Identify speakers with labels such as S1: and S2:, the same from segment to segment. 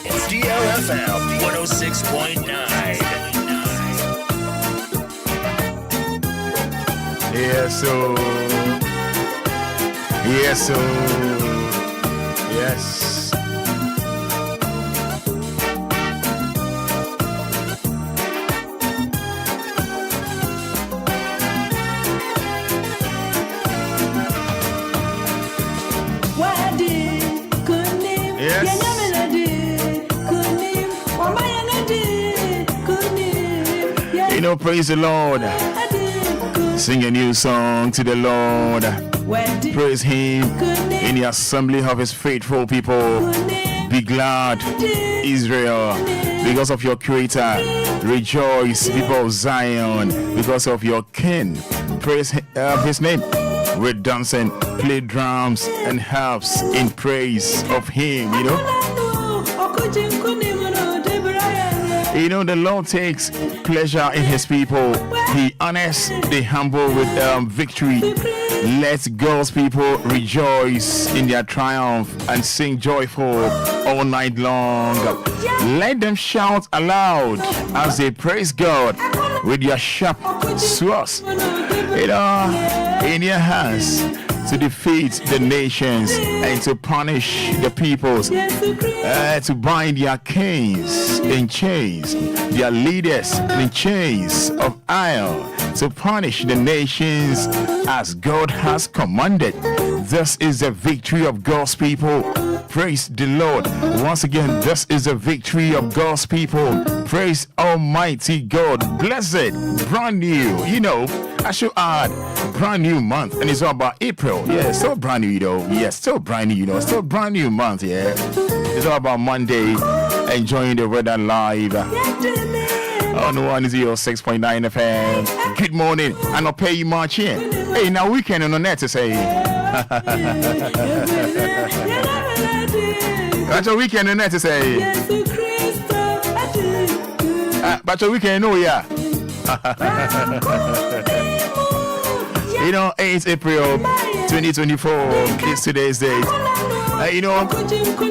S1: It's DLFM 106.9.
S2: Yes, so. Yes, so. Yes. You know, praise the Lord. Sing a new song to the Lord. Praise Him in the assembly of His faithful people. Be glad, Israel, because of your Creator. Rejoice, people of Zion, because of your King. Praise His name with dancing, play drums and harps in praise of Him. You know, the Lord takes pleasure in His people. He honors the humble with victory. Let God's people rejoice in their triumph and sing joyful all night long. Let them shout aloud as they praise God with their sharp swords in their hands, to defeat the nations and to punish the peoples, to bind their kings in chains, their leaders in chains of iron, to punish the nations as God has commanded. This is the victory of God's people. Praise the Lord. Once again, this is the victory of God's people. Praise Almighty God. Blessed, brand new. I should add brand new month, and it's all about April. Yeah, still brand new, still brand new, still brand new month. Yeah, it's all about Monday, enjoying the weather live on 106.9 FM. Good morning, and I'll pay you much here. Hey, now weekend on the net to say. That's your weekend on the net to say. But your weekend, yeah. 8 April 2024 is today's date. You know,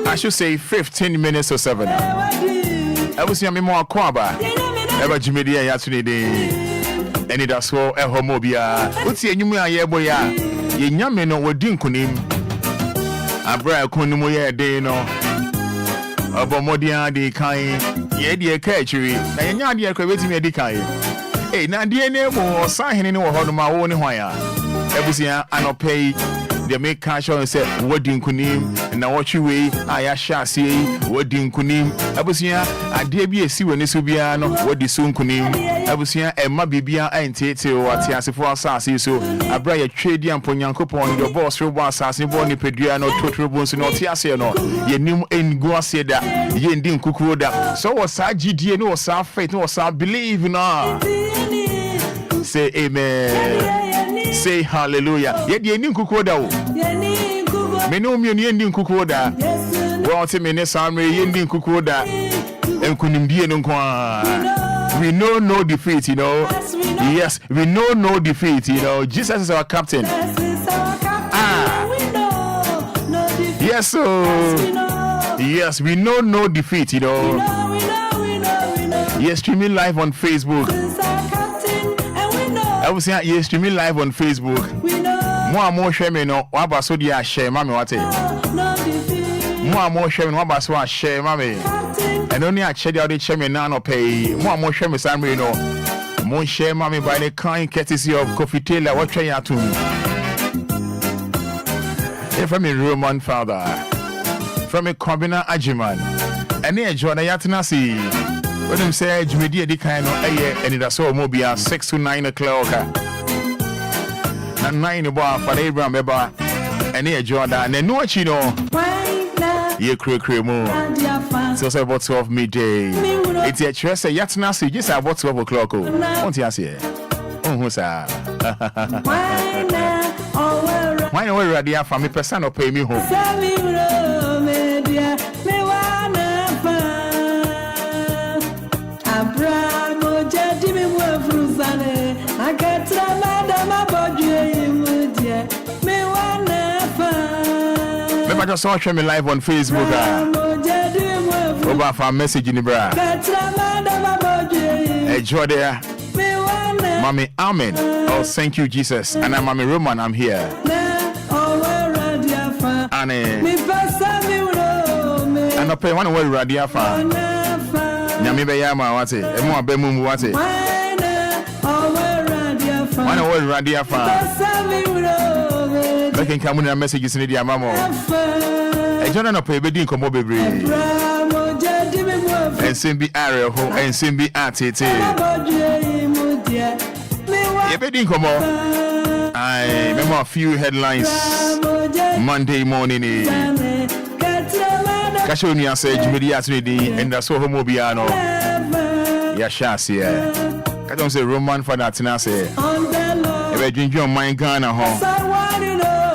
S2: I should say 15 minutes or 7. I was saying more Kwaba. Ever Jimmy Dia Yatunide. Anidaso Wɔhɔ Obia. What's your new year boy? Ye nyameno wo dinkunim. Abra kunumu ye de no. Obomodia de kai. Ye de kachiri. Na ye nya de kwabeti me de kai. Eh na de ne mo sahene ne wo ho no ma wo ne hwan a. Ebusia anopei they make cash and say wedding kunim na watch we aya shasi wedding kunim abusia ade bi esi woni so bia no wodi so kunim abusia emma bibia entete wati asefo asase so abra ya twedi amponyankopon your boss ro boss asase bo ni pedua no totoro bo so no ti ase no ye nim engu ase da ye ndi nkukuro da so wo sa gidie no wo sa faith no wo sa believe na say amen. Say hallelujah. Ye di ndi nkukuo da wo. Me no mi ni ndi nkukuo da. Wo te me ne samre ye ndi nkukuo da. Enkunimdie no kwa. We know no defeat, you know. Yes, we know no defeat, you know. Jesus is our captain. Yes, so. Yes, we know no defeat, you know. Yes, streaming live on Facebook. I was saying you're streaming live on Facebook. More share me no. What about so dia share, mommy? What? More share me. What about so share, mommy? And only I check out the share me now no pay. More share me some me no. More share, mommy, by the kind courtesy of Coffee Taylor. What try to? From a Roman father, from a Kobina Ajiman, and near Jordan Yatanasi. When them say Jimmy di kind of Anidaso Wɔhɔ 6 to 9 o'clock. And 9 about for Abraham Eba and near Jordan and no chino. Ye cremo. So say about 12 midday. It's a choice Yatanasi just about 12 o'clock. Won't you say? Oh, sir. Why no way radia for me person or pay me home? I just saw me live on Facebook. Over for a message in the bra. Enjoy there. Mommy, amen. Oh, thank you, Jesus. And I'm Mommy Roman, I'm here. And I pay one word radio for. Nyamibe Yama, what's it? And more Bemum, what's it? One word radio for. I can come in a message in the Amamo. I don't know pay bedin komo bebre. And Simbi Ariel and Simbi Atete. Ye bedin komo. I remember a few headlines Monday morning. Kashonia said Jimmy Atete and that's so homobiano. Yashasi. I don't say Roman Fada Tinase. If I drink your mind Ghana home.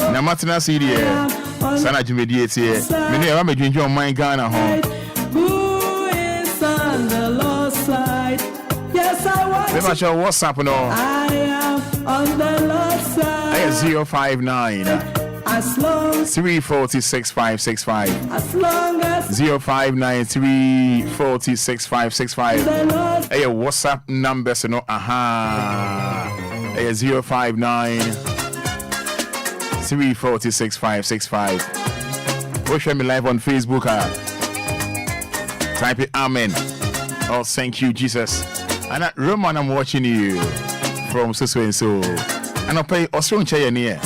S2: Na matina CD sana jumediate me no am adwinjo on my Ghana home. Who is on the low side? Yes, I want. Me match WhatsApp no. I am on the low side. 059 as long 346 as long as 059 346 565. Hey, WhatsApp number so no aha. Hey, 059 346 565. Watch me live on Facebook. Type it amen. Oh, thank you, Jesus. And at Roman, I'm watching you from so and so. And I'll pay Australian chair near.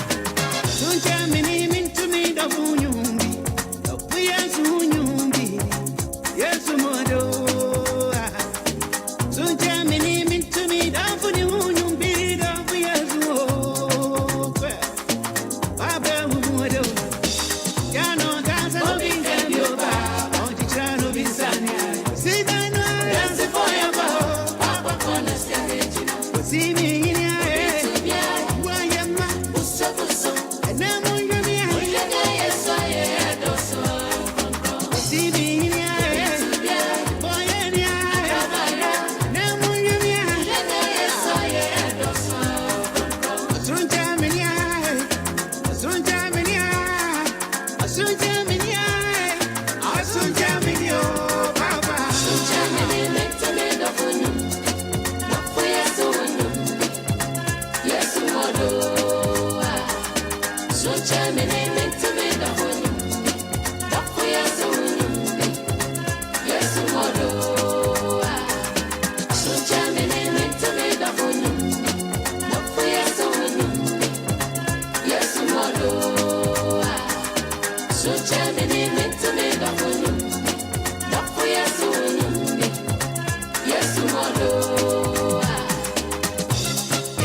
S3: See me in here, why am I?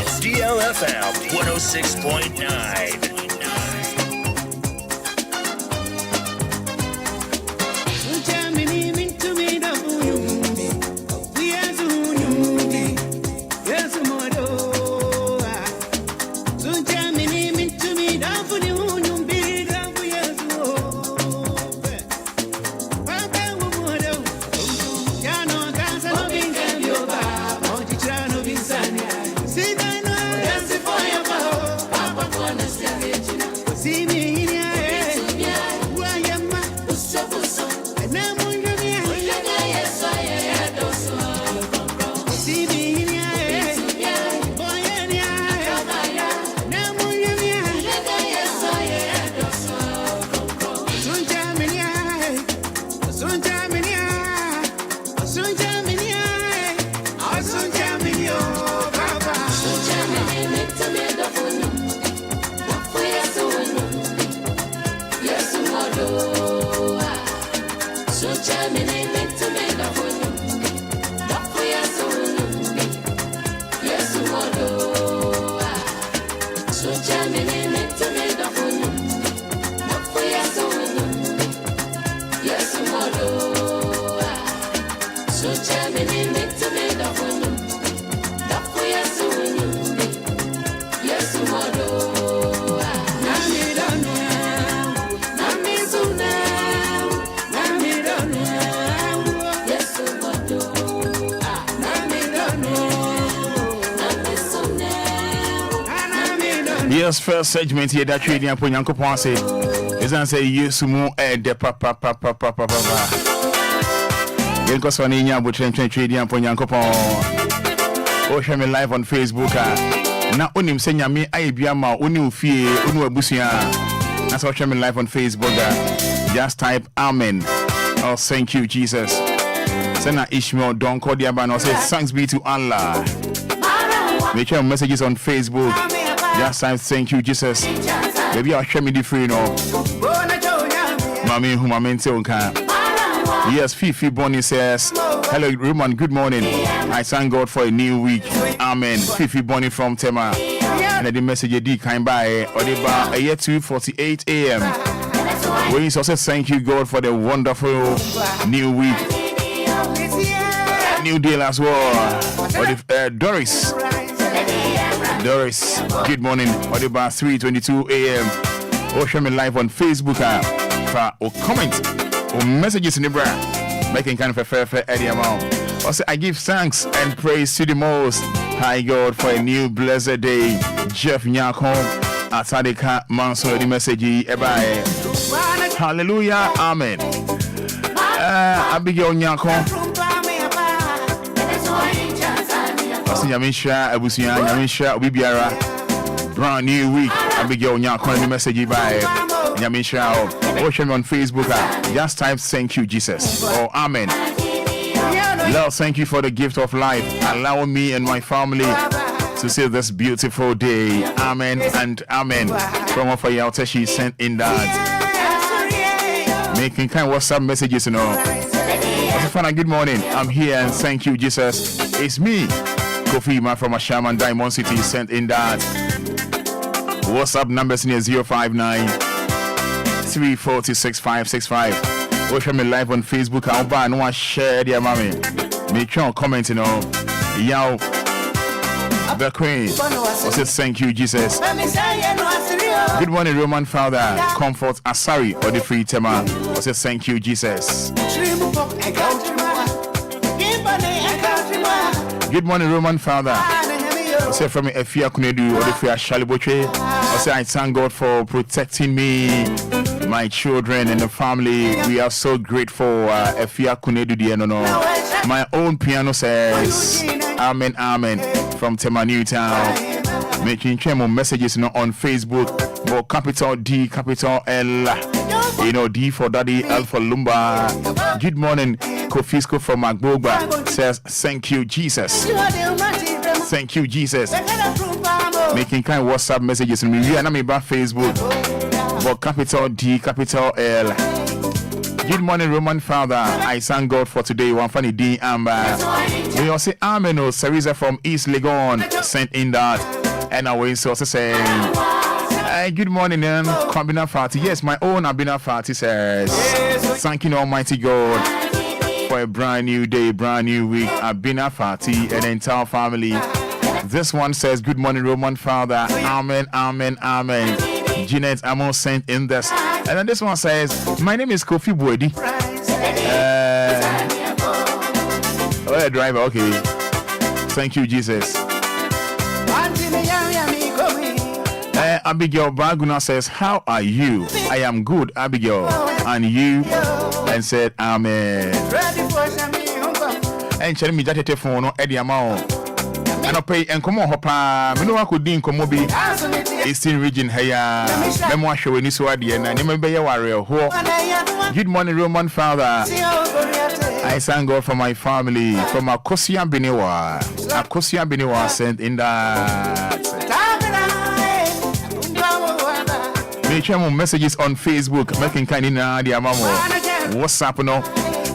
S1: It's DLFM 106.9.
S2: Yes, first segment here that trading upon Yanko Ponce is an say yes more de papa. Yanko Soninia but trading upon Yanko Pon. Oh, share me live on Facebook. Now, unim senya me Ibiama, unu fee, unu abusia. That's how share me live on Facebook. Just type Amen. Oh, thank you, Jesus. Send Ishmael, don't call the Aban or say thanks be to Allah. Make your messages on Facebook. Just time, thank you, Jesus. Maybe I'll show me the free, no. Mami, whom I meant to. Yes, Fifi Bonnie says, hello, Roman, good morning. I thank God for a new week. Amen. Fifi Bonnie from Tema. And the message you did came by, or about a year 2:48 a.m. We also thank you, God, for the wonderful new week. New deal as well. Or Doris, good morning. What about 3:22 a.m. Or show me live on Facebook. Or comment or messages in the brand. Making kind of a fair Eddie amount. Also, I give thanks and praise to the Most High God for a new blessed day. Jeff Nyako, Atadeka Manso, the message. Hallelujah, Amen. Abigail Nyako. Yamisha, Abusia, Yamisha, Obiara. Brand new week. Abigail Nyako, the message by Yamisha. Watch me on Facebook. Just type thank you, Jesus. Oh, Amen. Lord, thank you for the gift of life. Allow me and my family to see this beautiful day. Amen and Amen. From of your she sent in that. Making kind of WhatsApp messages, you know. Fada, good morning. I'm here and thank you, Jesus. It's me, Kofi Man from Ashaman Diamond City, sent in that. WhatsApp numbers near 059 340 Watch me live on Facebook. I'll buy no one share their mommy. Make sure comment, you know. Yow, the Queen. I said thank you, Jesus. Good morning, Roman Father. Comfort Asari or the free Tema. I said thank you, Jesus. Good morning, Roman Father. I say from Efia Kunedu or the free Shaliboche. I say I thank God for protecting me my children and the family. We are so grateful. My own piano says, Amen, Amen, from Tema Newtown. Making messages on Facebook, but capital D, capital L. D for Daddy, L for Lumba. Good morning, Kofisco from Magboba says, thank you, Jesus. Thank you, Jesus. Making kind WhatsApp messages to me. We are not about Facebook, but capital D, capital L. Good morning, Roman Father. I thank God for today. One funny D, Amber. We also Amen. Sarisa from East Legon sent in that. And I was also saying, good morning, Abina Fati. Yes, my own Abina Fati says, thanking Almighty God for a brand new day, brand new week. Abina Fati and the entire family. This one says, good morning, Roman Father. Amen, Amen, Amen. Jeanette Amo sent in this. And then this one says, my name is Kofi Boedi. Driver, okay. Thank you, Jesus. Abigail Baguna says, how are you? I am good, Abigail. And you? And said, Amen. And tell me that phone Eddie amount. And I pay and come on, Hopa. Me no I could din come be Eastern region here. Memoir show in this word and you may be a warrior. Good morning, Roman Father. I thank God for my family, from Akosia Biniwa. Akosia Biniwa sent in that. Messages on Facebook, making kind of the amamo. WhatsApp no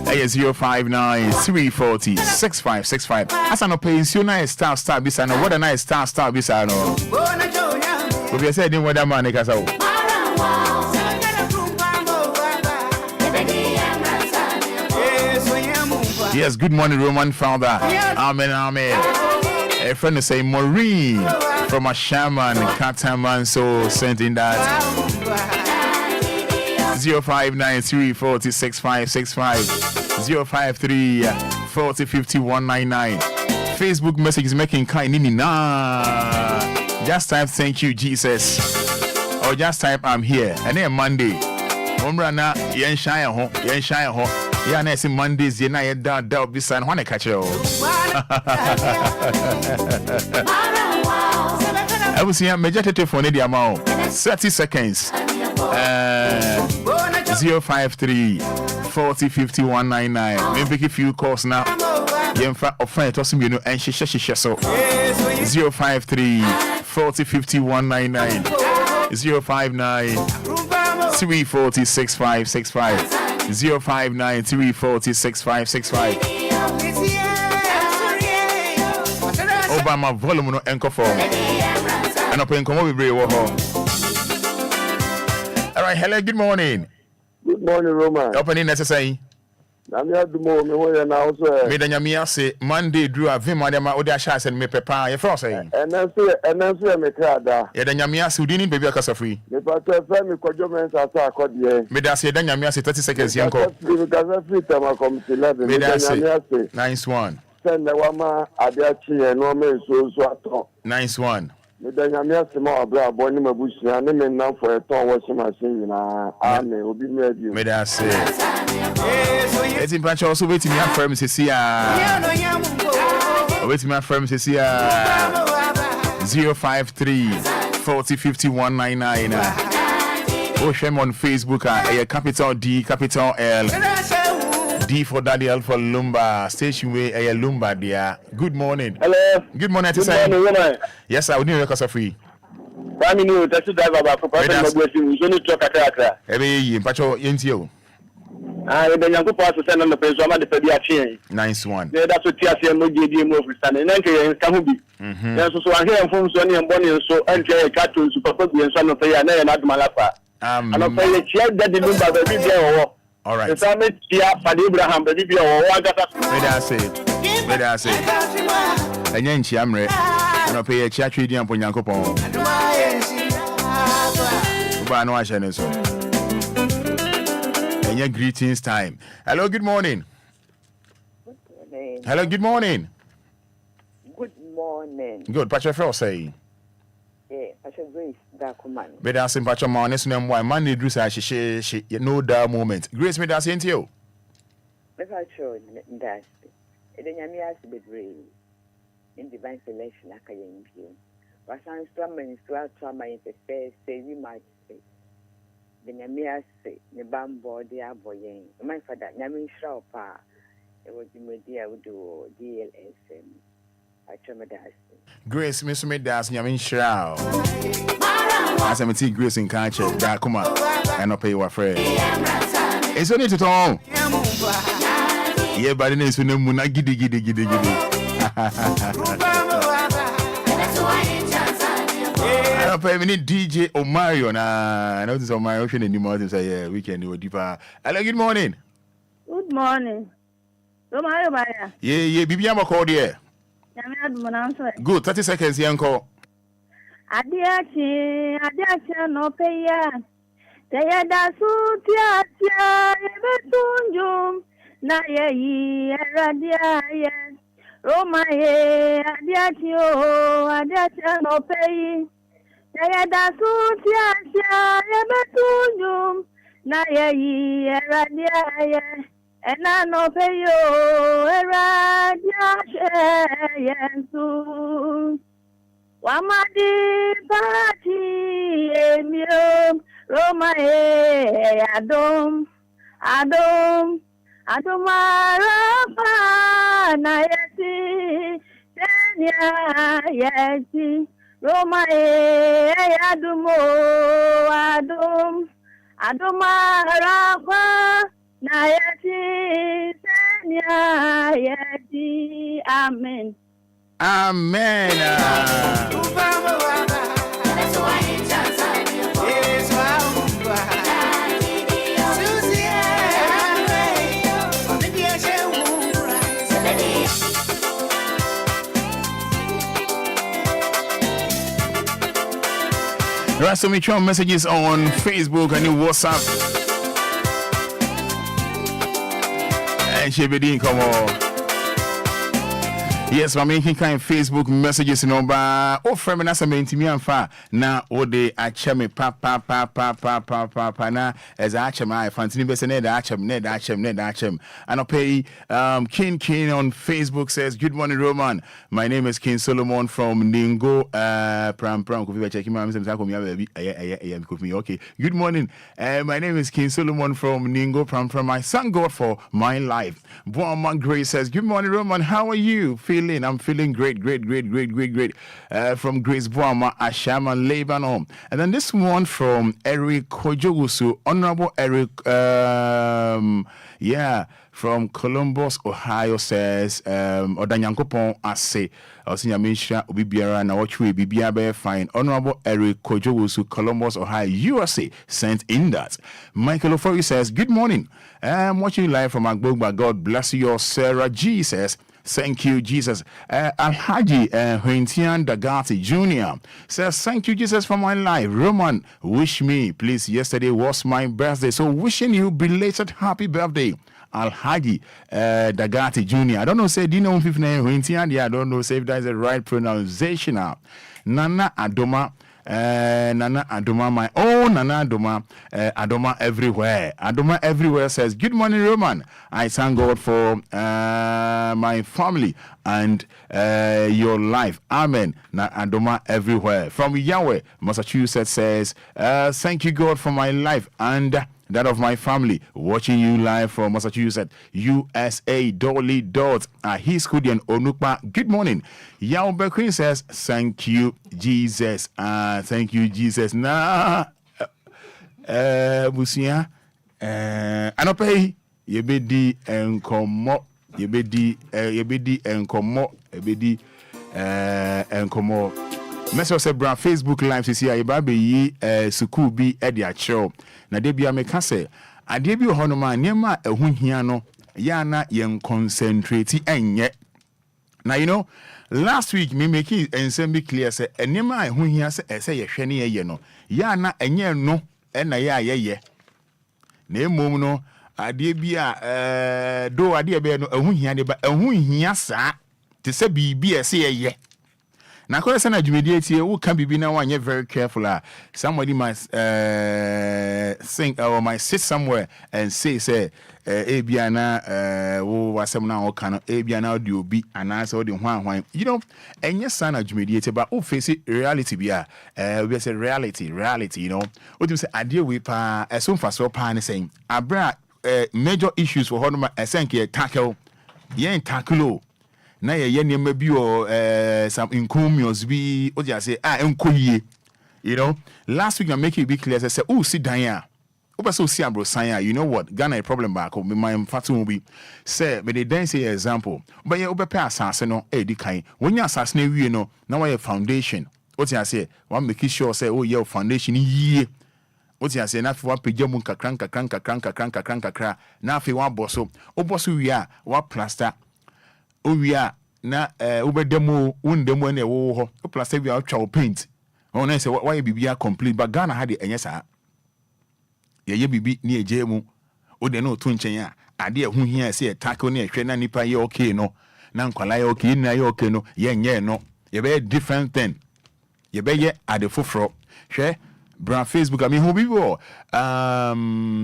S2: 059 340 6565. As I no pay you nice star bisano. What a nice star bisano. We said in what that man is. Yes, good morning, Roman Father. Amen, amen. A friend is saying Maureen from a shaman, Kataman, so sent in that 059 40 6565 053 40 50 199. Facebook messages making kind na. Just type thank you, Jesus, or just type I'm here. And then Monday, Umrana, Yen Shine Ho, Yen Shine Ho. Yeah, next Mondays, you know, you're down, this and want to catch you. I will see a major telephone in the amount 30 seconds. 053 40 50 199. Maybe a few calls now. You can offend us, you know, and she so 053 40 50 199 059 340 6565 059 340 6565. Obama volume no anchor form. And open come over Wɔhɔ. All right, hello, good morning.
S3: Good morning, Roman.
S2: Opening necessary.
S3: Namia dumo me wo na also.
S2: Me da nyamia se Monday drew a vim adema odi asha se me pepa. You feel say?
S3: Enenso me krada.
S2: Ya da nyamia se udi ni baby akasa free.
S3: Me pato fe me kwadwo men sa akode.
S2: Me da se da nyamia se 30 seconds yanko.
S3: Me da se free time come 11.
S2: Me da se.
S3: Nice
S2: one.
S3: Send the wama abiachi e no me so ato.
S2: Nice one.
S3: Me da nyamia se ma abra aboni mabushia ne me nan for eton washing machine na. Amen. Obi me adi.
S2: Me da se. It's in branch also waiting me affirm say see waiting me affirm say see 053 40 50 199. Oh, shame on Facebook a capital D, capital L. D for Daddy, L for Lumba. Station way a Lumba dear. Good morning.
S3: Hello.
S2: Good morning,
S3: Good morning.
S2: Yes, I would need records free.
S3: I mean, you taxi driver for person you don't talk at
S2: every pacho yentio.
S3: The young people send on the place of the Pediachi.
S2: Nice one.
S3: That's what TSM will give you more standing. And Kamubi. There's also a hair from Sonny and Bonnie and so enter a cartoon super and son of a and not Malapa. And I'll pay a chair that the Lumba baby.
S2: All right.
S3: The summit here for Abraham, but if you are one that
S2: I say. And then Chiamre, and I'll pay a chat reading upon Yankopon. No, I shall so. And your greetings time. Hello, good morning.
S4: Good morning.
S2: Hello, good morning.
S4: Good morning.
S2: Good. Patrick Frost say.
S4: Yeah, Patrick Grace.
S2: But that's in Pacha Man, this name why man need Drusa she no da moment. Grace me that's into you.
S4: If I show that, it then you ask be brave in divine selection, like I am you. But some strumming to trauma in the face, say we might say. The Namia say, the bamboo, the aboying. My father, Namin Shropa, it was the media would do DLFM. I trauma that.
S2: Grace, Miss Medas, Yamin Shroud. As I'm a Grace in culture, that come on, and not pay your friend. It's only to talk. Yeah, but it is when the moon giddy. I don't pay any DJ Omario. I know this Omario ocean anymore. Say, yeah, we can do a deeper. Hello, good morning.
S5: Good morning. Omario,
S2: Yeah, Bibiama called here. Good, 30 seconds, Yanko.
S5: Adiachi, no pay ya. Taya da sutia, Betunjum, na ye, radia, Roma, Adiachi, no pay. Taya da sutia, Betunjum, na ye, radia, and I no pay you, Yensu. Wamadi party, Emio, Roma, Adom, Adomara, Nayati, Tenya, Yeti, Roma, Adumo, Adomara, Nayati, Tenya, Yeti, Amen.
S2: Amen. There are some mutual messages on Facebook and WhatsApp. And she be doing come on. Yes, I'm making kind of Facebook messages number. Oh, from me, nasa me intimi amfa na ode acheme pa na as acheme I fantini be se ne da achem. And I pay King on Facebook says, "Good morning, Roman. My name is King Solomon from Ningo pram ko be check me say ko mi okay. Good morning. My name is King Solomon from Ningo pram. I thank God for my life." Boama Grace says, "Good morning, Roman. How are you feeling?" I'm feeling great. From Grace Boama, Ashama, Lebanon. And then this one from Eric Kojowusu, Honorable Eric, from Columbus, Ohio says, Odanyankopon Ase, Osinya Misha, Obibiara, na watchwe, Bibiabe, fine. Honorable Eric Kojowusu, Columbus, Ohio, USA, sent in that. Michael Ofori says, "Good morning. I'm watching live from Agbogba. God bless you, Sarah G says, "Thank you, Jesus." Alhaji Huintian Dagati Jr. says, "Thank you, Jesus, for my life. Roman, wish me, please. Yesterday was my birthday, so wishing you belated happy birthday." Alhaji Dagati Jr. I don't know, say, do you know if Huintian? Yeah, I don't know, say if that is the right pronunciation. Nana Adoma. Nana Adoma, my own Nana Adoma, Adoma everywhere. Adoma everywhere says, "Good morning, Roman. I thank God for my family and your life. Amen." Na Adoma everywhere. From Yahweh, Massachusetts says, "Thank you, God, for my life and that of my family. Watching you live from Massachusetts, USA. Dolly Dot. He's Kudian Onukpa. Good morning." Yao Queen says, "Thank you, Jesus." Thank you, Jesus. Na Busia. Anope yebedi enkomo. Yebedi enkomo. Yebedi enkomo. Message say bra Facebook live to see Ibabe yi school bi e dia show. Na de bia me ka say ade bi ho no ma niam ehu hia no ya na yen concentrate enye. Now you know, last week me make it ensem be clear say niam ehu hia say ye hwe ne ye no. Ya na enye no e na ya ye. Na emom no ade bi a do ade be no ehu hia de ba ehu hia saa te se bibi e se ye. na kwa sana adwumediatie who can be now and you're very careful. Somebody might think or might sit somewhere and say Abiana was some now can Abiana do be and answer the one. You know, and your son adwumediatie but face it reality be we say reality, you know. What you say idea we pa as soon as so pan saying abra major issues for Honma Esenke tackle yen tackle na ye nneema bi o some encomiums bi o just say enkoyie, you know. Last week I make it be clear say sit down here o person see abro san, you know what Ghana a problem back o me my fatu bi say me dey dan say example but ye obepe asase no di kan when you asase na wie no na why foundation o just say one make sure say oh your foundation yie o just say na fi wa pagya mu kakran na fi wa boso o boso wi a wa plaster Obia na ubedemo undemo na wo ho o plaster bia atwa paint on na say why bibia complete but Ghana had enye saa ye bibi ni eje mu o de no to nchen a ade ehu hia say tackle na ehwe na nipa ye okay no na nkwala ye okay na ye okay no ye nye no ye be different thing ye be ye ade foforo hwe bra Facebook I mean who people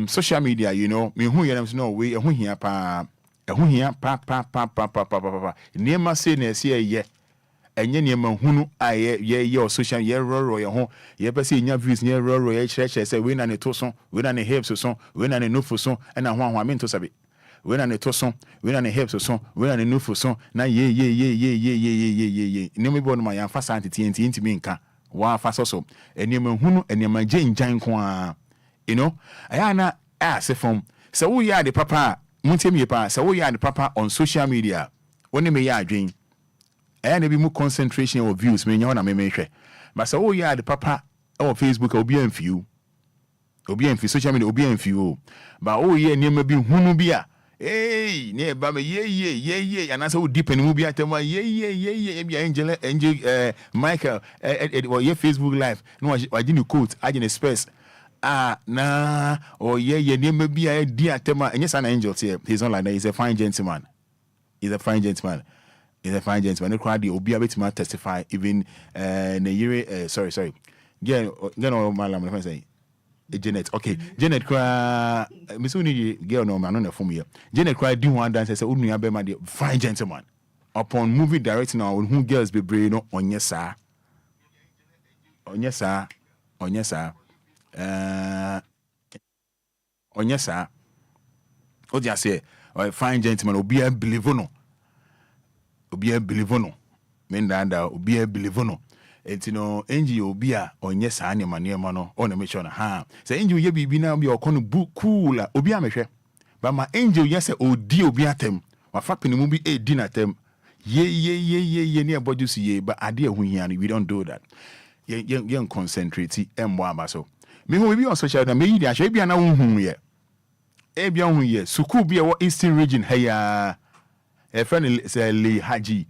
S2: social media, you know me hu ye them no we ehu hia pa ehu hia pa niema say na ese ye enye niema hunu aye ye social ye roro ye ho ye pese nya views ye roro ye chire say we na ne to so we na ne hips so we na ne nufu so na ho me to sabe we na ne to so we na ne hips so we na ne nufu so na ye niema bo no ma ya fa santi tinti mi nka wa fa so niema hunu niema jenjan ko a, you know ayana ase from so we ya the papa Muntemi pa so we are the papa on social media. Only me ya adwen. And be more concentration of views me nya na me hwe. But so we are the papa on Facebook Obia and few. Obia and few social media Obia and few. But oh yeah name be hunu bia. Hey, ne ba me ye and so deep and movie atema ye Angel Michael or your Facebook live. No I didn't quote I didn't space. Na ye name be a dear tema and yes an angel here. He's not like that. He's a fine gentleman. The crowd the Obia bit might testify even the year sorry. Get all my lam say Janet. Okay. Janet cry Miss Uni girl no man on from here. Janet cry do one dance say Unu Abema the fine gentleman. Upon movie directing now who girls be brave no on yes sir. Onyesa o just say o fine gentleman Obia believe no mendanda Obia believe no etino enji Obia onyesa ne manema no o na me sure na ha say enji ye bibi na Obia okono cool Obia mehwe ba ma enji yes odi Obia tem wa fa penimu bi edi na tem ye ne abodu si ye ba ade ehu hia no we don't do that ye concentrate embo abaso me hu bi on social media me yi dia hwe bia na wo hu ye e bia hu ye suku bia wo Eastern region heya e friend say le haji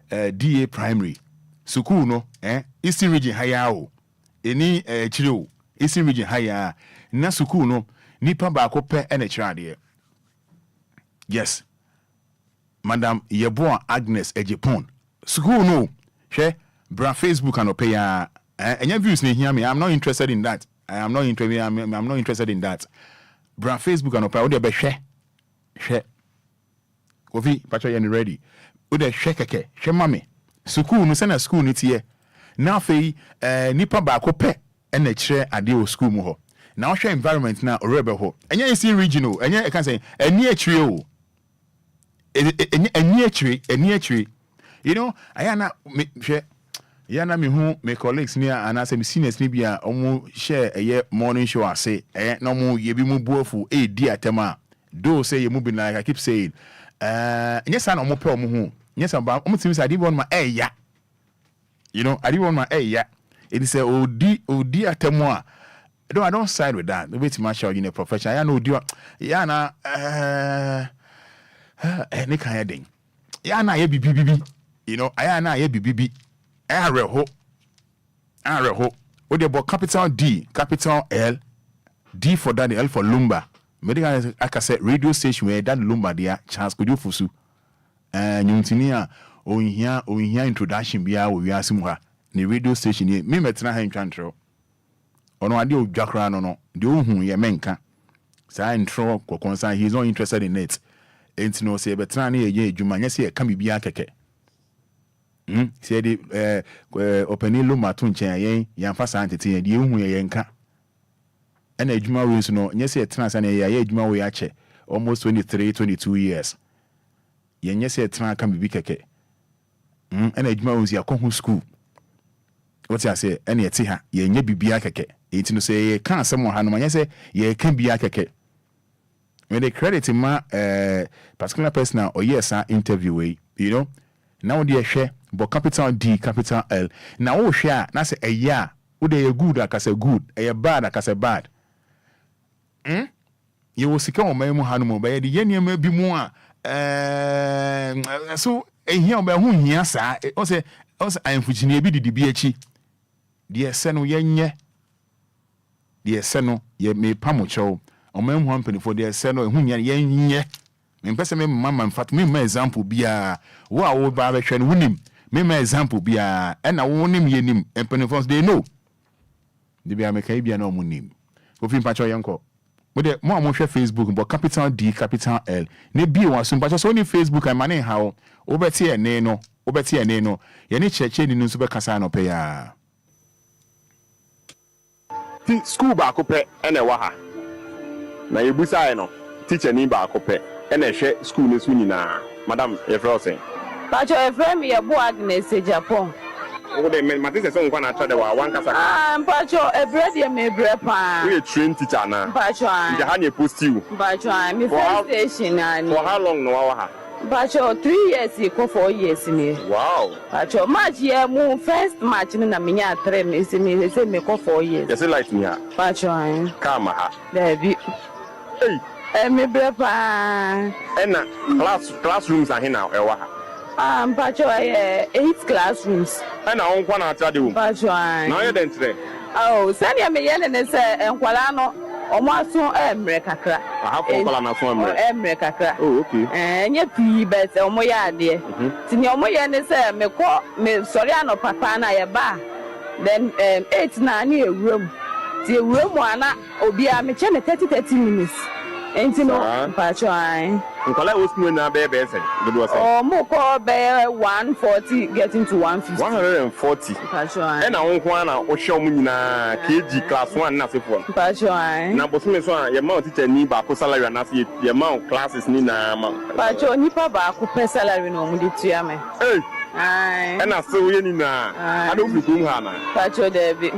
S2: DA primary suku no Eastern region heya o eni chire o Eastern region heya na suku no nipa ba ko pe ene chira de yes Madam Yeboa Agnes Ejepon suku no hwe bra Facebook and pay enya views ne hear me I'm not interested in that. I'm not interested in that. Bra Facebook and o de be hwe Kofi patcho ye ready. O de hwe keke hwe mame. School no sena school ni tie. Na fei nipa ba ko pe na kire ade o school mu ho. Na o hwe environment na orebe ho. Enya isi regional, enya e kan say eni akire o. Eni akire. You know, ayana me hwe yana me hu me colleagues ni anase me seniors ni bia omo share eye morning show ase no mo ye bi mu buafu di atema do say ye mu bi like I keep saying nyesa na omo pe omo hu nyesa ba omo timi say adibon ma ya you know adibon ma ya it say odi atemo a I don't side with that. The way to match out in a profession ya no odi ya na ne kan ya den ya na ye bibi you know aya na ye bibi Areho. With the capital D, capital L, D for Daddy, L for Lumba. Medical, like I said, radio station where that Lumba there, chance could you fusu. Nyuntinia, ohia introduction bia wo wiase mu ha ne radio station ye me metena ha ntwantro ono ade odwakra no de ohun ye menka sa intro kokonsa he is not interested in it enti no se betena na ye adwuma nya se ye ka bibia keke se de openi Lumba to nchen yen yamfa sa antete de ohun ye nka ena adwuma we so no nya se tena sa na ye adwuma we ache almost 22 years yen se tena ka bibi keke ena adwuma we ya ko school what I say ena yeti ha ye nya bibia keke enti no se ye kan asem ha no nya se ye ka bibia keke when they credit ma particular person or yes interview we you know now they share but capital D capital L now we share na say yeah wo dey good akase good bad akase bad you will sika o memu hanu mo be de yenema bi mu a so ehia o be hu hia sa o say amfuchini bi didi bi achi de se no yenye de se no ye me pamocho o memu hampani for de se no hu nya yenye me pese me mama mfat me ma example bia wo a wo ba be hwe no wunim me ma example bia e na wo nim yenim empani for they know de bia me kai bia na o munim ofin pacho yanko but mo hwe Facebook but capital D capital L ne bi wa so pacho so ni Facebook I mane ha wo obeti ene no ye ni cheche ni nso be kasa no pe ya
S6: ti school ba ko pe ene wa ha na yebusa e no teacher ni ba ko pe ene hwe school ne su nyina madam Efrosen
S7: pacho Efrem ye bo Agnes Japan
S6: wo de me matise so nkwa na chode wa wan kasa
S7: pacho ebre de me bre pa
S6: we train teacher na
S7: pacho
S6: je ha ne post you
S7: pacho me first station ani
S6: for how long no wa ha
S7: pacho 3 years ko 4 years ni
S6: wow
S7: pacho match ye mu first match ni na me nya 3 me se me ko 4 years
S6: yes like me ha
S7: pacho
S6: kama ha
S7: David
S6: hey
S7: me bre pa
S6: ena classrooms ahina e wa ha
S7: pacho 8 classrooms
S6: ena on kwa na atade wo
S7: pacho
S6: na ye den tre
S7: oh sani me ye ne se enkwala no omo aso emre kakra
S6: aha ko kwala na so
S7: emre kakra
S6: oh okay
S7: nye pi bet omo ya ade tini omo ye ne se me sorry ano papa na ye ba then 8 na ni ewuram ti ewuram ana Obia me che ne 30 minutes enti no pacho
S6: nkwala wo sunu na be say do do say
S7: mo ko be 140 getting to 150
S6: 140
S7: pacho
S6: na won kwa na wo hwe mu nyina KG class 1 na sefo
S7: pacho
S6: na bosume so a ye ma teacher ni ba ko salary na se ye ma classes ni na ma
S7: pacho ni pa ba ko pe salary no mu di tua me
S6: na se wo ye ni na ado fikum ha na
S7: pacho David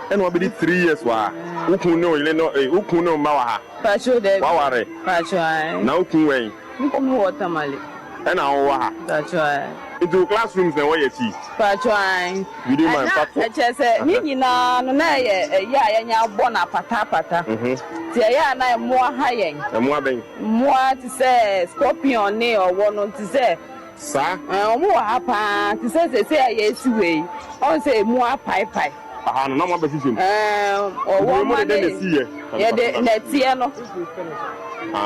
S6: eno obi 3 years wa ukun no ile no ukun no ma wa ha
S7: pacho David
S6: wa ware
S7: pacho
S6: na ukun wen
S7: nkomu water male
S6: ena wa ha
S7: pacho
S6: into classrooms na wa ye ti
S7: pacho
S6: we do my part
S7: chese ni nyina no na ye ya nya abo na pata ti ya na emo ha yen
S6: emo aben
S7: mo ti se scorpion ni owo no ti se
S6: sa
S7: omo ha pa ti se ya esiwe on se emo apai
S6: aha no na mo be sisem
S7: owo ma de ye de netie no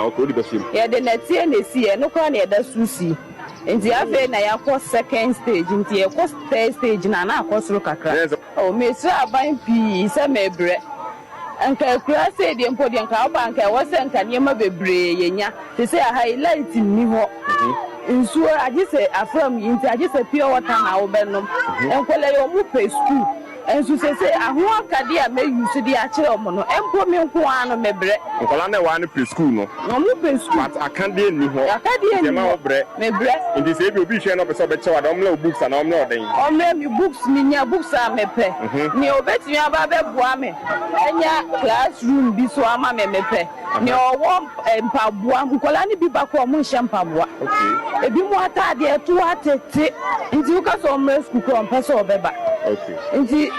S6: okay di be sim
S7: ye de netie na sie no kwa na ye da susi nti afi na ya ko second stage nti ye ko third stage na akosoro kakra o me so aban pi se mebre anka kura se de mpo de nka oba nka wo se nka niema bebre yenya se se highlight ni ho nsuo agise afram nti agise pure water na wo benom enkwele yo mu pe school ensu se aho akade a me use di a kire omo no empo me nko ano mebre
S6: nkola na wa no pre school no
S7: omo pre school
S6: but akade ni ho
S7: akade ni
S6: ma obre
S7: mebre
S6: nti se bi obi hwe no pese obeche wa da omla books na omla oden
S7: omla mi books mi nya books a mepe ni obetimi aba be boa me enya classroom bi so ama me mepe ni owo mpaboa nkola ni bi ba ko omo hye mpaboa okay ebi mu atade eto atete nti ukaso omla school ko mpese obeba okay nti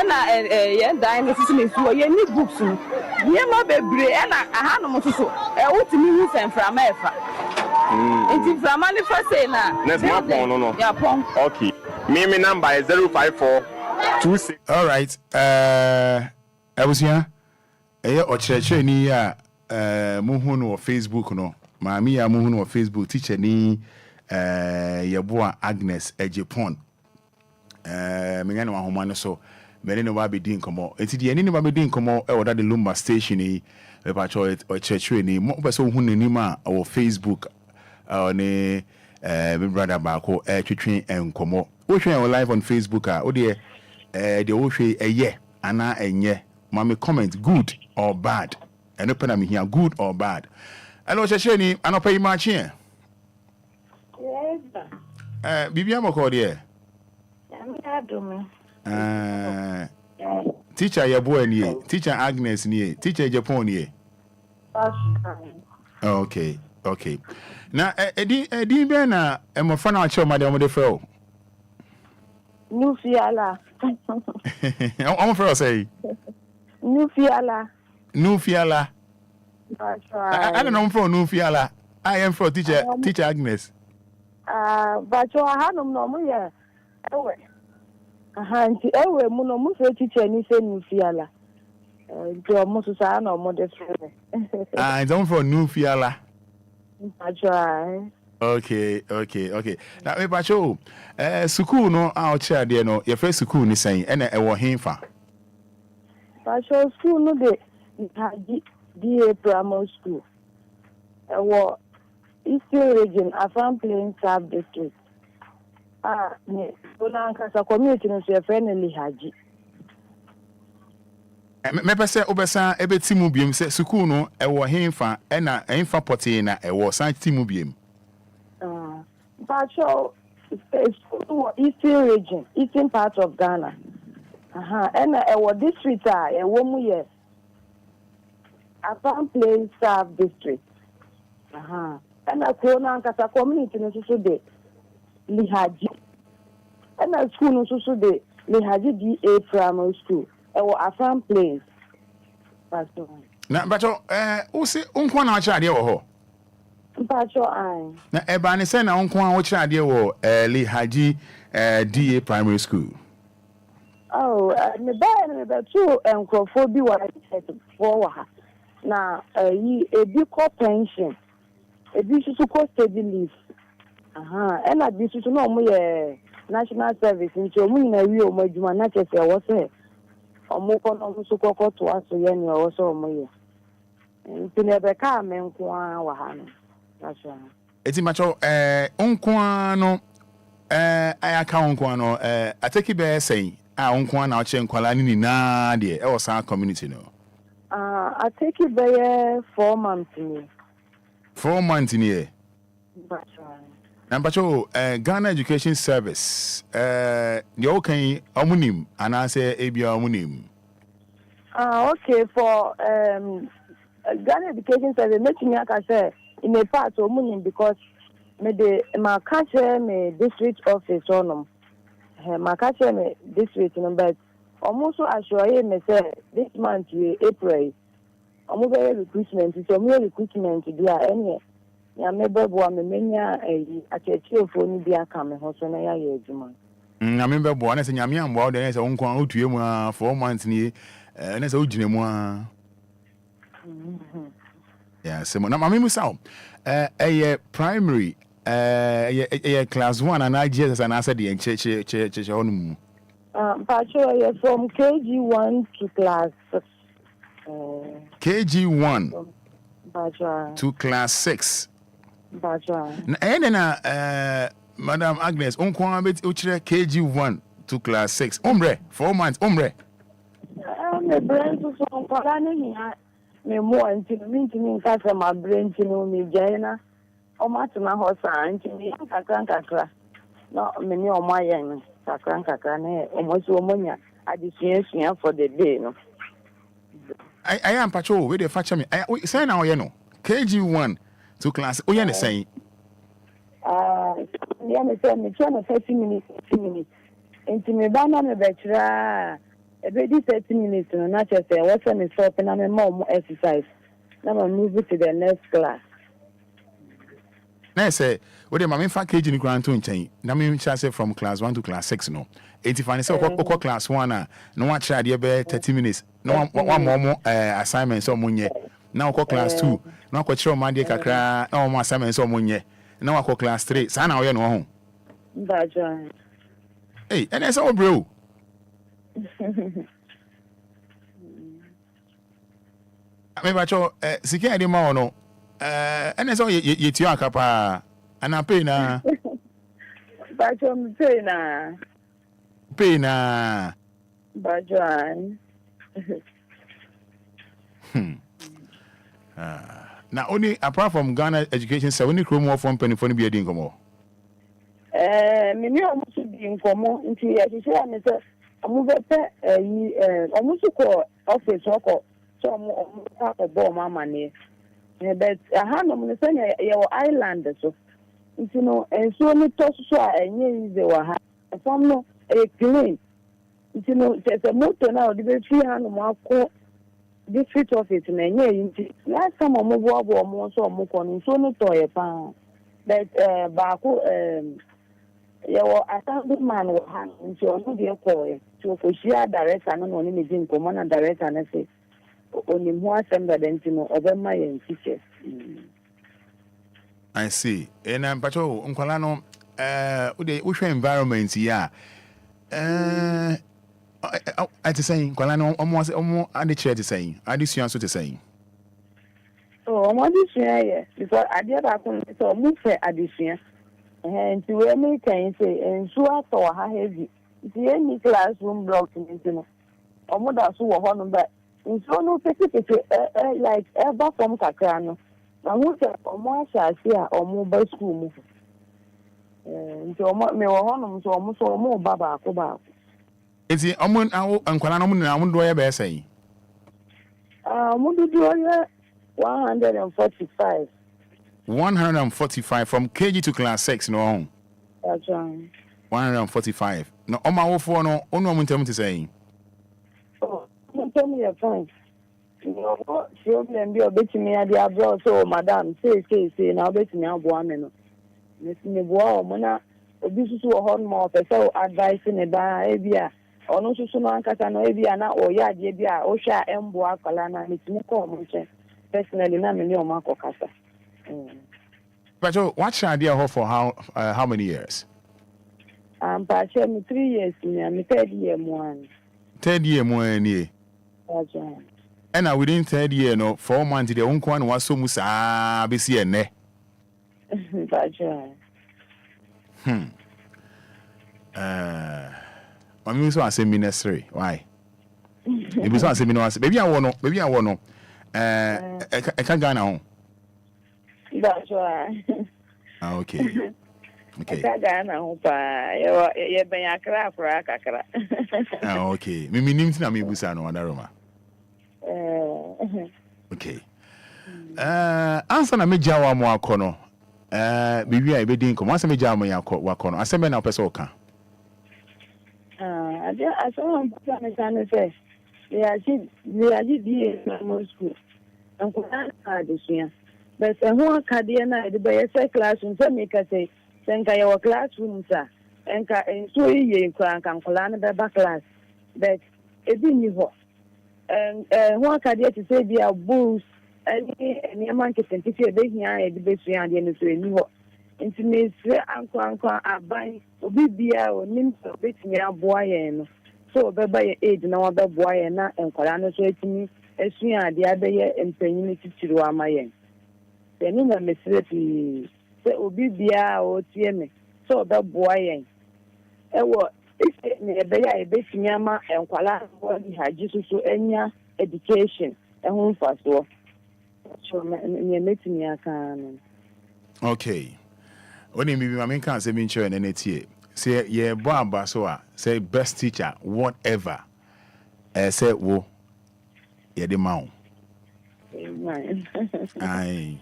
S7: na ye dan ne sisi ne suo ye ni books no ye ma bebre na aha no motoso wotimi hu senframa efa nti frama ne fa say na
S6: next month no
S7: ya pon
S6: okay me number is 05426
S2: all right abusia ochirechire ni ya muhu no Facebook no maami ya muhu no Facebook teacher ni yeboa Agnes Ejepon menya no ahoma no so mene no ba be din komo enti de ani no ba be din komo e woda de Lumba station yi e pa cho o church ni mo be so hu nanim a o Facebook ne my brother baako twetwe enkomo wo hwe live on Facebook a wo de wo hwe eye ana enye mama comment good or bad and open am here good or bad hello checheni anopa yi ma chie bibia moko de teacher yebo ni teacher Agnes ni teacher Japan ni okay na edi be na emofa na ache o madam de fe o
S5: Nufiala.
S2: I'm for say.
S5: Nufiala.
S2: That's right. I don't know for Nufiala. I am for teacher Agnes.
S5: But you had no more. Auntie, ewe muno muso teacher ni say Nufiala. Do muso sa na mo de friend.
S2: I don't for Nufiala.
S5: That's right.
S2: Okay. Now me pacho school no a ocha de no your first school ni say e na e wo henfa.
S5: Pacho school no de DA primary school. E wo Eastern region Afan Plains sub district. Ne Bolan Kasa community no so friend Lihaji.
S2: Me pese obesa ebeti mu biem se school no e wo henfa e na henfa pote na e wo san ti mu biem.
S5: Pacho Eastern region, eastern part of Ghana. And our district a woman yes. Afan Plains sub district. And a corona kasa community no so de Lihaji. And a school no so de Lihaji DA primary school. Our Afan Plains. Pacho.
S2: Na pacho o se unkwa na acha de wo ho.
S5: Pacho ai.
S2: Na eba ne se na unkwa wo kira de wo Lihaji DA primary school.
S5: Oh, me ba too enkrofo bi wa for wa. Na ebi ko pension. Ebi susu ko steady leave. And na bi susu no mo ye national service nti o mu na wi o mo adwuma na chese wo se o mo ko no susu ko to aso ye ni o so o mo ye. Nti ne be ka me nko wa ha no.
S2: Eti macho unkwa no ayaka unkwa no ateki be say unkwa na oche nkwala ni na de e wosa community no
S5: ateki be 4 months ni
S2: 4 months ni e na macho Ghana Education Service the okan omunim anase ebia omunim
S5: okay for Ghana Education Service making aka say in a part of money because my catcher me district office on them. My catcher me district number almost assure me say this month April. Almost recruitment. So me recruitment there any. Ya me bebo me menya acheche phone bia ka me ho so na ya ye adwuma.
S2: Na me bebo na se nyame ambo de na se wonkwan otue mu 4 months ni na se ogine mu a. Yeah, so na mama musa primary class 1 and IGS and answer the che honum.
S5: Pacho from KG1 to class 6.
S2: KG1 to class 6. Na Madam Agnes onkwa bet uchire KG1 to class 6. 4 months
S5: me brain to so kwala ni me mo anti me kasa my brain to me jaina o matuna ho sa anti me kakra no me ni o mayen kakra na o mo so monya adisuan for the day no
S2: I am patrol we dey fetch me say na o no KG1 to class o ye ne say
S5: yeah me say me 30 minutes anti me ba na me betra Every 30 minutes, no, not just say, what's on the stop and I'm more exercise. Now I'm moving to the next class.
S2: Now, say, what the mammy fat cage in the ground to chain. Now, me say from class 1 to class 6, no. 85 say, class 1, no one tried your bed 30 minutes. No one more assignment, so money. Now, class 2, no, quite sure, my dear, no more assignments, so money. Now I call class 3. Sana we no ho.
S5: Bajo.
S2: Hey, and that's all bro. Me bacho sike ade ma ono. And that's all you tia kapa. Ana pay na.
S5: Bajo me pay na.
S2: Pay na.
S5: Bajo.
S2: Now only apart from Ghana education, so only chromo from penny for be adin komo.
S5: Me ni almost be in komo nti ya se ya me se amu be pe almost ko office ko so amu ta ko bo mama ne. But aha no me se ya island so. Nti no enso ni to so a enye ize wa ha. From no e clean. Nti no se moto na o de be fi ha no mo akọ district office na enye yinti last time omo bo omo so omo kono so no to ye pa but ba ko yawo assembly man wo han nti ono de ko ye so ko shia director no ni me din ko na director na say oni mo assembly denti no obema ye teacher.
S2: I see. And I'm pacho nkwala no we show environment ya I to say nkwala no omo ade chair to say addition so to say.
S5: Oh, omo addition ye because ade ba ko so mo fe addition. And to we me can say ensu ato ha heavy. Ti any classroom block ni no. Omo da so wo ho no ba. Ensu no peke like ever from kakra no. Na mo se omo asase a omo ba school mu. Nti omo me wo ho no so omo ba ko ba.
S2: Enti omo nkwala no mo na mo do ye be say.
S5: Mo do ye 145.
S2: 145 from KG to class 6 no.
S5: That's right.
S2: 145. No oma wo fo no onu mo ntem to say.
S5: Oh, mo tell me your fine. No, she open be obetimi ade abro so madam say na obetimi abo ame no. Miss me bo mo na obi susu wo ho no person advice ne ba e bia ono susu no ankasa no e bia na o ya ade bia o hwa embo akala na mitimi ko mo nche personally na me ni o mako kasa.
S2: But what idea ho for how many years?
S5: But me 3 years me third year mo.
S2: Third year mo ani.
S5: That's right.
S2: And within third year no 4 months the unko an was so musa be see ene.
S5: That's right.
S2: Mami so asem ministry. Why? Maybe so asem no baby I want no. I can Ghana ho.
S5: That's right.
S2: Okay. Okay.
S5: Ghana ho pa. Ye ben akra afra kakra.
S2: Okay. Me nim tina me busa no adaroma. Okay. Answer na me jawa mo akono. Bibi a ibedin ko. Answer me jawa mo yakono. Asem na opese oka.
S5: I saw him put on the say. Yeah, she did my school. And for that this year. But who akadia na the by say classroom say make say senka your classroom sir. Enka so ye kan kola na be class. But e bi ni ho. Who akadia to say dia books any man ke senti e be hia e be sua ade no so ni ho. Nti me se anko aban obi bia onim so betimi aboa ye no. So beba ye age na wa beboa ye na enkola no so etimi esua ade abeye empanyin titiri wa mayen. Eni na mesreti se obi bia o tie me so beboa ye. Ewo ise ne ebeya ebetimi ama enkola wo di haji so enya education ehun faso. So me metimi aka no.
S2: Okay. Oni mi ma menka say me nche na netie. Say ye bo aba so a say best teacher whatever. Say wo ye de ma wo. Aye.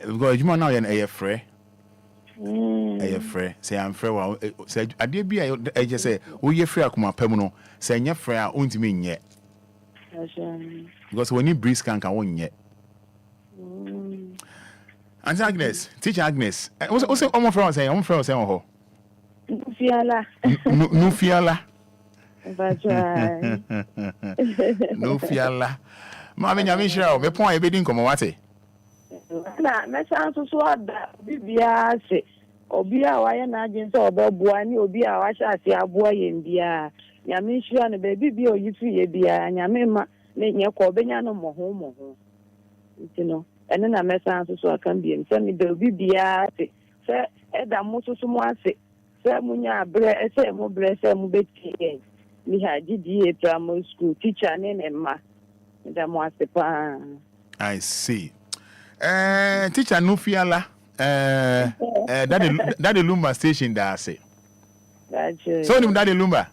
S2: Because you now you're free. You're free. Say I'm free. Well, say I did be. I just say, "Oh, you're free." Akuma pemuno. Say you're free. I won't mean yet. Because when you breeze can't won yet. And Agnes, teacher Agnes. Also, almost from saying, "I'm from saying, oh,
S5: Fiala."
S2: No fiala.
S5: No
S2: fiala. Mami, I'm sure. Me point. I be doing come what?
S5: na mesan so ada bibia se Obia why na agent obebua ni obi a wa sha ase aboa yem bia nyame hia no ba bibia oyitu ye bia nyame ma ne nye ko benya no moho ntino ene na mesan so aka biem se mi da bibia se se eda mo so mo ase se munya bre se mo bre se mo beti mi ha GDA primary school teacher ne ma da mo ase pa.
S2: I see. Teacher no fiala that the Lumba station that say. So nim that the Lumba.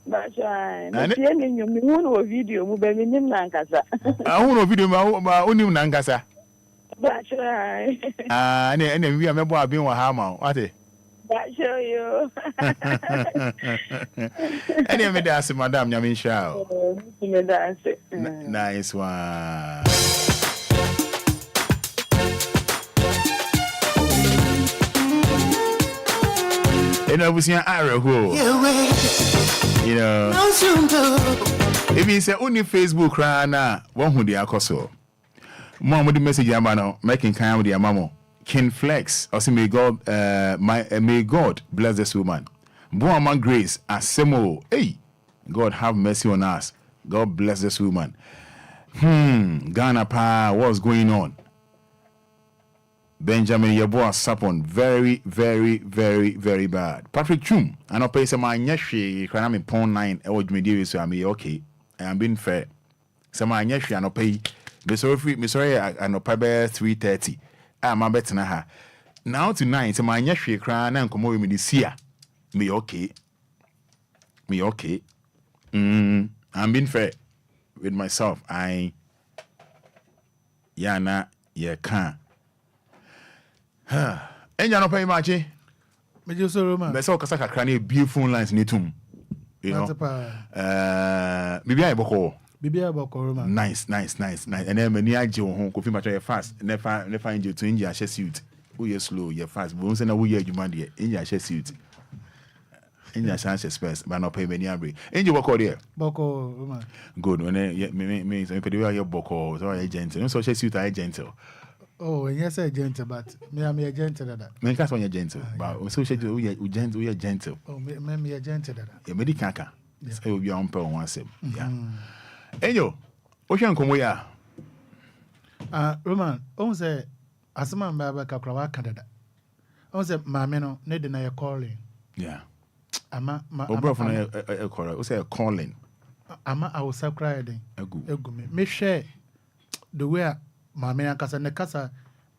S5: Bacha na tie ni nyumi hu video mu be nim na nkasa.
S2: Hu no video ma onim na nkasa.
S5: Bacha
S2: ene wi amebo abin wa ha ma wate.
S5: Bacha yo.
S2: Ene me da se madam nyame sha o.
S5: Me da se.
S2: Nice one. And I was in Arrow, you know. If you say only Facebook, Rana, one who they are coso. Mom with the message, Yamano, making kind with your mamo. King Flex, or say, may God bless this woman. Boama Grace, Asemo, hey, God have mercy on us. God bless this woman. Ghana pa, what's going on? Benjamin Yeboah Sapon, very, very, very, very bad. Patrick Chum, I know pay some my nyashi, can I mean pon 9, I would me so I'm okay. I am being fair. Some my nyashi, I know pay, sorry, I know pay 3:30. I'm a better na now tonight, so my nyashi cry and come over me this year. Me okay. I'm being fair with myself. Yeah, can't. Enja no pay much.
S8: Me just so man.
S2: Be so kasa kakra na beautiful lines ni tum. You know. Bibia boko
S8: man.
S2: Nice. And then me ni age wo ho kofi macho ye fast. Never inje to inje a suit. Who you slow, you fast. But say na wo ye adwuma de. Inje a suit. Inje a chance space, but no pay me ni abre. Inje boko there.
S8: Boko man.
S2: Good. When me so pe dey boko, so you gentle. No so suit are gentle.
S8: Oh, and yes, I gentle, but me a gentle that.
S2: Me can't when you're gentle, but so you gentle.
S8: Oh, me a gentle that.
S2: You me di kaka. So you be on per one sim. Yeah. Enyo, ocean komo ya.
S8: Roman, on say asema mbaba kakra Canada. On say maame no ne de na ye calling.
S2: Yeah.
S8: Ama
S2: bro for na call. O say calling.
S8: Ama I was crying.
S2: Egu
S8: me share the way maame ankasa ne kasa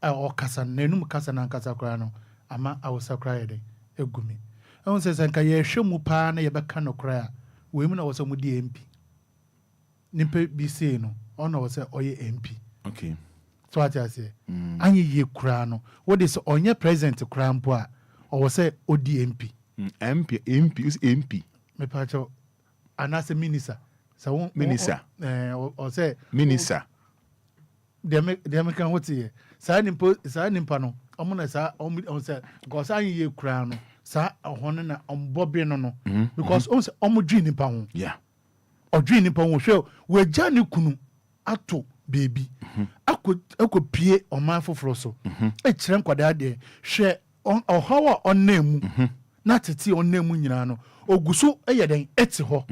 S8: o kasa nenum kasa na ankasa kra no ama awusa kra yede egumi on se sanka ye hwemu pa na ye beka no kra we mu na wo se mu di MP nimpe bi sei no ona wo se oye MP.
S2: Okay,
S8: so ati ase anyi ye kra no wo de se onye president kra mpo a o wo se odi MP. MP is MP me pa cho anase minister sa won
S2: minister
S8: o se
S2: minister
S8: they can what here. Sa nimpa no. Omo na sa on say because anyi ye kura no. Sa hono na ombobe no. Because on say omo dwi nimpa ho.
S2: Yeah.
S8: Odwi nimpa ho hwe we gya ne kunu ato baby. Akopie oman foforo so. E kire nkwada de hwe ohawa onnamu. Na tete onnamu nyina no. Oguso eyeden eti ho.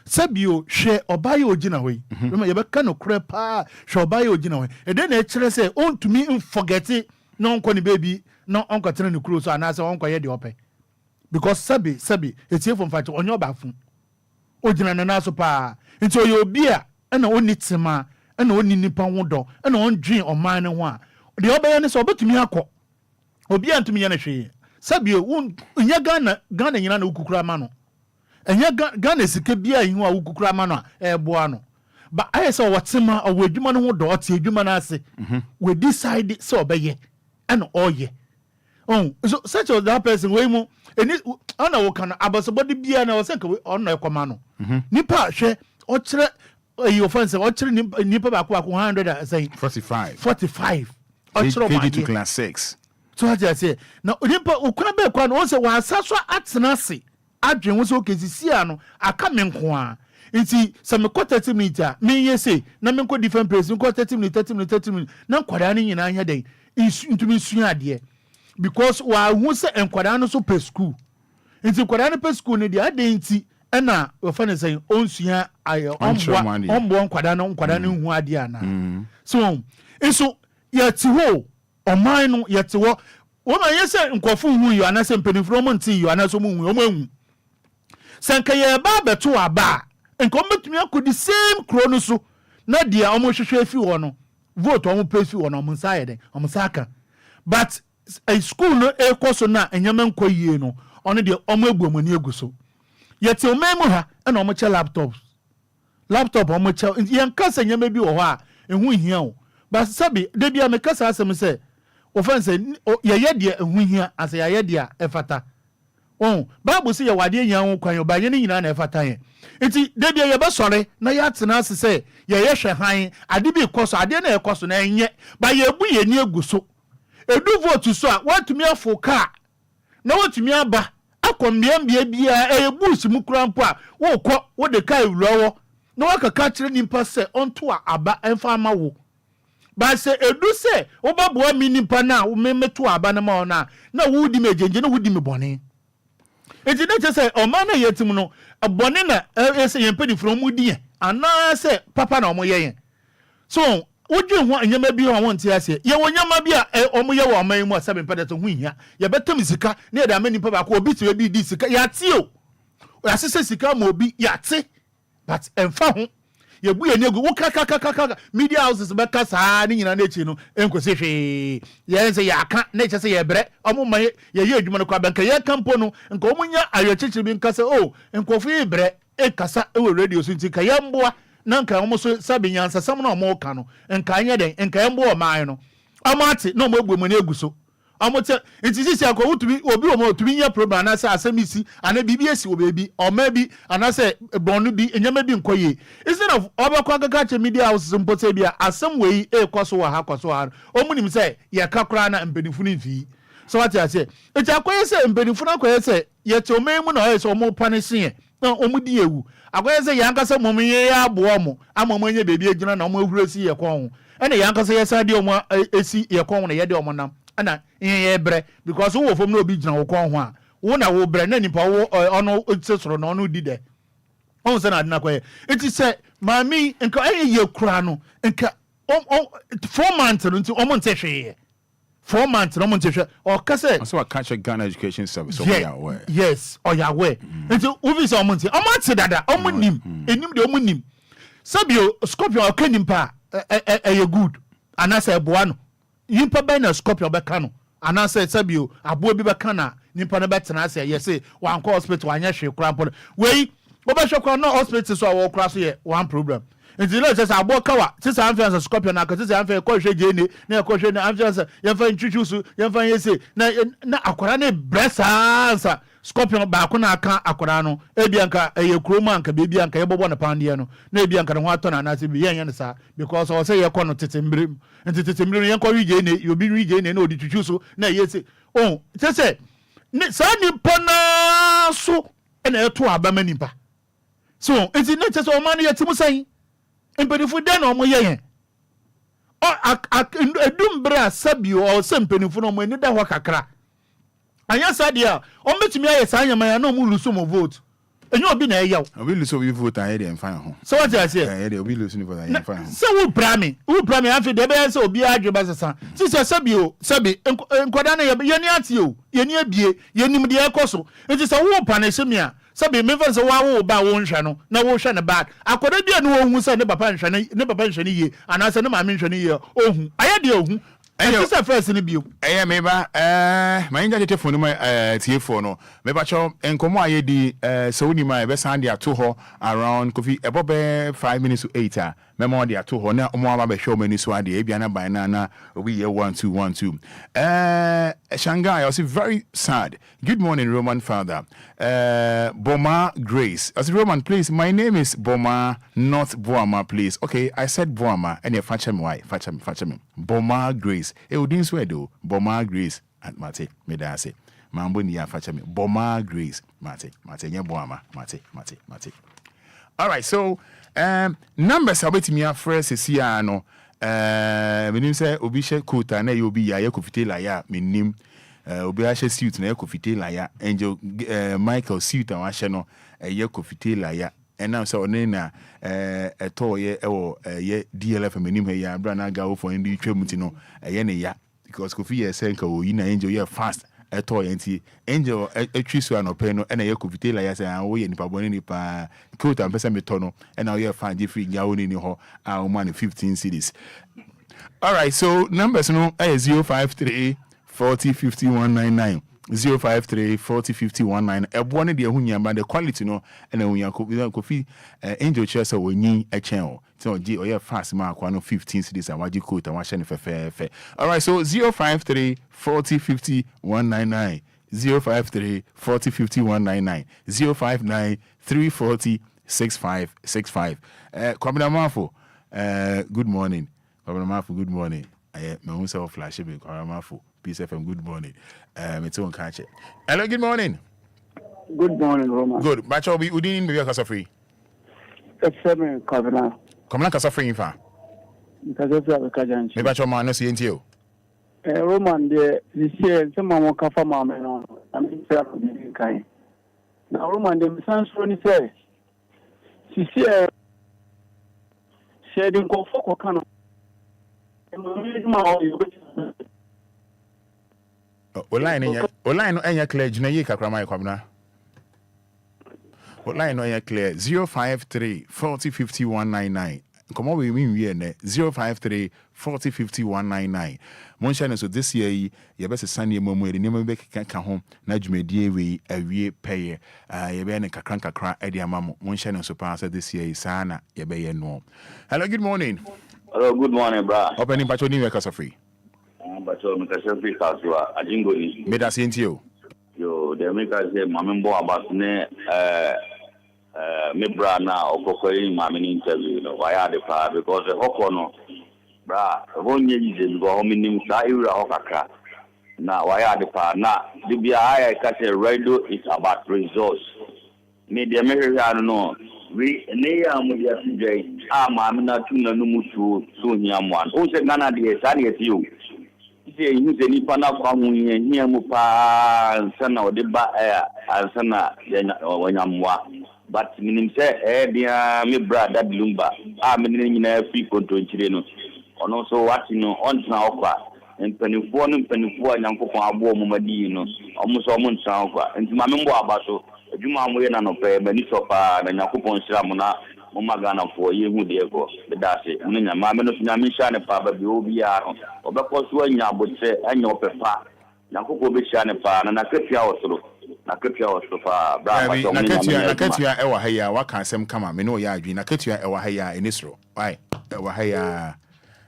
S8: Sabio hwe obaye ogina hoyi. Rema ye beka no kure pa hwe obaye ogina hoyi. E de na e kire se ontumi forget no onko ni baby no onko tene ni kuro so anase onko ye de ope. Because sabi etie from fight onyo bafun. Ogina na naso pa. Nti oye obia e na oni tema e na oni nipa ho do e na ondwen oman ne ho a. De obaye ne so obetumi akọ. Obia ntumi ye na hwe. Sabio nya Ghana nyina na ukukura ma no. Enya Ghana sike bia yin a ukukura ma no eboa no. Ba aye se wotema owadwuma no ho do ote adwuma na ase. We decide se obeye and oye. Oh, so such as that person we mu eni ana wo kana abasobodi bia na wo se ka ono ekoma no. Nipa hwe o kire ayi offense o kire nipa ba ko 100 say 45 o kire
S2: ma to class 6.
S8: So I just say now nipa ukuna be kwa no se wa asaso atena se adwen wo se okesisi ano aka me nko a Inti some 30 minutes me ye say na me ko different place me ko 30 minutes na nkwada ni nyina anya den into me sua ade because wa hu se nkwada no so pe school inti nkwada no pe school ne de ade inti na we fa ne say onsua ayo ombo nkwada no hu ade ana so eso yeti ho oman no yeti wo ma yese nkofo hu yo ana se mpenifro mo nti yo ana so mu hu o mu sanka ye ba beto aba nko metumi akodi same kro no so na dia omo hwehwe afi wo no vote omo pesi wo no omo nsaye den omo saka but a school no ekoso na enyama nko yie no ono dia omo aguamani aguso yeti o memu ha na omo che laptop omo che yen kasa nyama bi wo ho a ehu hia o but sabi de bia me kasa asem se offense ye de ehu hia ase ye de a efata Bible say wade nya ho kwan obanye ni nyina na efata yen enti de bia ye be sore na ya tena ase se ye hwe han ade bi koso ade na ekoso na enye ba ye bu ye ni aguso edu vote so a watumi afoka na watumi aba akombia bia e boost mu krampo a wo kɔ wo de kai wrowo na wakaka kire nimpa se onto aba emfa ama wo ba se edu se wo baboa mi nimpa na wo memeto aba na ma ona na wo di mejenje na wo di me bɔne enti na che se o ma na yetim no bɔne na ese yempedi from mu die ana se papa na omo yen so wodwe ho anyama bi ho wonte ase ye wonyama bi a omo ye wo aman mu asabe mpeda to hu hia ye betam sika na ye da amani pa ba ko obi ti bi di sika ya ti o asese sika ma obi ya ti but emfa ho ye bu ye ne gu wo kaka media houses be kasa ni nyina na echi no enkwese hwe ye nse ya aka na eche se ye bre omo ma ye adwuma no kwa banka ye kampo no nka omo nya ayocheche bi nkasa o nkofo ye bre e kasa e we radio so nti ka ye mboa na nka omo so sabe nyansa sam na omo ka no nka anya den nka ye mboa man no omo ate na omo egbu mo na eguso omo te nti sisi akọ wutumi obi omo tumi nya program na sa asemisi ana bibi esi obebi oma bi ana se bonu bi enyama bi nkoye instead of obakwa kaka media house mpote bia asem wei ekoso wa ha koso ha omunim se ye kakra na mpenifu ni fi so what I say eti akoye se mpenifu na akoye se ye te omemu na oye se omo panise na omu di ewu akoye se yanka se momenye ya abo omo amamo nya bebi agina na omo ahuresi ye kon ene yanka se ye sa di omo esi ye kon na ye di omo nam ana ye bre because wo fom na obi gina wo kon ho a wo na wo bre na nipa wo ono sesoro na ono di de on se na adina koye eti se mami nka ye kura no nka 4 months nti omo nte hwe 4 months no mo nte hwe o ka se
S2: so I catch a Ghana education service
S8: yes o ya we nti uvi se omo nte omo ate dada omo nim enim de omo nim sabio scorpion o ka nimpa ye good anasa eboa no yimpa ba na scorpion be ka no anasa sabio abo bi be ka na nimpa na be tena ase ye say wan ko hospital anya hwe kura mpo we be hwe kura no hospital so wo kura so ye one problem nti le say abo kawa sisa amfiance scorpion na ka sisa amfiance ko hwe gene na ko hwe na amfiance ye fa ntwutwusu ye fa yese na akwara ne bresansa scorpion ba ko na aka akwara no ebianka ye kroma anka bebianka ye bobo na pande no na ebianka ne ho atona na se bi ye ne sa because o say ye ko no tetembrem nti tetembrem ye ko wige ne ye obi wige ne na odi twutwusu na ye se oh say ne sa ni pona so na ye to aba manipa so nti ne say o man ye timu san empenifu den no mo ye edum bra sabio o se empenifu no mo ni da ho kakra anya sadia o metumi aye sa anyama ya no mo luso mo vote enyo obi na eyaw
S2: obi luso we vote aye dey fine ho
S8: so what I say
S2: dey obi luso ni vote aye fine ho
S8: so wo brami afi de be say obi adweba sesa sisi sabio sabi enkoda na ye ni ati o ye ni abie ye nim de ekoso enti se wo pa na semia sabi me fa se wo ba wo nhwe no na wo hwe ne bad akoda bia no wo hu se ne papa nhwe ne ye anase ne maame nhwe ne ye ohu aye de ohu this is first in bio
S2: meba my inja telephone my tie4 no meba cho enkomo aye di so ni my be san dia to ho around coffee about 5 minutes to 8 memo dia to ho na omo aba be hwe mani so ade bia na ban na obi ye 1212 Shanghai I was very sad. Good morning Roman father. Boma Grace. I said Roman please my name is Boma not Boama please. Okay I said Boama and you fetch me why fetch me Boma Grace. Udin swedo Boma Grace and Mate me da say mambo ni afacha me Boma Grace Mate nye Boama Mate All right, so numbers about me first is here no. Menim say obi she quota na you be ya kofite la ya menim. Obi a she suit na kofite la ya. Angel Michael suit and wa no ye kofite la ya. And now so na eto ye ye DLFM menim he ya bra na ga for ndi twam ti no ye ne ya because kofi ye senka o yi na angel ye fast eto ye nti angel etwi so anope no na ye kofite la ya say wo ye nipa boni nipa quota mpesa meto no na ye fan je free nya woni ni ho a o man 15 cities. All right, so numbers no 053 40 50 199 053 40 50 199 ebone de ehunya ba the quality no na ehunya kofi angel chesa wonyi echen so gi oye fast ma akwa no 15 cities and waji quote and wa share fe. All right, so 053 40 50 199 053 40 50 199 059 340 6565 Kwabena Mafo good morning. Good morning. My own self flash be Karamafo. Peace FM. Good morning. It's on catch it. Hello. Good morning.
S3: Good morning, Roma.
S2: Good. Bacho be udin be kasa free.
S3: It's 7 Kavana.
S2: Come na kasa free fa.
S3: Because of Kajan.
S2: Me bacho man no see ntio.
S3: Roman de this year some more kafa mama no. I'm self kai. Now Roman de sans roni say. This year said in go for kano.
S2: Online no enya clear jina yi kakra mai kwabna. Online no enya clear 053 40 50 199. Come on we win ne 053 40 50 199. Mon channel so this year ye best Sunday momo de nemo be ka ho na dwumadie we awie peye. Ye be ne kakra e de amamo. Mon channel so pass this year sana ye be ye no. Hello, good morning.
S9: Hello, good morning, bro.
S2: Opening pacho ni weka free.
S9: Pacho me kase free kaswa ajingo ni.
S2: Me da senti yo.
S9: Yo, de me kase mamembo abasne me bra na okokori mami ni interview no. Why are the pa because hoko no. Bra, wonye yije go minim sa ira hokaka. Na why are the pa na dibia aya kase radio is about results. Me de me hear no. We neya mudia sijai mami na tuna numutu so hiamwan o se Ghana de sani etiyo ise yin se ni pana kwa munye hiamu pa sana ode ba ansana wanyamwa but minim se dia me brother Lumba minim nyina fi konto nchire no ono so wati no ontra okwa mpanifo anyankopon abo omumadi no omuso omuntra okwa nti mami mbo abaso adwuma mo ye na no pe bani sopa na nyakopon hira mo na mo magana fo ye hu de ko bedase mo nya ma me no nya me hia ne pa ba bi obia no obekọ so anya abotre anya opepa nyakopon be hia ne pa na nakafia osoro pa bra ba to mo nya
S2: nakafia e wa haya wa kan sem kama me no ya adwi nakafia e wa haya enisro why e wa haya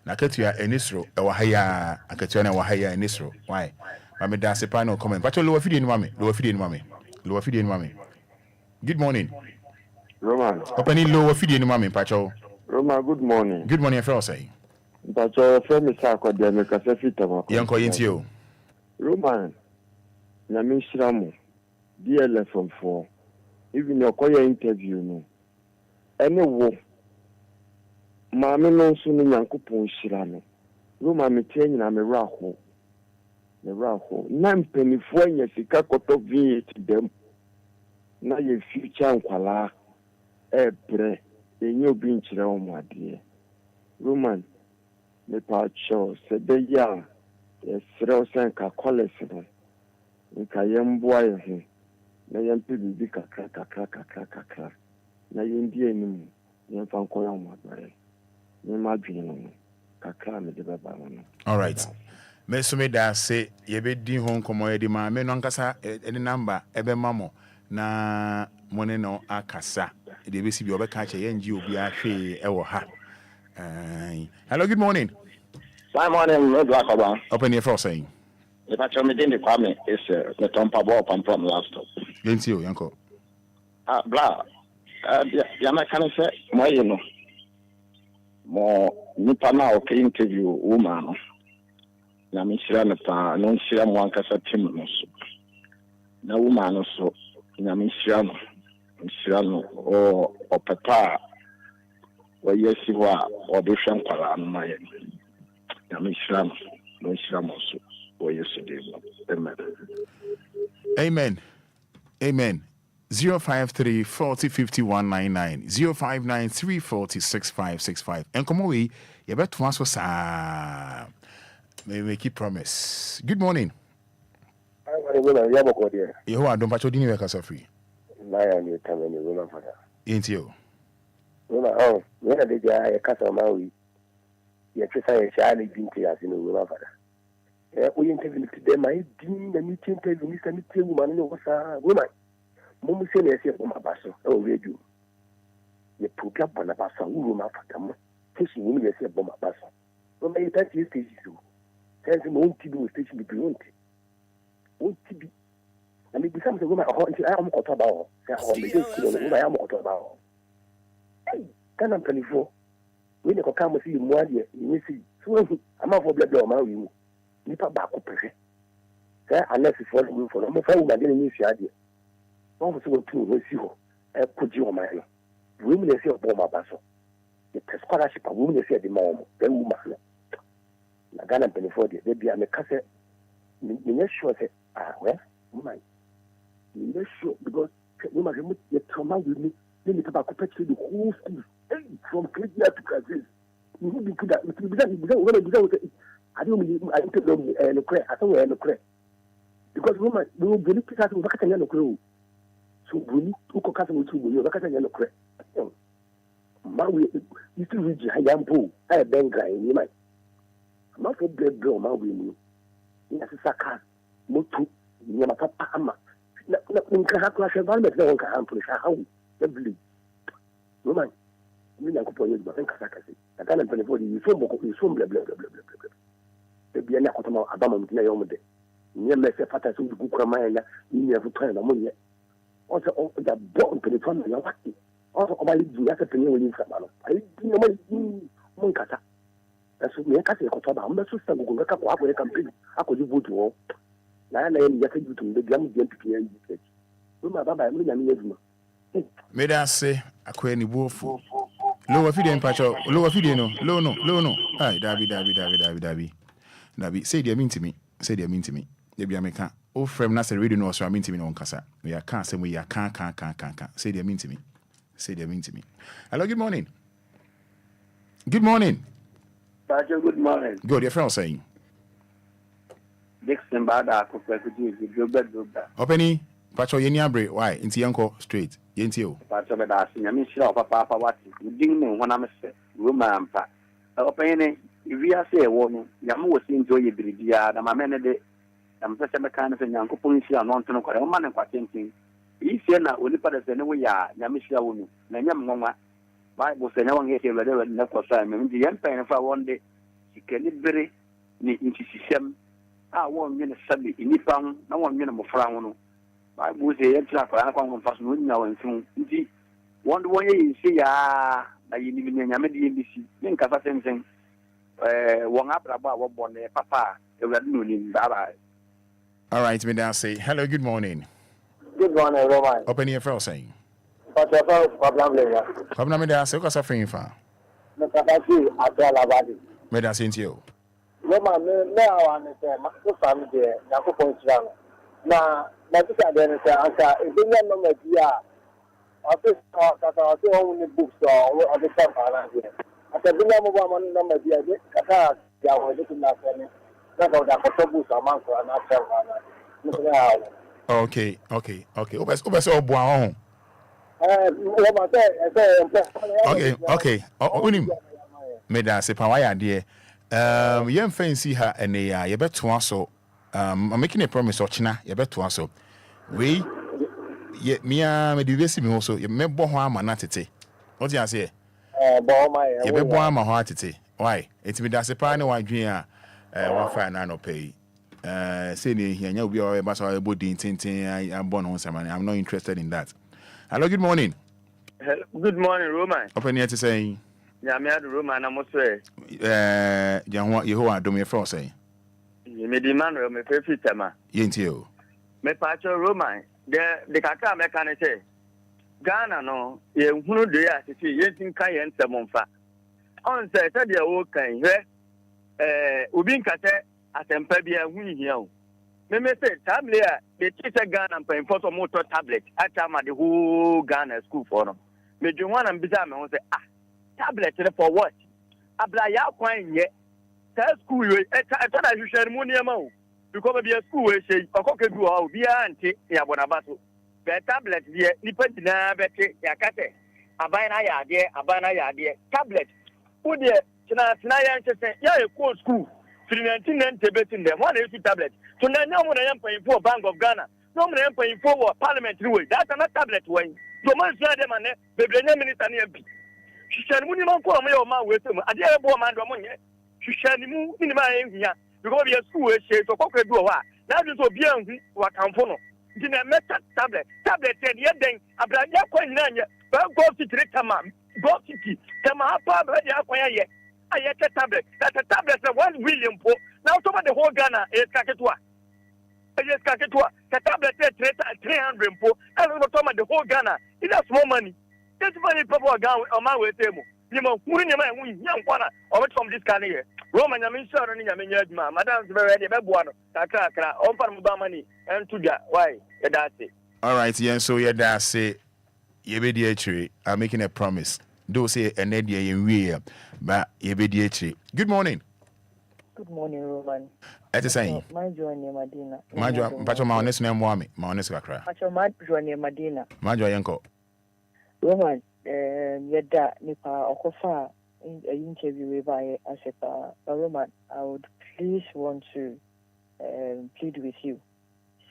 S2: nakafia enisro e wa haya akafia na wa haya enisro why ma me da se pa no comment but lo wa fidie ni mame Lower feeding mommy. Good morning.
S10: Roman.
S2: Opening lower feeding mommy, Pacho.
S10: Roman, good morning.
S2: Good morning, Frosty.
S10: Pacho, friend is Sako, the American Fitama.
S2: Yanko Yentio.
S10: Roman, Nami Shramu, DLFM 4. Even your choir interview, no. Any war. Mamma no soon Yankupon Shirano. Roman, me telling you, I'm a raho. The raho. Nine penny for years, he can't cut off them. Now your future and quala. Bre, the new being children, my dear. Roman, the part show, said the young, a throw sank a collar. In Kayam boy, na young people be crack. Na Indian, young Fancoyam, my brother. No margin, Kakra, the Babano.
S2: All right. Mesome da say ye be di hon komo ye di ma me no nkasa any number ebe mamo na mone no akasa de be si bi obeka che ye nji obi ahwe e wo ha. Hello, good morning.
S3: Good morning, no Blackaba.
S2: Open your first saying.
S3: If I tell me the kwame is the Tompa Bob from laptop.
S2: Gentio yanko.
S3: Blah. Ya na kan say mo ye no. Mo nipa na o ke interview woman. Na me shira na pa no shira mo ankasa tim no so na woman no so na me shira no
S10: Shirano or Papa or Yesiwa or the Shampala and my Yamishram, no Shramosu or yesterday.
S2: Amen. Amen. 053 40 5199 059 340 6565. And come away, you better to answer, sir. May we keep promise. Good morning. You are don't patch your dinner because of free. Ain't you?
S11: Oh, when I did a castle Maui, you exercise a child in tears in the room. We interviewed today, my dean, the meeting, Mr. Meeting woman, was a woman. Mummy said, I said, my basso, oh, radio. You put up on a basso, room after them. Fishing women, I said, Bomba basso. Well, my that is station. Tells him, won't you do station be beyond it? Won't you be? I mean, becomes a woman, I am caught about. I am caught about. Hey, can I tell you for? When you come see you more, you see, so I'm out for blood or my room. Nipa back up. Unless it's for the for no phone, I didn't use your idea. One was going to was you. I put you on my own. Women say a bomb basso. The scholarship of women say the mom, then woman. Nagana Beneford, they be a cassette. You're sure, well, woman. You're sure because woman remove your trauma with me. Then the tobacco patch the whole school. From Cleveland to Brazil. You would be good at it. I don't mean I don't know no crack. I don't know crack. Because woman, we will believe that we can't no crew. So we need to cook with you, we can't no crack. Man, we still reach Hayampo, I bang guy in my. I'm not a blood blow, man, we knew. Yes, a saka, Motu, Yamaka Ama. In Kahaka, environment, no one can push a house. Every woman, we don't go to Kasakasi. I can't pay for you, so blah, blah, blah, blah, blah. The Biana Otama Abama Yomade. Near Messer Fata to Gukramaya, you never turn the money. Also, the bone to the family, you're lucky. Also, my Junior Penny in Samano. I didn't know Moncata. That's what me and Cassie Otama. I'm not so strong to look up with a campaign. How could you go to all? Now I am yet to the young gentleman. Baba, I'm going to
S2: May I say, a query wolf. Lower feeding patcho, lower feeding, no. Hi, Dabby. Nabi, say they mean to me. Say they mean to me. They be American. Oh, from Nasa radio no, so I mean to me no casa. We are can't say we are can't. Say they mean to me. Say they mean to me. Hello, good morning. Good morning.
S11: Pacho, good morning.
S2: Good, your friend saying.
S11: Dixon Bada, Gilbert.
S2: Openny, Pacho Yeniabre, why? Into Yanko straight. Yentio.
S11: Pacho Bada, I mean, sure, Papa, what you didn't know when I'm a woman. Openny. If we are say one, Yamu was enjoying the idea, the Mamene, I'm such a kind of a young couple and non to know man and quite thinking. He said, now, only put us anyway, Yamisha woman, Nanyam Mama, Bible said, no one gets here, whatever, never time. The empire, if I one day, she can live very neat into system. I won't mean a Sunday in Nipam, no one minimum frown. Bible say, I'm going to pass now and soon. One way you see, I even Yamadi NBC, then Casa same. One up about what born Papa, bye.
S2: All right, me now say hello, good morning.
S11: Good morning, Roman.
S2: Open your phone saying.
S11: But the first problem later.
S2: Come now, me there say, what's a friend for?
S11: The Kabaki, I tell about it.
S2: Me there saying to you.
S11: Roman, me, I want to say, my family there, Naku points down. Now, my sister then said, if you know my dear, I think I do only books or the time here. I said, the number of the Kata, they are looking at me. That's how the books are months and not
S2: Okay. Obes all boy. Okay. Unim. Me da se pawaya dear. Yem fancy her and you bet to us so. I'm making a promise or China, you bet to us so. We yet me me also. You may bo manatete. What do you say? You be born my heart today. Why? It's me that's a pioneer one dream. One fine no pay. Say here, you'll be all about our body tinting. I'm born on some money. I'm not interested in that. Hello, good morning.
S11: Good morning, Roman.
S2: Open here to say,
S11: Yeah, me had Roman. I'm also
S2: you are doing your first say.
S11: You may demand me pay fitama.
S2: Yentio.
S11: Me patcho Roman. The Kaka mechanic say.
S3: Ghana no ye hunu de ya se ye tin kan ye nsemonfa on se de wo kan he obi nkate asempa bia hu hia o me say tablet a the teacher Ghana pay for some motor tablet at time the whole Ghana school for no me dwen wan am bisa me say tablet for what abla ya kwan ye school we thought I should share money amount because be a school we say okoke bi o bi anti ya bonabaso be tablet die nipa dina bete ya kate abana ya de tablet wo de tina ya nche ya e ko school 1990 betin dem one issue tablet so na mo na yam pay for Bank of Ghana no mo na yam pay for parliament way that's not tablet way so man say dem na bebrenya minister na bi shishani mu ni man ko mo ma we se mu ade e bo man do mo nye shishani mu ni ma ehia because be school we say so kokwe bi o wa na do so bi anhu wa kanfo no ndi na meta tablet ten ye den abra ya kwa nyina nye ba go fitri tama apa ba ya kwa ye ayeke tablet that a tablet 1 million po now some of the whole Ghana is kaketwa the tablet 300 po and some of the whole Ghana it has more money that's money people are Ghana on my way temo you know who ni man who yankwana or from this kind here Roman yamin sure ni yamin yadma madam very ready be buano kakra on farm money and to that why that's it.
S2: All right, yeah, so yeah, that's it. I'm making a promise. Do say an idea in real, but good morning.
S12: Good morning, Roman.
S2: At the same.
S12: My joy near Medina.
S2: My joy, Pacho Maones name Wami, Maones Kakra.
S12: Pacho my joy near Medina.
S2: My joy, Uncle.
S12: Roman, Yeda Nipa Okofa in an interview by Asepa. Roman, I would please want to plead with you.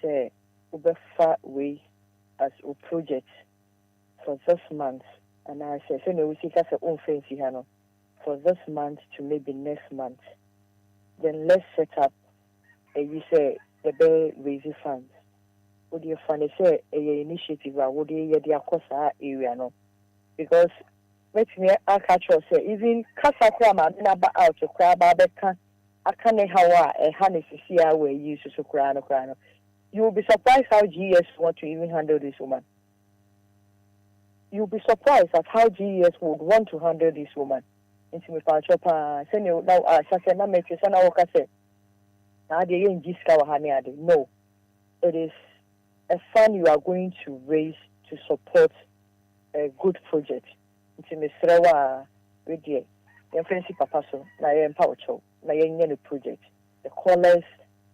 S12: Say, Ubefa way as a project for this month. And I say, so we see that's own fancy hano for this month to maybe next month. Then let's set up you say the bay raising funds. Would you find say a initiative or would you the Akosa area no? Because let me catch you say even Casa Krama number out to Kraba Beka Akane Hawa a Hanis here where you use to Krano. You will be surprised how GS want to even handle this woman. You'll be surprised at how GES would want to handle this woman. Into me pa send you now sase na me say na woka say na de yen jiska wa hani ade. No. It is a fund you are going to raise to support a good project. Into me srewa we die. Yen fancy papa so na yen pa ocho na yen the project. The callers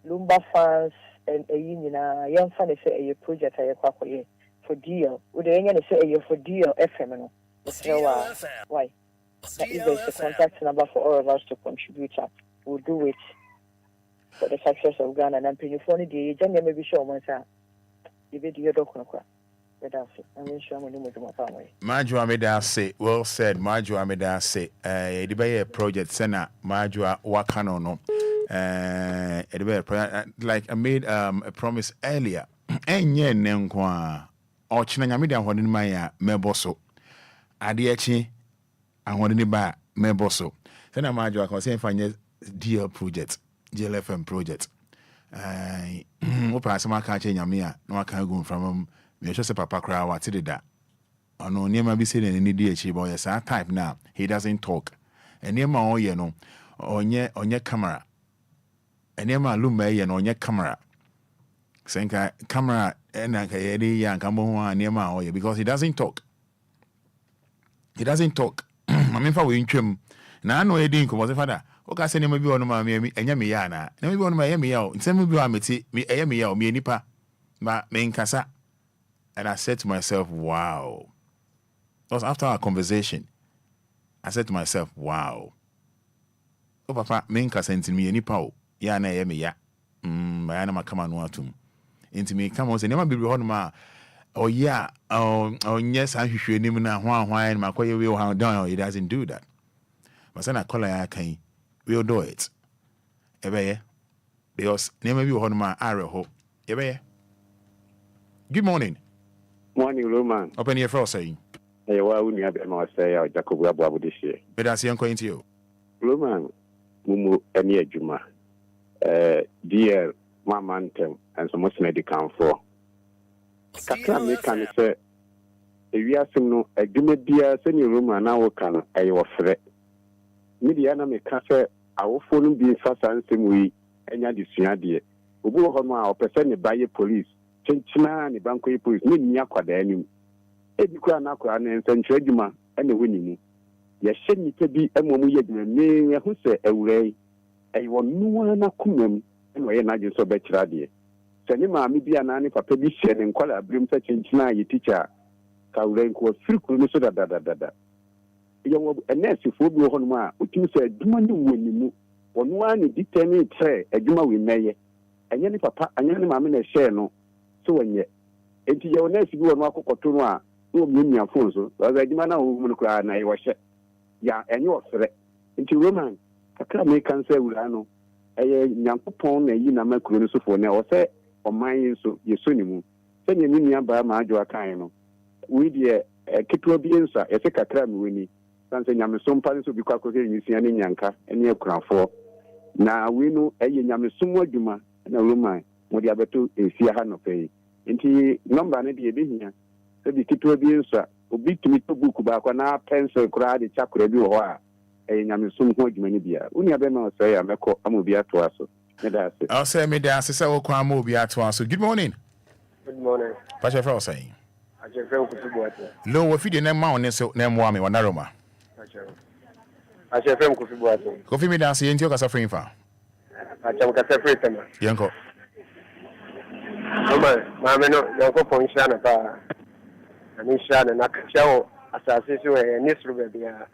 S12: Lumba fans and a nyina yen fan say a project aye kwakoye. For DL, would they say for DLFM? No, why? That is the contact number for all of us to contribute. We'll do it for the success of Ghana. And I'm paying for the agenda. Maybe show myself. You be the doctor. I'm sure I'm going to my family.
S2: Majua Medase, well said. Majua Medase, the project Sena, Majua Wakano no. Like I made a promise earlier. Enye nenkwa. Ochina nyame de ahode ma ya meboso ade echi ahode ne ba meboso se na majo akon se fanye DL project DLFM project wo pa se maka che nyame a na waka go from me hwe se papa kra wa tideda ono niema bi se ne di echi bo yes that type now he doesn't talk eniema oye no onye camera eniema Lumba ye no onye camera senka camera and because he doesn't talk. I mean, for we in now I know he didn't come as a father. Okay, send him maybe on my and Yamiana. Maybe on my Yamio. Send me me Yamio, me nipa, but main casa. And I said to myself, wow. That was after our conversation. I said to myself, wow. Oh, papa, main casa sent me nipa. Yana Yamia. I am a command one to into me come on say never be on ma oh yeah oh yes I should name na why my quay will how down it doesn't do that but then I call I can we'll do it ebe because never be on ma arrow ebe good morning
S13: Roman
S2: open your first saying
S13: hey why wouldn't you have my say Jacob Abu this year
S2: but I see I'm going to you
S13: Roman mumu any juma dear Mamantem and so much medical for. Kakra me can say ewiase no adwuma bia sɛ ne Roma na wo ka no ɛyɛ wɔfrɛ media na meka sɛ awofo no bi fa saa nsɛm yi anya de sua deɛ obi wɔ hɔ no a ɔpɛ sɛ ne ba yɛ police kyenkyena ne ba nkɔyɛ police ne nni akwadaa anim ebi kora na akwadaa no nsɛnkyerɛ adwuma ɛna ɛwɔ ne mu yɛhyɛ nnipa bi ɛma mu yɛ adwuma mee yɛho sɛ awura yi ɛyɛ wɔ noa na kuma mu ɛna ɔyɛ n'agye nso ɔbɛkyerɛ adeɛ sɛ ne maame bi anaa ne papa bi hyɛ ne nkwala abirim sɛ kyenkyena a yɛ teacher ka awura yi nkɔ firi kuro no so dadadadada yɛwɔ ɛnɛɛsefoɔ bi wɔ hɔ nom a ɔtumi sɛ adwuma no wɔ ne mu ɔno ara ne di tɛ ne kyerɛ adwuma wɔ nnɛyɛ ɛnyɛ ne papa ɛnyɛ ne maame na ɛhyɛɛ no so wɔnyɛ enti yɛwɔ nɛɛse bi wɔ no akɔkɔto no a na ɔmiamia fon so ɔsɛ adwuma no a wɔwɔ mu no koraa na yɛwɔhyɛ yɛ ɛnyɛ ɔsrɛ nti Roman kakra meka nsɛ awura no ɛyɛ Nyankopɔn na yi nama kuro no sofoɔ no ɛwɔ sɛ ɔman yi nso yɛsɔ ne mu sɛnea ne nua baa ma adwo akae no wei deɛ ketewa bi nso a yɛsɛ kakra me wani sanse nyamesom pa nso bi kɔ akɔsɛ nyisia ne nyanka ne akurafoɔ na wei no ɛyɛ nyamesom adwuma na Roman mode abɛto ɛsia ha nɔpɛ yi nti nɔmba no deɛ ɛbɛhia sɛ bi ketewa bi nso a obi tumi to book baako na pencil koraa de kyakora bi wɔ hɔ a ɛyɛ nyamesom ho adwuma no bia wonia bɛma ɔsɛe a mɛkɔ ama obi atoa so meda ase
S2: ɔsɛ meda ase sɛ wokɔ ama obi atoa so. Good morning.
S11: Good morning.
S2: Pakyɛ frɛ wo sɛn
S11: Akyerɛ wo kutu buate.
S2: lo wafidie na ma wo ne so na mmoa me wɔ Naroma.
S11: Akyerɛ wo kutu buate.
S2: Kofi meda ase yɛnti ɔkasa frɛ mfa
S11: Akyerɛ wo kasa frɛ tema.
S2: yɛnkɔ
S11: Mama, maame no Nyankopɔn hyira no paa. Ani hyira no na kakyia wo asase so ɛyɛ ne soro baabi a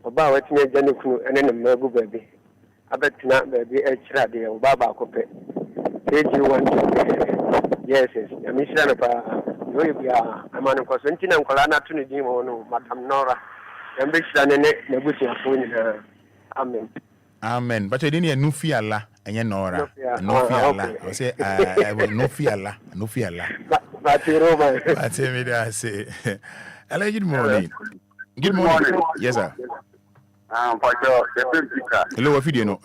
S11: ɔba a watumi agya ne kunu ɛne ne mma agu baabi abɛtena baabi akyerɛ adeɛ ɔba baako pɛ AG1 yes ami hyira no paa yɛyɛ bia ama no kɔ so nti na nkɔlaa no ato no din wɔ no matam nora yɛmbɛhyira ne ne n'abusuafoɔ nyinaa amen
S2: amen. Pakyɛ din yɛ nufi ala ɛnyɛ nora nufi ala ɔsɛ nufi ala
S11: Bati Roma.
S2: Bati meda ase. Hello, good morning. Good morning. Yes sir.
S14: Pacho, the Peter.
S2: Lower video no.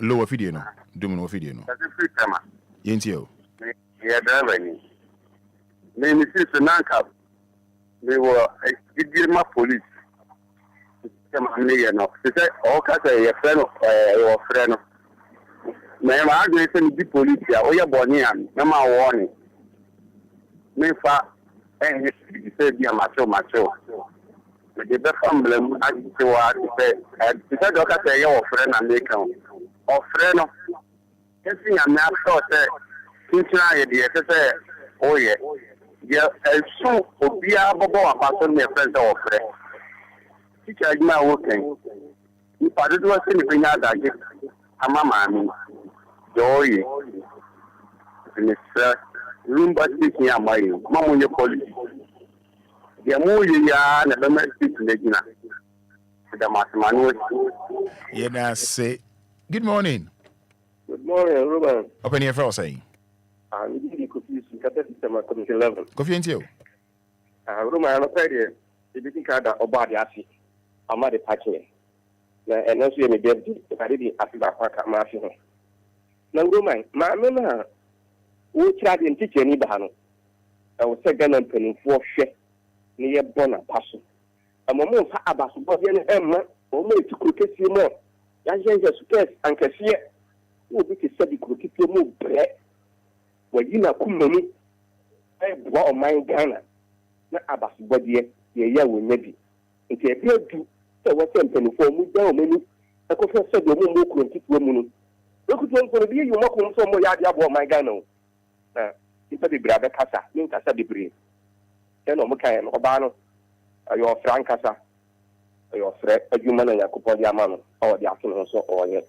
S2: Dum no video no.
S14: The Peter ma.
S2: Yentio.
S14: Yeah, driver ni. Me see Nanka. We were a police. Come on, no. They say, "Oh, kasa your friend, your friend." Me ma agree say the police ya. Oh, ya boni am. Na ma warning. Me fa say be macho. Me dey be famble ati se wa ati say doka say your friend and make am. O friend no. Esi ya me afọ say kinchina ye dey say oh yeah. Ya so Obia bobo apaso me friend say o friend. Teacher adwuma working. Ni padu do say ni benya adage. Ama maami. Joy. Mr. Lumba speaking amayi. Mamu ye police. Ya mu ya na bema speak legina. Da masimanu.
S2: Yeah, na say good morning.
S11: Good morning, Ruben.
S2: Open your phone say.
S11: I'm really confused with the system at community level.
S2: Kofi ntio.
S11: Ruben, I'm afraid the big card of body asi. I'm at the patching. Na eno so me dey I did afi ba kwa ka ma afi ho. Na Ruben, ma me na wo kira de teacher ni ba no. E wo se Ghana mpanimfo hwe ne ye bona paso. Amomo fa abaso bo ye ne emma, o mo etuko kesi mo. Ya jenje super ankasiye. Wo bi ke sabi ko kiti mo bre. Wa yina kumamu. E bo o man Ghana. Na abaso bo de ye ya wo nyabi. Nti e pe du se wo se mpanimfo mu da o menu. E ko fa se de mo mo kuro kiti mo nu. Lokuto nko bi yu mo ko so mo ya de abo man Ghana o. Na ipa bi bra be kasa, min kasa bi bre. No mo kan no ba no ayo frankasa ayo fre adwuma na yakopɔ de ama no o de ato no so o ye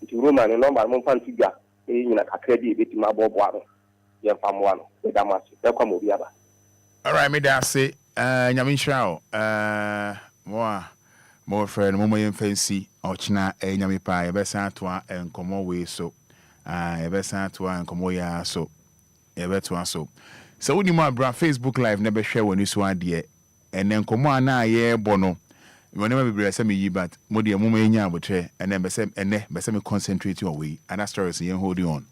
S11: nti Roma no number mo fan tiga e nyina kakra bi ebeti ma boboa no ye famoa no e da maso e kwa mo bi aba.
S2: All right, me da say nyame nhyira mo friend mo yen fancy ochina nyame pa ye besa atoa enkomo we so ye besa atoa enkomo ya so ye betoa so. So when you bra Facebook live never share when you so adie and then come on na ye bono whenever be say me but modi mo nya abotre and then be say me concentrate your way and that story is yen holding on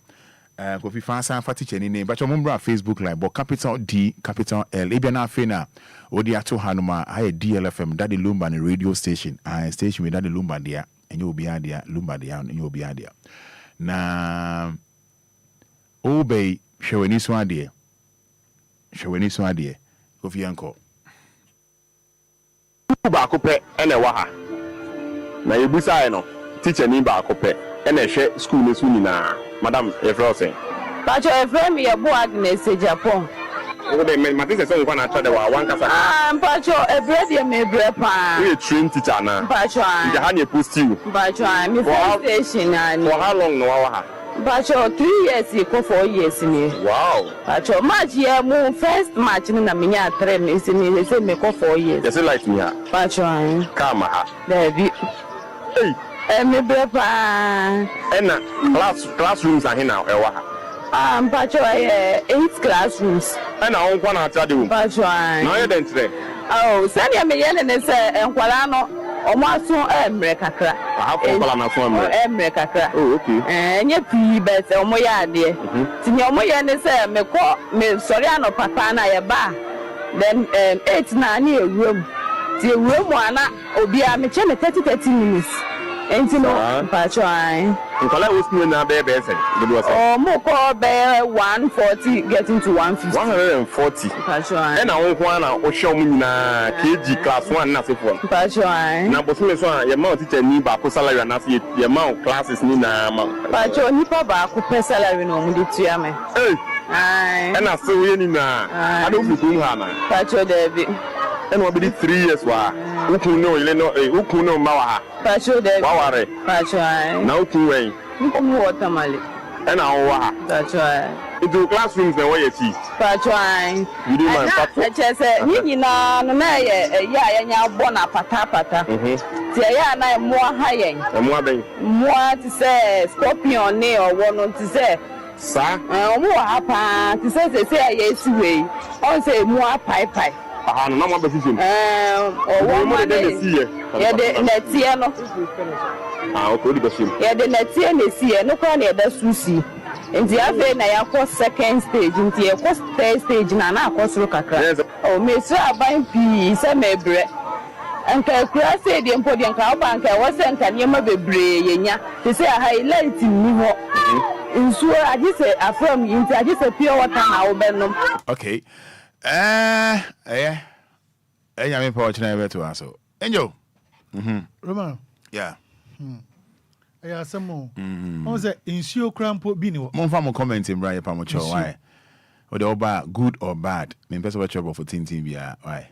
S2: Kofi Fansa fa teacher ni name but remember Facebook like but capital D capital L ebia na afena odi ato hanoma I DLFM that the Lumba and radio station station with that the Lumba there and you Obia there Lumba there and you Obia there na obey shawani so ade Kofi anko
S6: ba ko pe ene wa ha na yebusa no teacher ni ba ko pe ene hwe school ne su nyina madam Efrosen
S7: Pacho Efrem ye bo Agnes Japan
S6: o de me matise so nko na tade wa wan kasa
S7: Pacho Efrem ye me bre pa
S6: we train teacher na
S7: Pacho
S6: the hand post you
S7: Pacho me station and
S6: for how long no wa ha
S7: Pacho 3 years you go 4 years ni
S6: wow
S7: Pacho match ye mo first match ni na me nya 3 me say me go 4 years
S6: yes like me ha
S7: Pacho
S6: kama ha
S7: there be
S6: hey
S7: me bre pa
S6: ena classrooms are here now e wa ha
S7: Pacho 8 classrooms
S6: ena on kwa na atade wo
S7: Pacho
S6: na ye den tire
S7: oh send ya me ye ne say enkwala no omo aso emre kakra
S6: aha ko kwala na so
S7: emre kakra
S6: oh okay
S7: nye pi bet omo ya ade tinye omo ye ne say me sorry ano papa na ye ba then 8 na ani ewuram ti ewuram ana Obia me che me 30 minutes enti no Pacho
S6: nkola wo snu na be say do say
S7: oh mo ko be 140 getting to 150
S6: 140
S7: Pacho
S6: na wo ko na wo hwe mu nyina KG class 1 na sefo
S7: Pacho
S6: na bosume so ye ma teacher ni ba ko salary na se ye ma classes ni na ma
S7: Pacho ni pa ba ko pe salary no mu de tua me
S6: na so ye ni na ado fufu ha na
S7: Pacho David
S6: eno be 3 years wa ukun no ile no ukun no ma wa ha
S7: Pacho David
S6: wa ware
S7: Pacho
S6: na ukun wen
S7: nkomu watermale
S6: ena wa ha
S7: Pacho
S6: into classrooms na where you see
S7: Pacho
S6: you do man pato
S7: chese nyinyi na no na ye ya nya bo na pata ti ya na mo ha yen
S6: mo aben
S7: mo ti se scorpion ne owo no ti se
S6: sa
S7: mo ha pa ti se ye siwe on se mo pai
S6: aha no na mo abefifem
S7: owo mo de
S6: sie
S7: ye de na tie no
S6: okay di bashim
S7: ye de na tie na sie no kwa na ye da susi nti afi na ya ko second stage nti ya ko third stage na akosoro kakra o me so aban pi se mebre anka kura se de mpodi anka obanka wo se anka niema bebre yenya te se highlight ni ho nsu agi se afram nti agi se pure water na wo benom
S2: okay enya me pa ochina beto aso enjo
S8: Roman
S2: yeah
S8: ya samo on say insure crampo bi ni wo
S2: mo fa mo comment in bra pa mo cho why o de oba good or bad me person we trouble for tintin bia why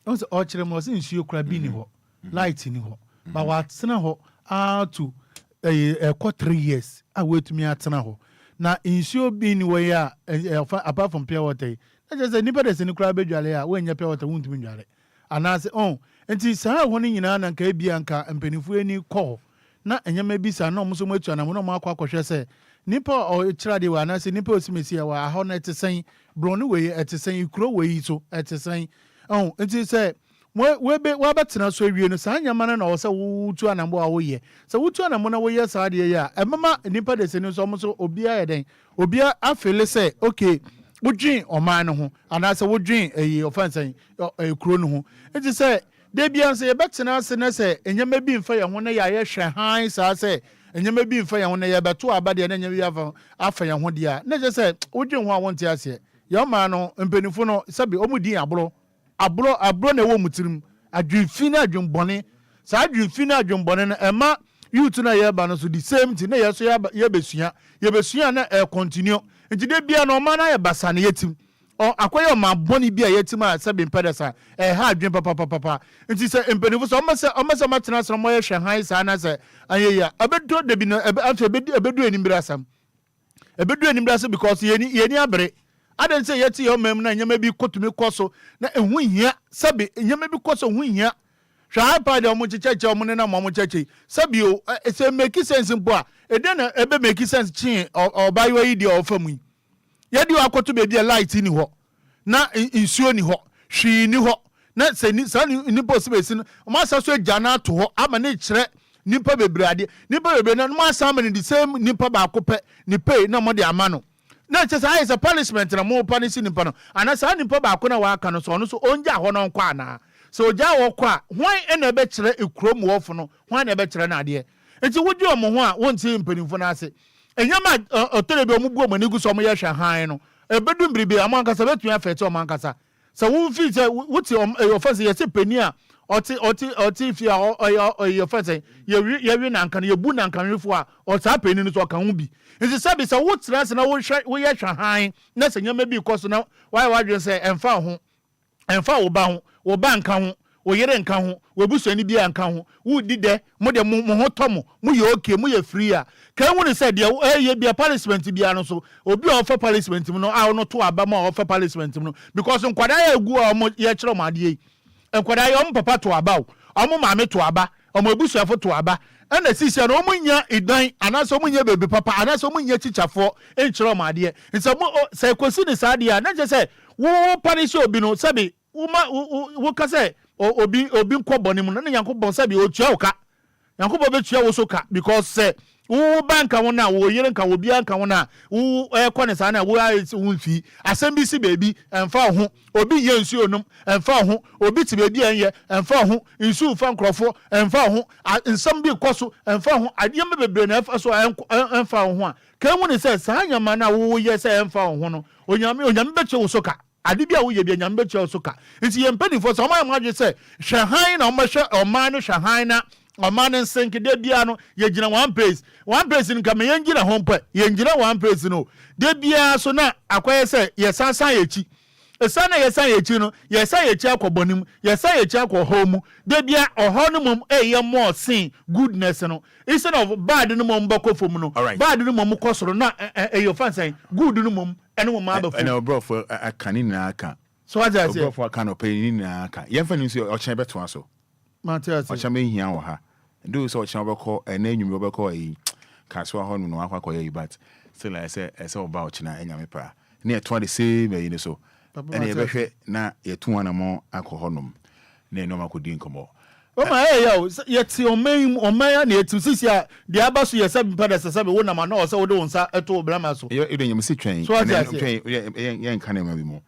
S8: on say o kire mo say insure cra bi ni ho light ni ho ba wa tsena ho to 3 years a wait me atena ho na insure bi ni wo ya apart from pure water na just say nipa de se ni cra bedwale a wo nya pure water wuntumi ndwale ana say enti saa ho ni nyina na nka bia nka mpanifu ani kɔ na enyama bi sa na omuso mu atua na mo na akwa akɔhwɛ sɛ nipa o kyerade wa na sɛ nipa osimesi ya wa ahɔ na etesen broni we etesen ikuro we so etesen enti sɛ we betena so awie no saa nyama na ɔsɛ wutu anambo a woyɛ sɛ wutu anambo na woyɛ saa de ya emama nipa de se ni so omuso obia yɛ den obia afele sɛ okay wodwen ɔman no ho ana sɛ wodwen offense ikuro no ho enti sɛ de bia se yebetena se na se enyama bi mfa ye ho na ya ye hwe han sa se enyama bi mfa ye ho na ye beto abade na enyama bi afa ye ho dia na je se wodwen ho a wonte ase ye ma no mpenifo no sabe omudin abro na wo mutirim adwinfi na adwinbone sa adwinfi na adwinbone na ema youth na ye ba no so the same thing na ye so ye besua na continue nti de bia no ma na ye basa na yetim akoye ma boni bia yetima sabe mpedesa ha adwen papa nti se empenifo so omase matena so mo ye hwe han sa na se ayeya abedo de bi no abedo animbrasam because yeni abere adan se yeti yo mem na nyama bi kotumi koso na ehu hia sabe nyama bi koso hu hia hwa pa de omo checheche omo ne na omo cheche sabe o se make sense mpo a ede na ebe make sense chin obayo yi de ofamu yedi wakoto bebi light ni ho na insuo ni ho hwi ni ho na se ni sa ni possible sin o ma sa so agya na to ho ama na kire nipa bebrade na no assignment the same nipa ba akopɛ ni pay na mo de amano na che say is a punishment na mo punish nipa no ana sa nipa ba akona wa aka no so no so onja ho no nkwa ana so oja wo kwa hwan e na be kire ekrom wo fo no hwan na be kire na ade enti wodi omo ho a wonti mpanimfo na ase enyama otere bi omu bu omo nigu so omo ye hwan no ebedu mbiribi amankasa betu afete omankasa so wo fi say wuti offense ye se pani a oti fi a your first ye wi na nkan ye bu na nkanwefo a ota pani no so kan hu bi nti sabi say wo trans na wo ye hwan na se nyama bi koso na why wadwen say emfa wo ba nka ho wo yere nka ho wo busuani bi nka ho wo di de mo de mo ho tomo mo ye okay mo ye free a kan woni say de ye bia punishment bia no so obi a offer punishment no a no to aba ma offer punishment no because nkwada ya egu a mo ye kire mo ade nkwada ya papa to aba o mo maame to aba o mo ebusuafo to aba na sisia no mo nya idan anaso mo nya bebe papa anaso mo nya chichafo kire mo ade nso mo say kosi ni sa ade a na je say wo punish obi no sabi wo ka say obi nkoboni mu na Yankobon sabi o tua oka Yankobon be tua wo so ka because say wo banka wo na wo yere nka wo bia nka wo na wo ekọ ne sa na wo mfi asem si baby emfa ho obi ye nsu onum emfa ho obi ti baby enye emfa ho nsu fa nkrofo emfa ho nsam bi koso emfa ho adie me bebre na emfa so emfa ho a kan wo ne say sa nyama na wo ye say emfa ho no onyame be che wo so ka ade bia wo ye bia nyame be che wo so ka nti ye mpanifo so ma ma say hwehan na o ma hwe o ma no hwehan na Oman sink de bia no ye gina one place nka me ye ngina ho mpa ye ngina one place no de bia so na akoye se ye sansan ye chi esa na ye san ye chi no ye san ye chi akobonim ye san ye chi akohomu de bia oho no mom ye more sin goodness no instead of bad no mom bakofom no bad no mom kosoro na your fansan good no mom ene mom abafo
S2: ene bro for akani na aka
S8: so what I say
S2: bro for aka no pay ni na aka ye fa ni so o chen beto aso
S8: Matias
S2: o chen me hia wo ha do so chen obeko ena enwumi obeko yi kaswa ho no akwa yi but still I say oba o china enyame pa na ye to the same yi ni so ene ye behwe na ye tu ana mo akọ honom na no makodi nkomo
S8: o ma yo ye ti omen na etu sisi a de abaso ye sabi pada sabi wo na ma na o se wo de wonsa eto obrama so
S2: ye de nyam si twen ye nka na ma bi mo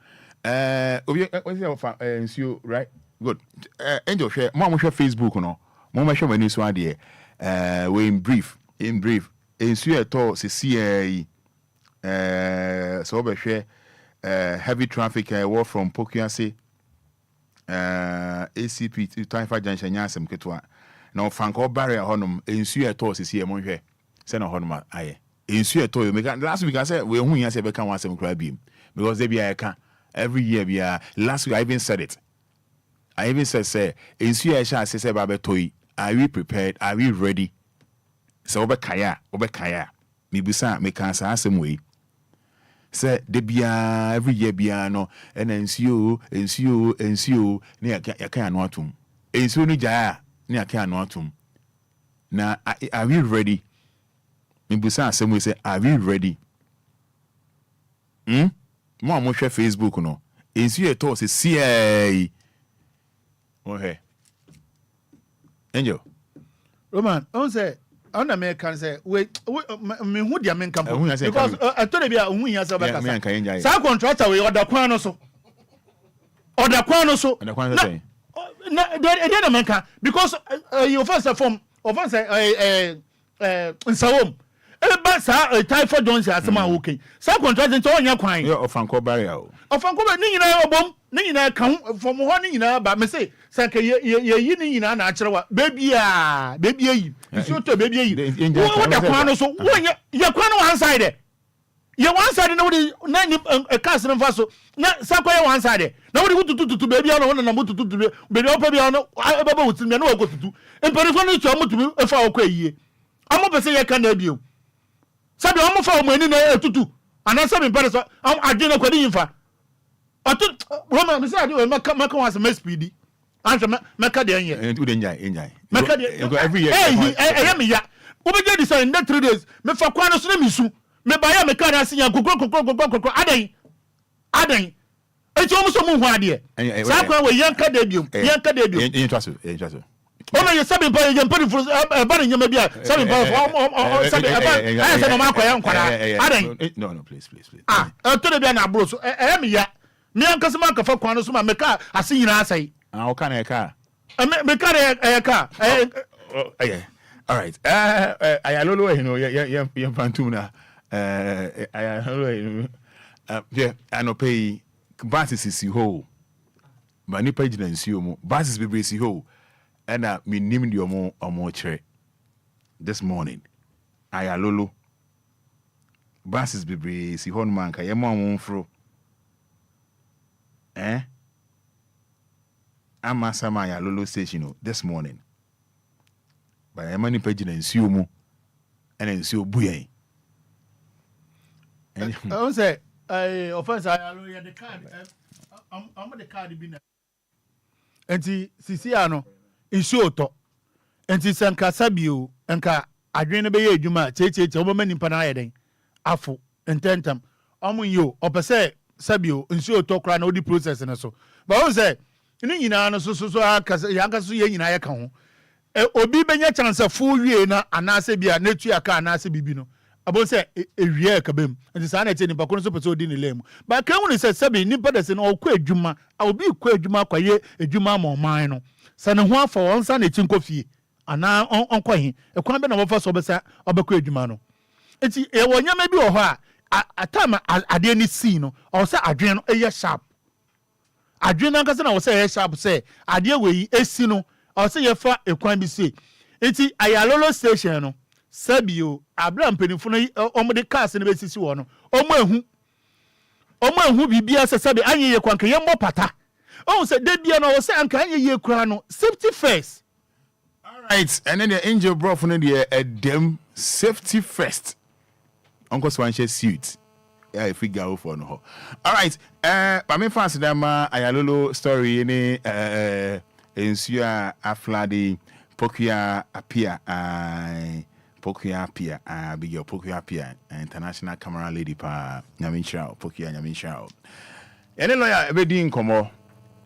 S2: obi we say ofa nsio right good angel share mo hwe Facebook no mo ma hwe mani so ade we in brief nsio eto se CI so be hwe heavy traffic war from Pokuase ACP to Taifa Junction nyasem ketwa na Franco barrier honum ensu eto sisi e monhwe se na honum aye ensu eto you make last week I said we hu yan se be kan wasem kra biem because they be aka every year be last week I even said say ensu e sha se ba be toyi are we prepared, are we ready so obekaya me busa me kan sa asem we say de bia every year bia no and NCO ne yaka anu atum NCO ni jaa ne yaka anu atum na are we ready me busa asem we say are we ready mo hwe Facebook no NCO to say CI okay Angel
S8: Roman on say on American say we me hu dia men camp because atore bia hu hia say baka sa contractor we order kwan no so na de na men kan because you first form offense nsawom ba sa Typhoid Jones asema okay sa contractor to onya kwan
S2: yo ofanko barrier
S8: ofanko ba ni nyina obom ni nyina kan from ho ni nyina ba me say sanka ye yi ni nyina na akyerewa baby yi so to baby yi wo da kwan no so wo ye kwan no one side ye one side na wo na ni cars no fa so na sakwa ye one side na wo tutu baby no na mututu baby opa bi no baba wutimi na wo tutu emperifo no cho mutumi efa okwa yie amo pese ye kan na bio sabi amo fa o mani na tutu ana sabi emperifo am ade na kwadi yimfa otu Roma me say ade we maka was me speedy answer maka de enye
S2: do de enjai
S8: maka de
S2: every year
S8: me ya wo be dey decide in 3 days me fa kwa no so na misu me ba ya me ka na sinya kokoko adan echi omo so mu hu ade sa kwa we yanka de biom
S2: entraso
S8: Oh, you sabi pa you put for ba nyama bia sabi pa sabi I say mama kwaya nkwara adan
S2: no please
S8: to de bia na bro so me ya me ankasa man kafa kwan no so ma meka ase nyina asai
S2: o ka na ka
S8: me ka na ka
S2: all right ayalolo you know ya pantum na ayalolo yeah anopay basis si ho ba ni page na nsi omo basis bebre si ho and me nim di omo chere this morning ayalolo basis bebre si ho no man ka ye mo amfro ama sama ayalolo station this morning ba ye mani page na nsi omo and nsi obuyen
S8: and I say offense ayalolo ya the card I'm the card bi na enti sisi ano nsuo to enti sanka sabio enka adwen no be ye adwuma checheche obo mani pa na ayeden afo ententam omunyo opese sabio nsuo to kra na odi process na so ba won say ni nyina no so akasa yankaso ye nyina ye ka ho obi benya chance fu wie na anase bia na tu aka anase bibi no abo say ewie ka bem enti sa na che ni pa kono so pese odi ni lemu ba kan woni say sabi ni pa dese no okwa adwuma obi kwa adwuma kwaye adwuma ma oman no sa ne ho afa won sa na chinko fie ana onkwahin ekwan be na wo fa so besa obekwa adwuma no enti e wo nyama bi wo ho a atama ade ni si no o say adwen no eye sharp adwen na nkasa na wo say eye sharp say ade we esi no o say ye fa ekwan bi si enti ayalolo station no sabio abra mpenifo no omo de cars ne besisi wo no omo ehu bibia se sabi anye ye kwanka ye mbopata o se de bia no wo se anka anye ye kura no safety first.
S2: All right, and then the angel bro for the dem safety first uncle swanche suit if we go for no. All right, but me fancy that ma ayalolo story ni ensua afladi pokia apia big your Pokia Pia, international camera lady pa Nyaminchao, Pokia Nyaminchao. Any lawyer ever doing come.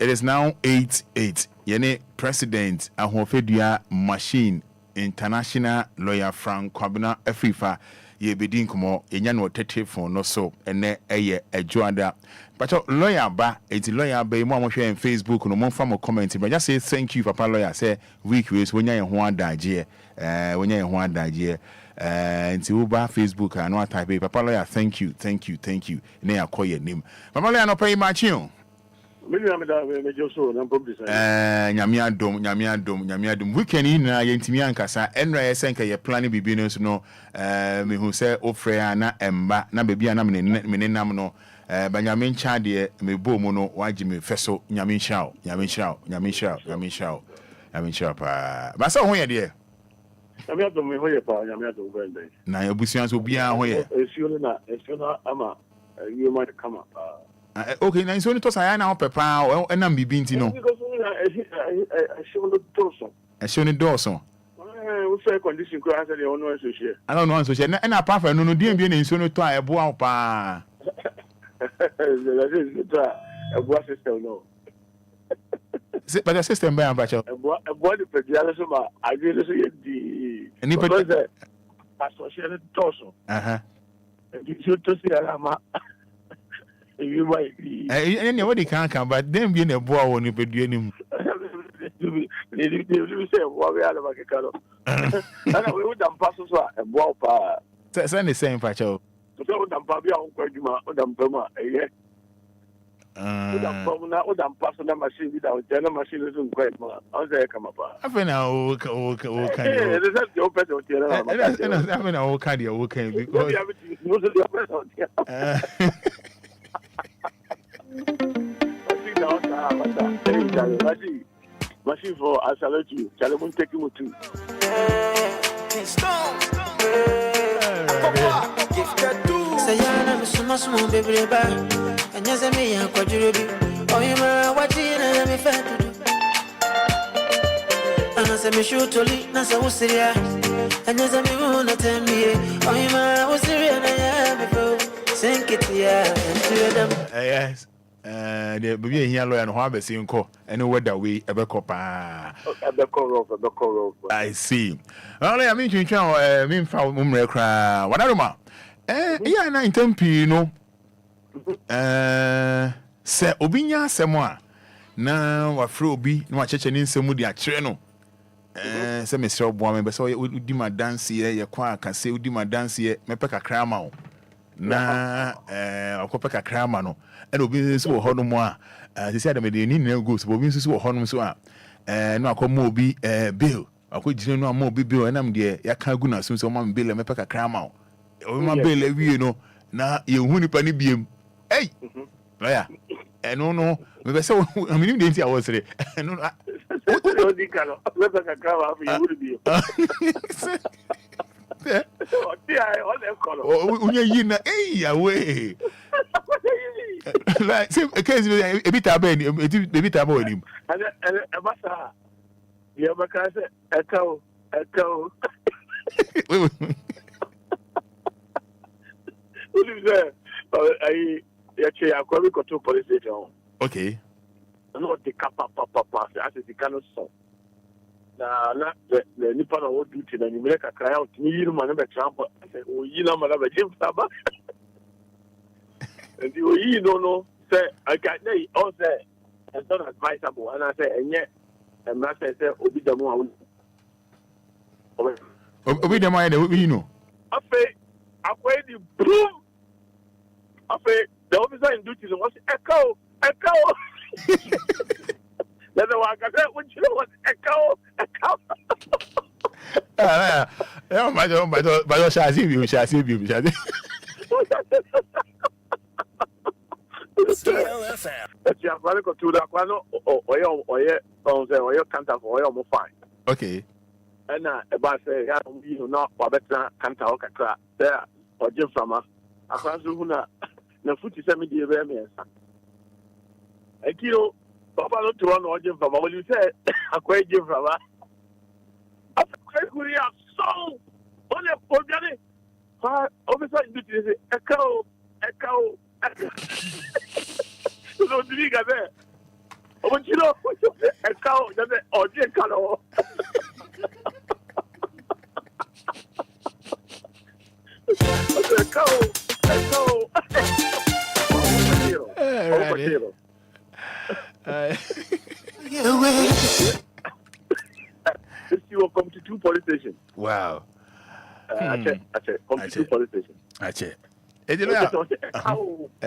S2: It is now 8:08. Yene President Ahofedia Machine International Lawyer Frank Kwabena Afrifa ye bedin komo enya no tete phone no so ene eye adwoada but lawyer ba eti lawyer ba mo amhwe en Facebook no mo fa mo comment but just say thank you papa lawyer say week ways wonya ye ho adaje wonya ye ho adaje nti wo ba Facebook no type papa lawyer thank you na yakoye name papa lawyer no pay machine nyamiadom weekend na yentimi ankasa enra yesenka ye plan bibi no so no me hu se ofre na emba na bebia na me nam no banyame ncha de me bomu no waji me feso nyame nchao pa ba so ho ye de
S15: nyamiadom me ho ye pa nyamiadom gwende
S2: na abusuan so bia ho ye
S15: esio na ama you might come up
S2: okay, na so ni to saya na opepa o na bibi nti no. Esho ni doso.
S15: We say condition ko answer the ono associate.
S2: I don't know associate. Na apart from no dem bi na so no to a ebo a pa.
S15: Ebo system no.
S2: But the system by ambacho.
S15: Ebo the pediatric so ma agree so ye di.
S2: Ni pediatric
S15: associate doso. You to see ama you might be
S2: anybody can come but then be in a boy when you put your name.
S15: You say what we are about a car. And we would pass us a boy.
S2: Send the same patcho.
S15: So Pabia on Quaduma, Odam Poma, eh? Odam pass on the machine without general machine isn't quite more. I'll say, come up. I
S2: think now,
S15: that's your pet hotel.
S2: I mean, I will carry a okay because
S15: most of your pet hotel. Machine for I salute you. Shall I take you too?
S16: Sayana Musuma baby bar and yes I may have quadrubi. Oh you what you and me fat to do. And as I may shoot to lead Nasa was Syria and yes I may want to tell me. Oh you was Syria and I am before. Sink it yeah and to them.
S2: Yes. The baby here lawyer and have a single and whether we ever copa. I see. Only I mean to try mean for Mumra. What are ma? Yeah, 19 pino. Say Obinya Samoa. Now, a fruby, no church and in some woody a treno. Some is so woman, but so you would do my dance here. Your choir can say, would do my dance here, my peck a crammo. Na a copper cramano. And Obi so honor more. They said, I made the Indian goose, but Vince so honor so up. No, I call Moby Bill. I could know Moby Bill, and I'm there. Ya can't go soon, so one bill and my peck a crammo. Oh, my bill, you know. Now you won't penny beam. Hey, yeah. And no, maybe so. I mean, you didn't see I was there. No, away. Like, a case a bit of a bit about him.
S15: And a massa. You have a cow. What is that? Actually, I'm going to police station.
S2: Okay.
S15: Not the kappa, as the cannot stop. Now, the Nippon would do to the America cry out, you man, a tramp. I said, oh, you know, Madame Jim Saba. And you don't know, say, I can't say, all say, and not advisable. And I say, and yet, and Master said, Obi the more.
S2: Obi the mind, you know.
S15: I say, I played the boom. I say, the officer in duty was a cow. That's why I said, what you know what a cow.
S2: Oh, my God, but shall see you, shall see you.
S1: DLFM.
S15: That's your brother to that one or your canter for your fine.
S2: Okay.
S15: And about say, you know, or better canter or crack there or Jim Summer. I can't do na futi semi di ebe me nsa ekiro papa no to one origin from what you said akwai give from akwai kuri a so on e obiane fa officer in duty say ekao so diri ga be o chiro ekao da be oje kalo ekao You will come to 2 police stations.
S2: Wow.
S15: Come to 2 police stations.
S2: A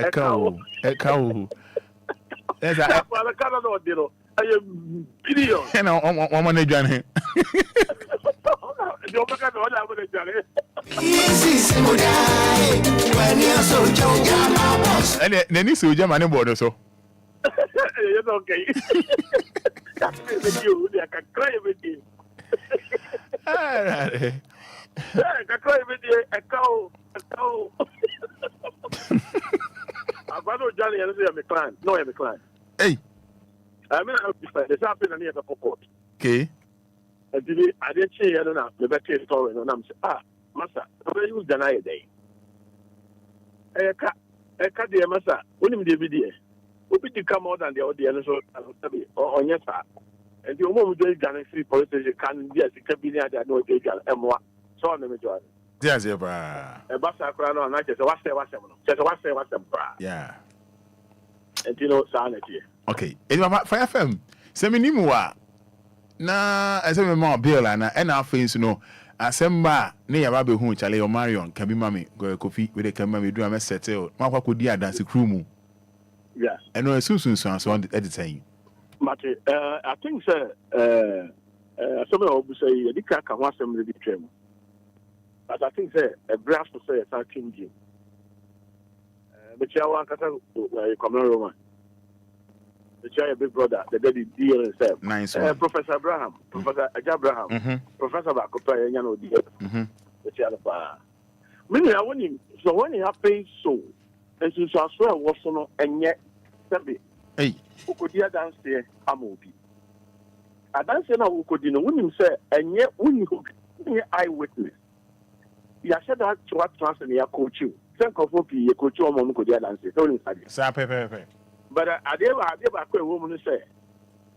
S2: cow. There's a
S15: Canada, I am video.
S2: And I'm on a journey. And then you see German border so.
S15: It's okay. You can cry with you. I can cry with you. A cow. I'm going to Johnny and say I'm a client. No, I'm a client.
S2: Hey.
S15: I mean, there's something near the port.
S2: Okay.
S15: I didn't say, I don't know, the better story. And I'm saying, Master, I'm going to use the night day. I can't dear Master, when him the video. We could come out and the audience or on your side. And the moment we do Free Police Station can be as a cabinet that no day and what. So on the majority.
S2: Yes, yeah,
S15: a bus crown on night. What's the
S2: yeah.
S15: And you know, sanity.
S2: Okay. It's about Fire FM. Seminimua. Na asem ma bill and our face no asemba ne ya ba be hu chale o Marion can be mami go kofi we dey can mami do am settle ma kwa kodi dance crew mu
S15: yeah
S2: and no sunsun so on editing
S15: Mate I think sir some of you say the ka ho asem dey twem but I think sir a brass to say a king game but you want kata common roman the big brother, the daddy DLFM.
S2: Nice
S15: one. Professor Abraham, Professor Abraham, Professor Bakopa, Yano DL. The Chalapa. Many I want him, so when he happened so, and since I swear was so, and yet,
S2: hey,
S15: who could hear downstairs? Amobi. I dance now who could know when him say, and yet, when you eyewitness. You said that to what transfer your coach you. Think of what you coach your mom could hear downstairs. Don't inside.
S2: Sape.
S15: but I never quit a woman say,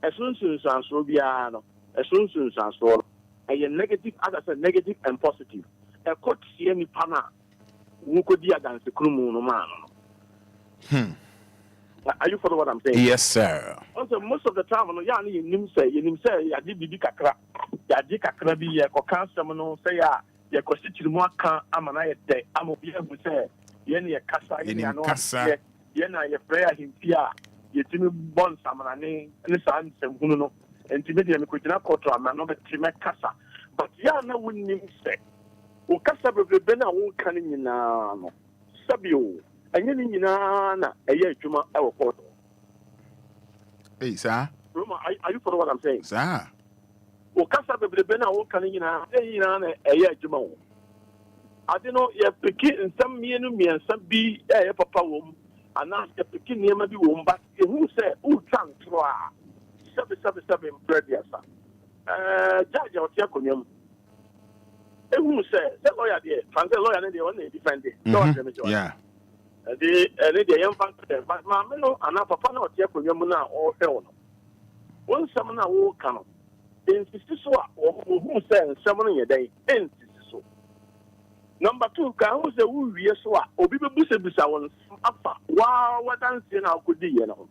S15: as soon as so biano, as soon as so a negative, as I said, negative and positive. A court see any pana who could be against the crew no man. Are you follow what I'm saying?
S2: Yes, sir.
S15: Also, most of the time, you say, I did be kakra, ya did kakra be a cancer, say, ya constitute more can, I'm an eye day, I'm a be able to say, Yenny a casa, Yena, your prayer, him, Pia, you Timmy Bond, Samana, and the son, and Huno, and Timothy, and Kutina Cotra, man, not a Timmy Casa. But Yana wouldn't say, O Casa, the Bena won't come in now. Sabio. And you know, a year Juma our photo.
S2: Hey, sir.
S15: Roma, are you for what I'm saying?
S2: Sir.
S15: Well, Casa the Bena will come in a year Juma. I don't know, you're picking and some me and some be a papa womb, and ask the picking near maybe womb, but who said, who can't try 777 bread, yes, sir. Judge of Tiaconium. And who said, the lawyer, dear, Francis lawyer, and the only defendant.
S2: Yeah.
S15: The young man, but Mamma, and our papa not yet for Yamuna or Hell. One summoner will come. Insist so, or who says summoning a day, insist so. Number 2, can who say who we are, or people Busa on wow, what dancing now could be, you know.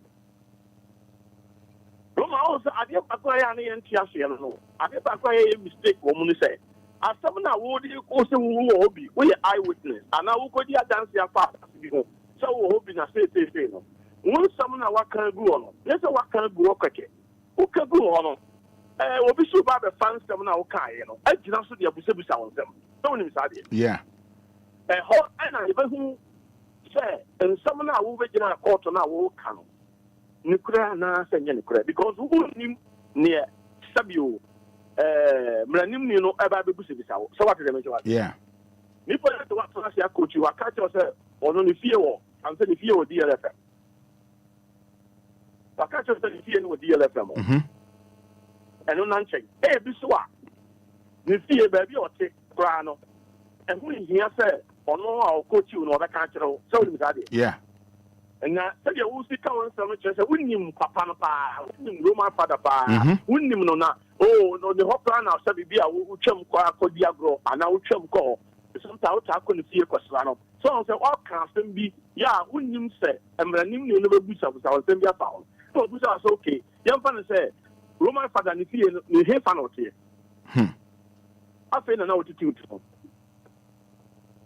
S15: Roma also, I didn't acquire any enthusiasm. I didn't acquire a mistake, woman say. As someone would also will be, we are eyewitness, and I will go there dance your father. So we're hoping I say, no. Once someone what can go on, let's say what can go okay. Who can go on? We'll be so bad the fans come now, you know. I did not see the Abusabu sound them. Don't even say it.
S2: Yeah.
S15: And I even who say, and someone I will be in a court on our will come. Nuclear, na say nuclear, because who knew near Sabio. Mlanim you know about the Busabu. So what is the major?
S2: Yeah.
S15: Me put it to what I coach you, I catch yourself on only fear and say the fear of DLFM. I catch yourself the fear with DLFM. And on uncheck. Hey, Biswa. The fear baby or take grano. And when he said, or no, I'll coach you, no, I can't tell. So
S2: yeah.
S15: And now, say you will speak on some church, wouldn't you, Papa, wouldn't you, Roman Fada, wouldn't you know, oh, no, the whole plan of Sabia, who chum Diagro, and now chum call. Sometimes I couldn't see a question. So I said, all can't be, yeah, wouldn't you say, and my name you never be some sound, send me a pound. So this was okay. Young fan said, Roman Fada, if you hear fan out here. I feel an altitude.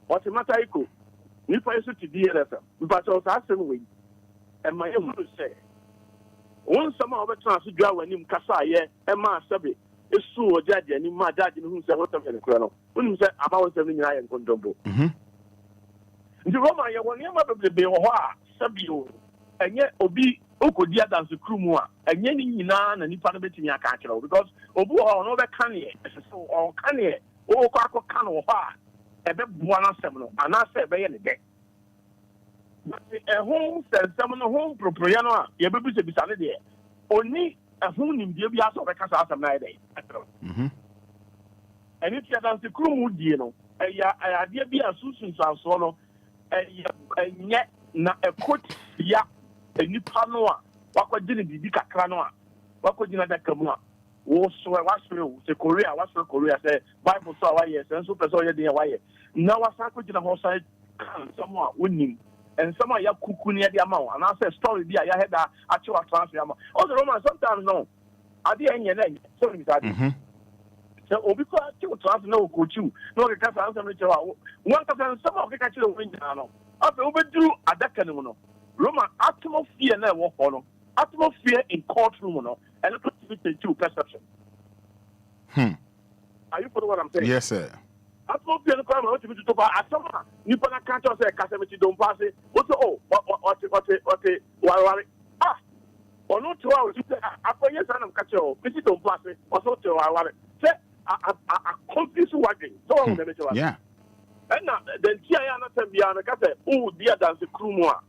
S15: What's the matter? You price to DLFM, but I was asking me, and my own say, one summer of a transfer when him Cassaye, and my subby, is so a judge, and my judge who said, what the colonel, when he said, about 7 years and condombo. The Roman, you will never be a Sabio, and yet Obi, Okodia than the crew, and Yenny Nan and Nipan in your country, because Obu or no Kanye, or Kanye, or Kako Kano, a bit one seminal, and I said, by any day. A home says someone home propriano, your baby to be Saturday. Only a home in the Obia of a casa of night day. And if you have the crew, you know, a dear be a Susan Solo, a yet not a coat, ya, a new panoa, what could you be Cranoa, what could you not that come up? Was so I was through the Korea, was for Korea, say, Bible saw why yes, and super saw your why. Now I saw in the whole side, someone winning. And some of your cuckoo near the amount, and I said, story be I had that actual transfer. Oh, the Roman sometimes no. I didn't hear any. Sorry, so because you transfer no coach you, no, the cancer answer one person, some of the catcher win. After overdrew at that kind of Roman atmosphere never follow. Atmosphere in courtroom, and it's to perception. Are you for what I'm saying?
S2: Yes, sir.
S15: I told you to come out to talk about summer. You put a can't say Casamity don't pass it. What's what ah, or not 2 hours. After yes, I'm catch you. This don't pass it. Or so to our say, I confuse wagging. So,
S2: yeah.
S15: And now, then, Tiana Tambiana Cata, oh, dear, that's the crew more.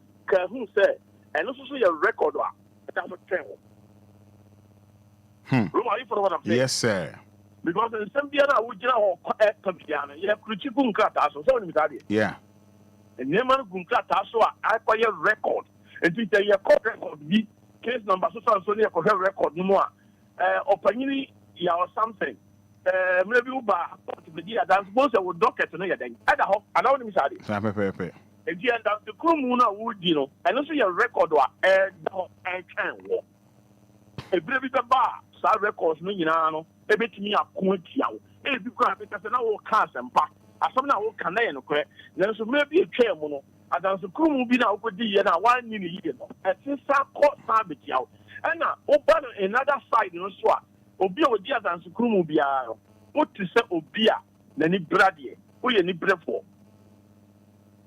S15: Who said, and also see a record. That's a travel. Are you for what I'm saying?
S2: Yes, sir.
S15: Because in some Biana would you know, Piana, you have Kuchikun Kataso, so yeah. And Neman Gunkataso, I acquire record. And it's a court record, case number so near court record, no more. Opinion, or something. Maybe Uber, that's most of the docket to know your thing. I don't know, Mr. If you end up the Kumuna would, you know, and also your record or air can walk. A baby bar, side records, no, you know, a bit me up, if you grab it as an old cast and pack, as some now can I know, then so maybe a chair mono, and as the Kumu be now with the 1 year, and since I caught Sabbath out, and now open another side, you know, swap. Obia would dear than Sukumu Biaro. What to say Obia, then it brady, who you need bread for.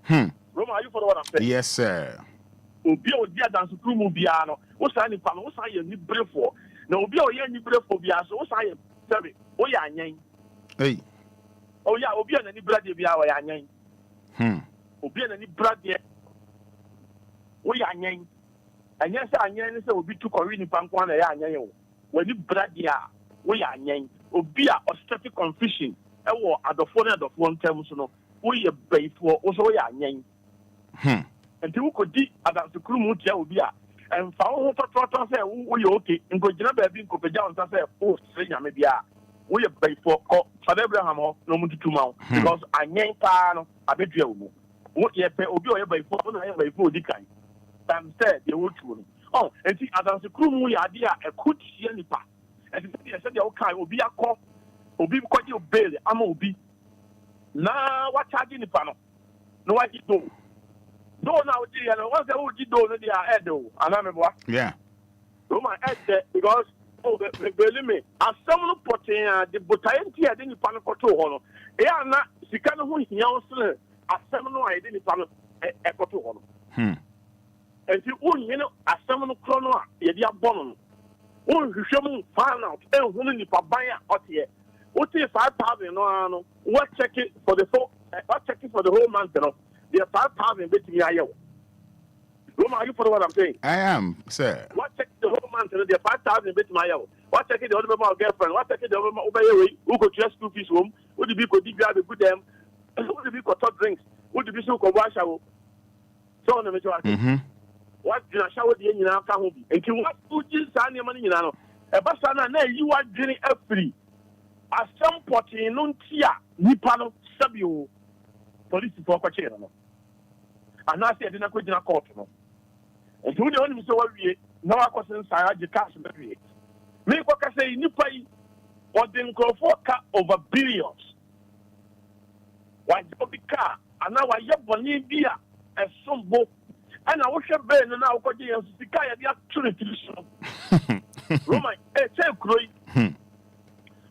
S15: Roma, are you for what I'm saying?
S2: Yes, sir.
S15: Obia would dear than Sukumu Biano. What's any pan? What's I need bread for? No, Obia, you need bread for Biaso. What's I am? Oh, yeah, name.
S2: Hey.
S15: Oh, yeah, Obia and any brady Biawa, name. Obia and any brady. Oh, yeah, name. And yes, I will be too Corinne Pankwana, yeah, when you brady, we are name. Obia or static confusion. At the phone of one term, so we are paid for also ya name. And you could be about the Krumutia Obia and found what say, we okay, and go jump a big copajan and say, oh, maybe we are paid for Abraham, no more to 2 months because I name pan a bit you. What you pay Obia by 4 decay. Sam said, the wood. Oh, and see, as the Krumu idea, a good yanipa. And I said, okay, Obia call. Obi quite your bail, I'm Obi. Now, what charging the panel? No, I did do. No, now, dear, and once I would do, they are Edo, and I'm a what?
S2: Yeah.
S15: So my head because, oh, believe me, as someone putting the Botayanti, I didn't panel for 2 honor. They are not, she can't who he also, as someone I didn't panel a photo honor. And you know, as someone chrono, you're born. Oh, you show me find out, and woman, if I buy out here. What if 5,000? No, what check it for the what check it for the whole month? You know, they're 5,000 between you. Roma, are you for what I'm saying?
S2: I am, sir.
S15: What check the whole month? They're 5,000 between you. What check it the other girlfriend? What check it the other obey? Who could just school fees home? Would you be could you have a good them? Would you be got top drinks? Would you be so cold shower? So on the majority. What did I shower the engine out? And you what food is any money? You know, a basana, you are drinking free. At some point in Nuntia, Nipano, Sabio, police for Cochero. And I said, I didn't quit in a court. And who the only so we no I was inside the cash. Make what I say, Nipai or then go for car over billions. Why do be car? And now I have Bolivia and some boat. And I wish a Ben and now got the Sky at the opportunity. Roman, a Croy.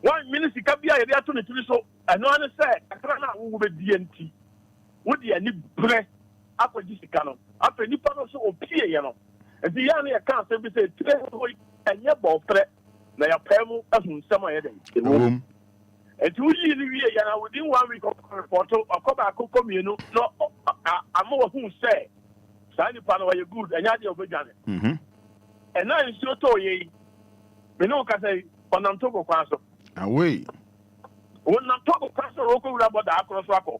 S15: 1 minute, you can be a opportunity. So, and no one said, I can't move a DNT. Would you any breath after this canon? After the panel so appear, you know. And the only account say, and your ball threat, they are payable as somewhere. And 2 years, within 1 week of report, or come back, you know, no, I'm more who say. Sign panel are you good and you're over Janet. And now it's your toy. We know, can say, on Antogo Council.
S2: Away.
S15: When Antogo Council, local about the across Rocco.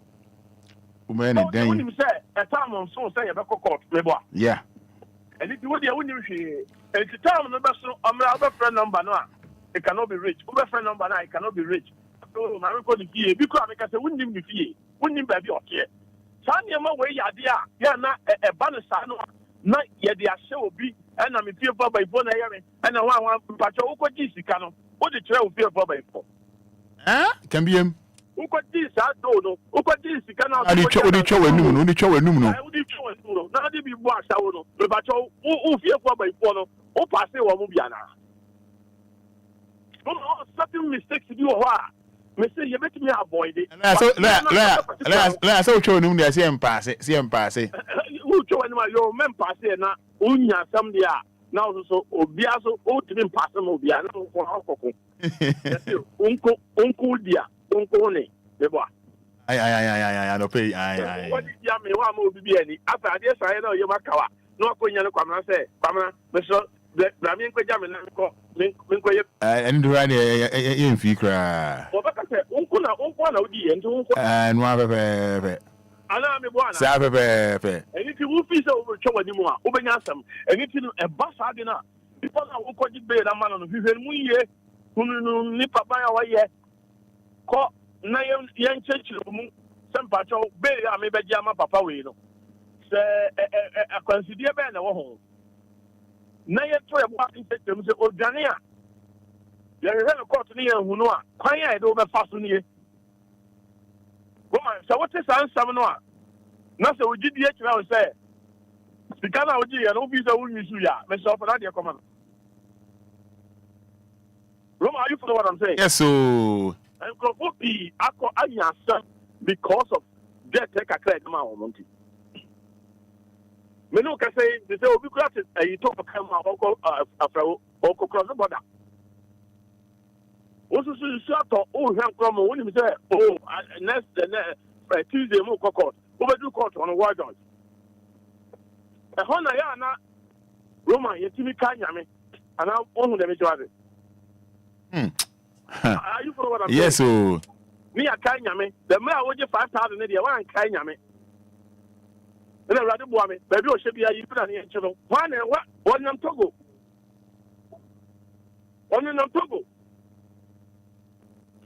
S2: When it then
S15: say, a time on so say about court,
S2: yeah.
S15: And if you would, it's a time on the best of my friend number now. It cannot be rich. Over friend number now, it cannot be rich. So, my record is here because I say, wouldn't be here, wouldn't be okay. Sanya way idea, yeah, not a banner sano, not yet the show be, and I'm in fear by Bona and I want Pacho Gisicano. What the trail fear by for?
S2: Can be him.
S15: Who got this? I don't know. Who got this? You cannot.
S2: I did show a numeral, only show a numeral.
S15: I would show a numeral. Now, they be washed out. The Pacho, who fear by Bono, or pass it or Mubiana. Certain mistakes you are. Mr. You make me avoid it.
S2: Let's all show him the same pass it, same pass it.
S15: Who show anyone your men pass it now? Unya some day now, so Obia so old to him pass them Obia for alcohol. Uncle dear, Uncle Ne, the boy.
S2: I don't pay.
S15: What did Yammy want to be any? After this, I know you Makawa. No, Quenya, come and say, Pamela, Mr. Blamin Quajamin,
S2: and do any in Fikra.
S15: Uncle, and one of the end to
S2: and one of a
S15: Sabe,
S2: and
S15: Anything we feel over trouble anymore, over Yansam, anything a bus adina. People are walking bed a man on who ye, who nip by our year. Call Nayan Yan Church, some part of Bay, I may be Jama Papa, you know. Say, a consider Ben or home. Nayan to a walking system, or Ghanaian. There is a court near who know, quiet over fasten ye. Woman, so what is answer? Nothing we did the HL say. Because I would do an officer who you see ya, myself and I command. Roma, are you for what I'm saying?
S2: Yes, so.
S15: And Kofi, Ako Anya, because of death, take a credit amount. Menu can say, they say, we got it, and you talk about after Oko cross the border. Also, you shut or oh, Ham Cromo, when you say, oh, next Tuesday, more court. Overdo court on a wide on. A Honayana Roma, Yetimi Kanyame, and I'm on the majority. Are you for what I'm saying?
S2: Yes, so.
S15: Me a Kanyame, the mayor would you 5,000 a year, one Kanyame. And a rather woman, baby, or should be a you put on the channel. One and what? One and Togo. One and Togo.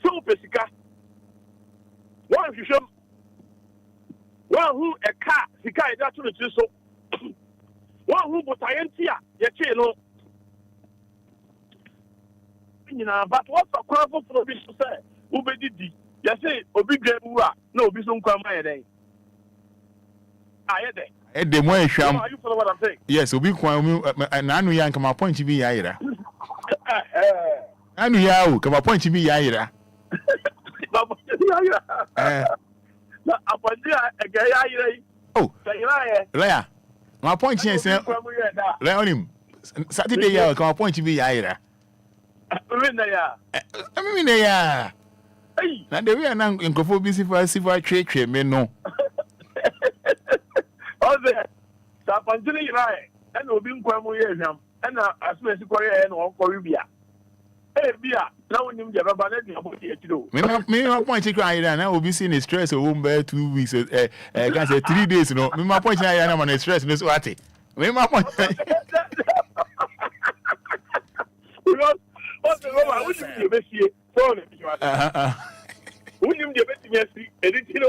S15: So, Pesica. One, you show. One who a car, the guy that to the so. One who but I ain't here, yet you know. But what's a crop for the bishop say? Who be did you say, Obia, no, be some come my day. I had it.
S2: At the more sham.
S15: Are you for what I'm saying?
S2: Yes, Obi Kwan, and I know you come a point to be Yaira. I know you come a point to be Yaira. Oh, Leia, my point is, Leonim, Saturday, I'll come a point to be Yaira. I mean, they are. Now, they are now in Kofu busy for a civil trade, men no.
S15: Oh, there, Sapanjili, and Obin Quamu, and as soon as you Korea and all Coribia. Hey, Bia, now when you get a banana, you do.
S2: Me, my point to cry, and I will be seeing a stress of home by 2 weeks, can say 3 days, no. Me, my point, I am on a stress, Miss Wati. Me, my point.
S15: Because, what's the Roma, which is the best year? William, the best year, anything,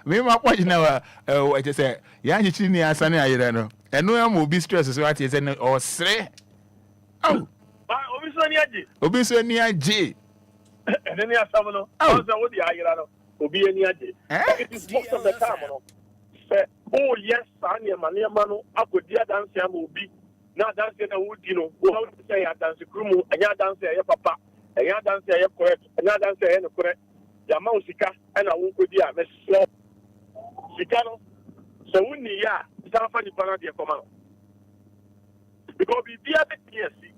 S2: me, my point now, what you say, Yanchi, Asani, I don't know. And no one will be stressed as what is or say. Oh, Obiso near J.
S15: And then you have someone else. What the Ayano will be any idea. It is most of the time. Oh, yes, Sanya Mania Mano, up with dear dancing will be not dancing a wood, you know, who say I dance a crew, and ya dance a papa, and ya dance a correct, and ya dance a correct, Yamausika, and I won't go dear, Miss Slow. Sicano. So when you are, Sanfani Panadia command. Because we are the PSC.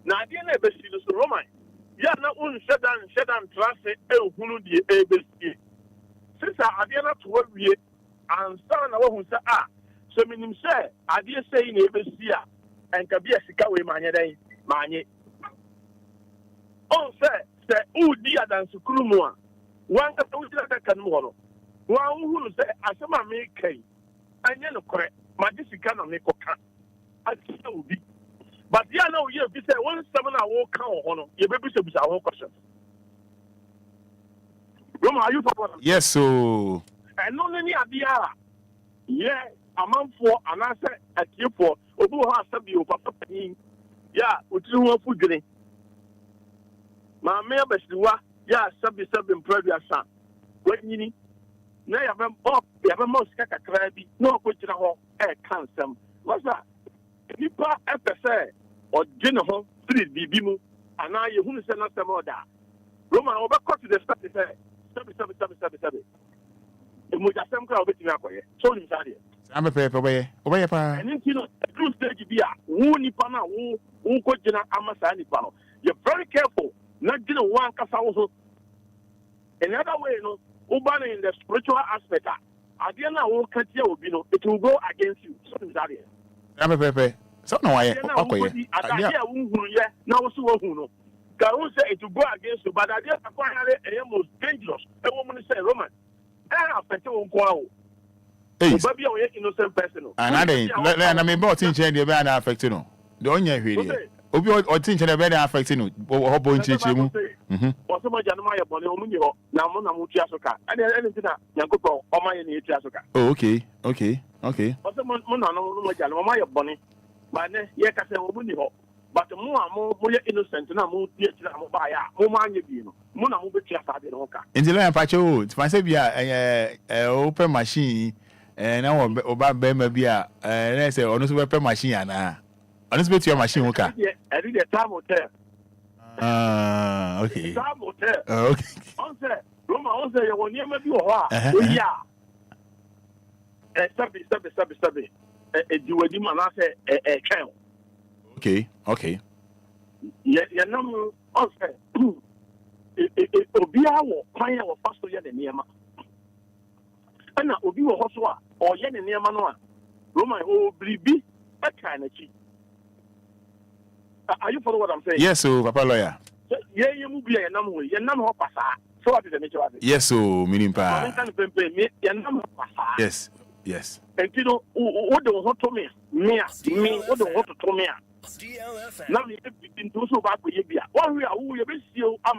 S15: Now, I didn't ever see this Roman. You are not only shut down, translate, who the ABC. Since I did not work with and son of who said, so meaning, sir, I did say in ABC and can be a Sikawe Mania, Mania. Oh, sir, who dear than Sukrumua. One that can more. One who say, as a man make and you know, correct, my discount make a I will be. But yeah, now you have said 1 7 hour count on your baby is our question. Roma, are you for
S2: yes, so
S15: and not any idea. Yeah, a month for an answer at you for Obu has to be over. Yeah, with you food drink. My mayor Bestua, yeah, subby previous son. When you need, now you have a most crabby, no question at all, cancer. What's that? Nipa FSA or General Street Bibimu, and now you who say not some other. Roman over to the study say, 7. The Mujasam crowd between Aquay, so in Sadia.
S2: I'm a paper way,
S15: and then you know, a true stage be a woo Nipana, woo Kojana Amasani Pano. You're very careful, not getting one Casao. Another way, no, Ubana in the spiritual aspect. Adiana won't cut you, it will go against you, so in Sadia.
S2: I'm a paper. So no, I
S15: now so who say it will go against you, but I just acquire a most dangerous. A woman say, Roman, affect on kwao.
S2: Hey,
S15: baby, we innocent person.
S2: And I mean, about things change the bad affect no. The only here. Obi or things the bad affect no. Or point change mu.
S15: Or so much Janama upon Omunio. Now Mona Mutiasoka. And anything that Yanko or my Tiasoka.
S2: Oh, okay. Or
S15: so Mona no Janama Bonnie. But Yakasa Omunio. But more innocent and I'm buy Mona Mutiasa.
S2: In the land pacho, if I say be a open machine. And now about Bemabia, and I say, honest weapon machine, and honest with your machine. Okay.
S15: I did a time hotel.
S2: Okay.
S15: Time hotel.
S2: Okay.
S15: Answer, Roma, answer, you will never be a yeah. Stubby. You will demand a child.
S2: Okay.
S15: Yet, your number, answer. Obia will find our pastor yet in Yama. And now, Obi Hoswa or Yen and Yamanoa, Roma, Bribi, that kind of cheat. Are you following what I'm saying?
S2: Yes, so Papa lawyer.
S15: Yeah, you move your number, your number of passa. So what is the nature of it?
S2: Yes, so meaning pa. Yes.
S15: And you know, what don't want to me? What don't want to me? Now you begin to so back with you. One we are who you be still. I'm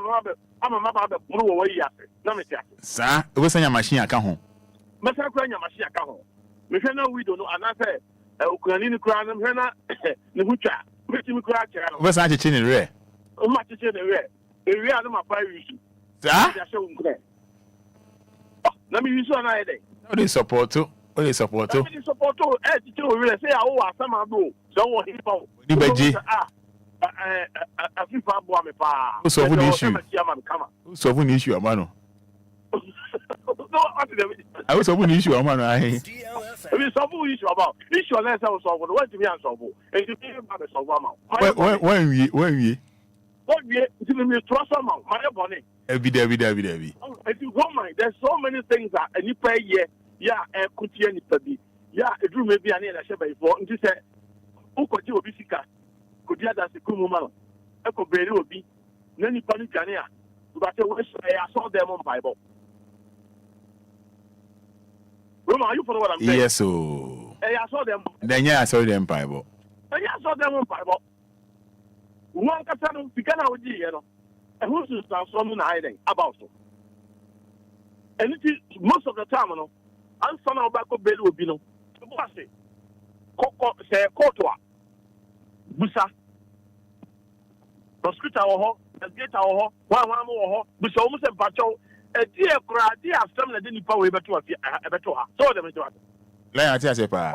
S15: a mother, blue away. Now,
S2: sir, it was a machine I come home.
S15: Masa kwa nya machine aka ho me hwe na we do no anase okunani ni kura na hwe na ne hutwa meti mi kura kira no
S2: we san cheche ne re
S15: o ma cheche ne re ewi adu ma pa wi
S2: sir
S15: ya she unkure na mi wi so na ye dey
S2: o dey support to
S15: cheche o re say awo asama do so wo hip hop
S2: ni baji
S15: afifa bo ame pa
S2: so fu ni issue amano I was open issue on my issue about issue unless I was solved. What do you mean solved? And you think about the solve when we
S15: what we trust amount my bonnet.
S2: Every day.
S15: If you don't mind, there's so many things that any pay year, could see any study. It will maybe an answer before and you said, who could you be sick? Could you have a Kumu? I could be will be Nanny Panicania. But I saw them on Bible. Roma, are you follow what I'm saying?
S2: Yes, so.
S15: I saw them.
S2: Then I saw them Bible.
S15: I saw them on Bible. One can begin out with you, and who's to start something hiding about so. And it is most of the time, and some of back of bed will be no. Say, Kotoa, Busa, Prosecutor or Gate or one more, Busa almost a patrol. A dear cry, dear, some that didn't power better to her. So them to us.
S2: Let us say, Pa.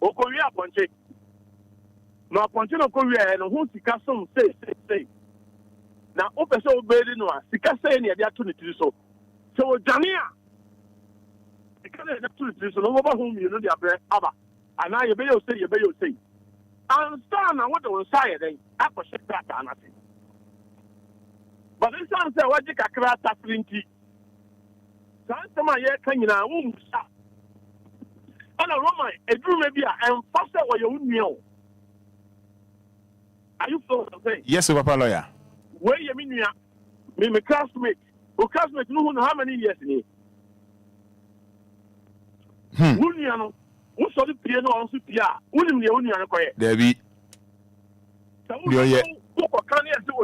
S15: O Korea Ponche. No Ponchino Korea and who Sicasum say. Now, open so bad in one. Sicasa any opportunity to do so. So, Jania. Because the opportunity so over whom you know the breath, Abba. And now you better say. And stand and what was say then. I was that nothing. But this one said, what you can crack that plenty. Some of you can now womb. And a Roman, a drew maybe and faster or you know. Are you feeling something?
S2: Yes, Papa lawyer.
S15: Where you mean, me classmate. Who classmate know how many years in here? Who saw the piano on Supia? Who knew the only quiet?
S2: Debbie.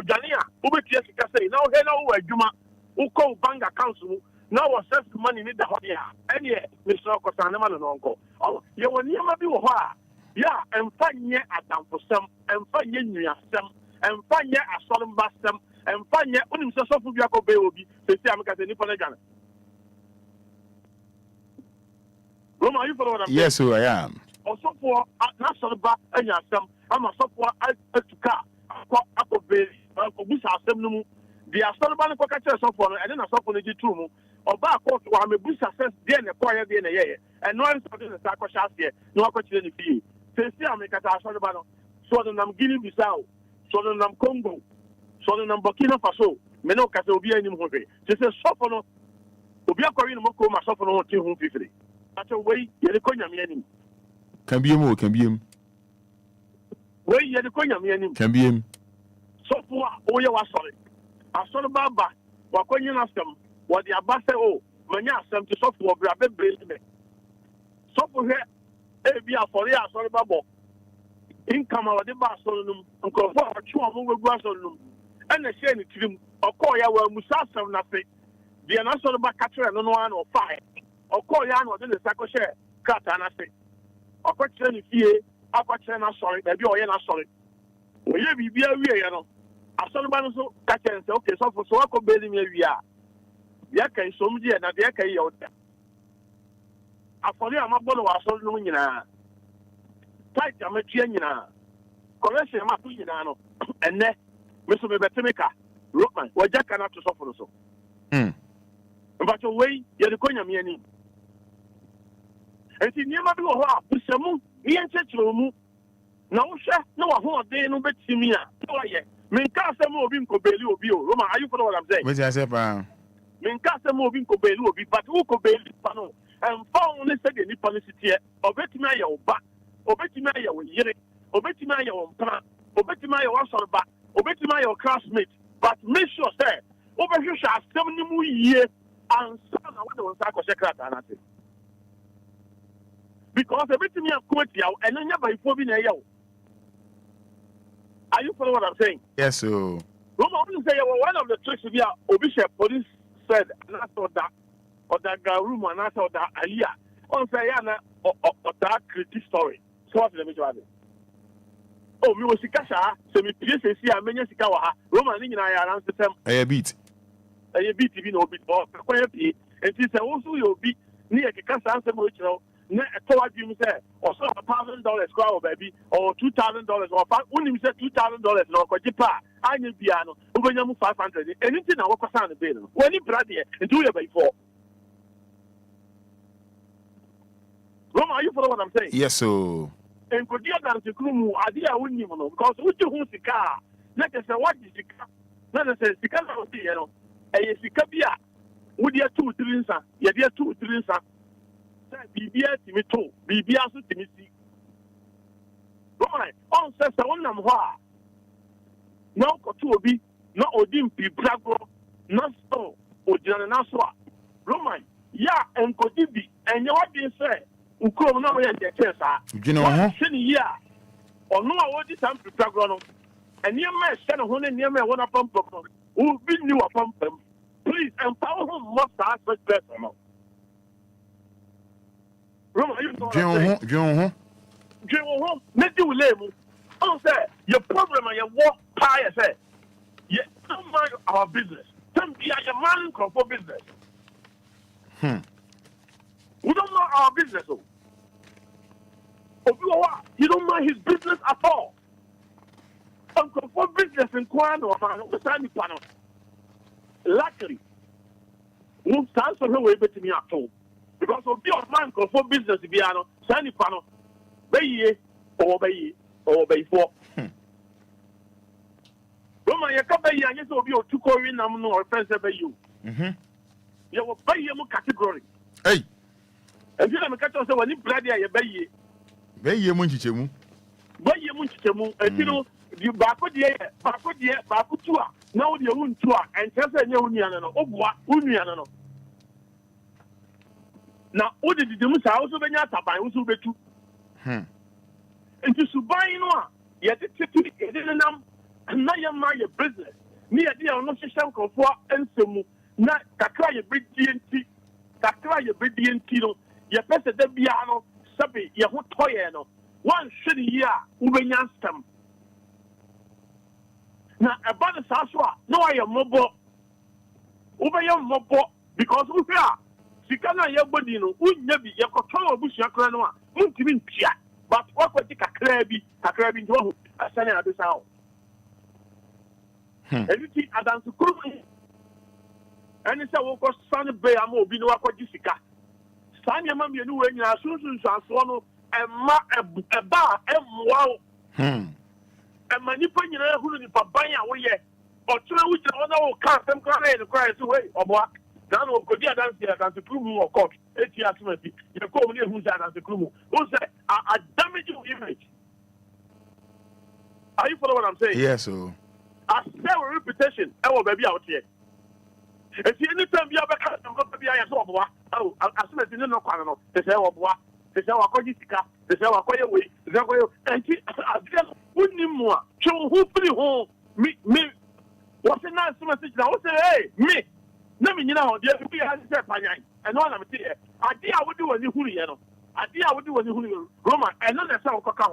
S15: Jania, who be say now hello Juma, who call bank council, now was sent money in the hot year. And yet, Mr. Cosanaman and Uncle. Oh, you will never be a and find ye at down for some, and find ye some, and find ye a solemn bastum, and find ye on himself of Yaco Baby, the Samaka and Nippon. Roma, you follow what I'm saying?
S2: Yes, who I am.
S15: Also for national bar and some, I'm a software to car. Ako be busa asem no mu the astorban ko ka kire sofo no ene na sofo no gitu mu oba court wa me busa sense de ne koye de ne yeye and no one something that ko sha se no ko kire ne fie sense America ta astorban no so no nam Guinea Bissau so no nam Congo so no nam Burkina Faso me no ka se obi anim ho hwe se sofo no obi akori no ko ma sofo no ti ho fifiri acho we ye ko nyame anim
S2: can be him
S15: we ye ko nyame anim
S2: can be him
S15: so for o ye wa sorry asoro baba wa konyi na sem wo de abase o manya asɛm te sɔfo wɔ bra bɛbrɛ me sɔfo hwɛ ebi afɔre a asɔre babɔ income a wɔde ba asɔre no mu nkurɔfoɔ a wɔtwe wɔn wɛgu asɔre no mu ɛna hyɛ ne tirim ɔkɔɔ yɛ wɔ amusa asɛm n'ase deɛ n'asɔre ba kakyerɛ no no ara na ɔfae ɔkɔɔ yɛ a na ɔde ne nsa kɔhyɛ krataa n'ase ɔkɔkyerɛ ne fie akɔkyerɛ n'asɔre baabi a ɔyɛ n'asɔre wɔyɛ biribi awieɛ no asɔre ba no so kakyɛ nsɛ oke sɔfo so wakɔ bɛɛli mi awie a deɛ ka nsom deɛ na deɛ ka yɛ ɔda afɔre a mabɔ no wɔ asɔre no nyinaa tight a matua nyinaa correction a mato nyinaa no ɛnɛ me so mebɛte me ka roman wɔagya ka no ato sɔfo no so mpatwɛ wei yɛde kɔ nyame anim nti nneɛma bi wɔ hɔ a busɛ mu ne yɛnkyerɛkyerɛ mu na wohwɛ na wahoɔden no bɛtumi a na wayɛ menka asɛm a obi nkɔbɛɛli obi o roman are you follow what I'm saying? Menka asɛm a obi nkɔbɛɛli obi but wokɔbɛɛli nipa no ɛmfa wo ne sɛdeɛ nipa no siteɛ ɔbɛtumi ayɛ wo ba ɔbɛtumi ayɛ wo yere ɔbɛtumi ayɛ wo mpena ɔbɛtumi ayɛ wo asɔreba ɔbɛtumi ayɛ wo classmate but make sure sɛ wobɛhwehwɛ asɛm no mu yie ansa na wode wo nsa akɔhyɛ krataa no ase because ɛbɛtumi ako atia wo ɛno nyɛ bayifoɔ bi na ɛyɛ wo. Are you following what I'm saying?
S2: Yes, sir.
S15: Roma, say one of the tricks we are Obisha police said, and I saw that, or that room, and I saw that Alia. On say, or that critic story. So what's the matter? Oh, me was Sikasha, so me PSC, I mean, Sikawa, Roman, and I answer them.
S2: A beat.
S15: A beat, even no bit, or quietly, and she said, also you'll be near Kasa answer, which you know. Towards you say, or so $1,000 crowd baby, or $2,000 or when you say $2,000 or Kojipa, I need piano, over 500. Anything I work on the bill. When you brought here and do it before. Roma, are you follow what I'm saying?
S2: Yes, sir.
S15: And could you dance to Kumu, idea wouldn't even know because what you want the car? Let us say, what is the car? Let us say, because I was here, a Sikabia, would you 2 3 cents? You have 2 3 cents. Bibia Timito, Bibia Timisi. Right, on says the one of what? No, Kotuobi, no Odim Pibrago, no so, Odiana Naswa. Roman, yeah, and Kotibi, and you what you say, Uko no way and the chest.
S2: You know,
S15: yeah, or no, what is some Pibrago, and your man send a honey near me one of them, who be new upon them. Please empower him, must ask for better.
S2: John,
S15: make you label. Oh, say your problem and your work pie. Say, you don't mind our business. Don't be a man for business. We don't know our business. You don't mind his business at all. Uncle for business in Kwano, man, panel. Luckily, won't stand for her way to me at all. Because of your man for business, Biano, Sandy Pano, Bay or Bay or Bay 4. Roma, you can't pay you will be a 2 Korean number or offensive by you. You will pay your category.
S2: Hey,
S15: and you have a when you bloody a bay.
S2: Bay Munchichemu.
S15: Bay Munchichemu, and you know, you Bakudia, Bakutua, now your own tour, and Tessa Uniano, Obwa, Uniano. Now, what did you do? I also been at a also be too. And to Subai, no, yet it's a didn't know, and now you're my business. Me, a dear, no system for and some not Kakra, big DNT, Kakra, big DNT, your person, the piano, Sabi, your hot toyano. 1 shitty year, Ubeyan stem. Now, about the Saswa, no, I am mobile. Ubeyan mobile because we are. Sikana yabodi no unyabi yakotola obusu yakra no a muntimi mpia but wakwati kakra bi nto asane abisa o everything adansu kuru ani se wo ko sane be am obi no wakwaji sika sane ma me nu we nyina sunsun so no emma eba emwa o emma nipa nyina ehunu nipa ban a wo ye otuna wo gyina ona wo ka sem kra na kra so we oboa now, could you dance here and the crew or court? 8 years, you come near who's at the crew. Who said, a damaging image? Are you following what I'm saying?
S2: Yes, sir.
S15: A fair reputation, our baby out here. If you anytime you have a custom, be I saw what? Oh, as soon as you know, they say what? They say what? They say what? Way. They go and I just wouldn't more. So hopefully, home me. What's the nice message now? Say, hey, me. No, you know, there will be a panya. And all I'm saying, I think I would do a new Hulu. I think I would do a new Hulu. Roman, and not the sound of Coca.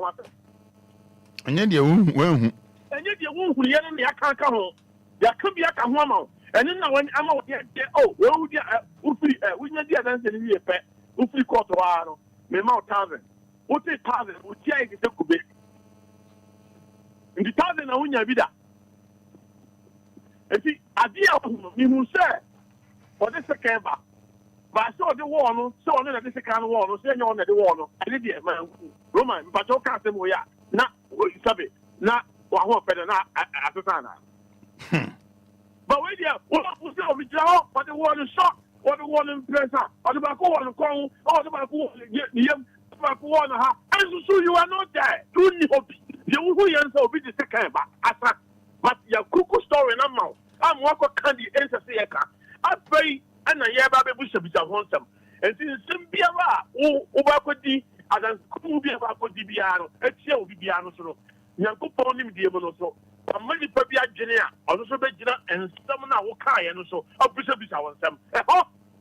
S2: And then you won't.
S15: And yet you won't hear me. I can't come home. There could be a Kahuamo. And then when I'm out there, oh, well, we need the answer in the pet. Ufi quarter, me mouth 1,000. What is 1,000? What is it? Could be in the 1,000. I wouldn't be that. And see, idea me who said, for this second, but I saw the war, so on the second war, so you're on the war. I did it, man. Roman, but you can't say, well, yeah, not what you said, not what I better not at the time. But when you what was the job, what the one in shock, what the one in pressure, or the back one in Congo, or the back one, and so you are not there. Do you hope you will answer be the second, but your cuckoo story in a mouth. I'm walking candy answer Seaka. I pray and I hear Baby Bush of Johnson. And since Simbiara, Obakodi, as a Kumbia Biano, a chill Biano, Yanko Pony, the Ebono. Many Pabia Genia, also Begina, and some now Kai, and so a bishop is our son.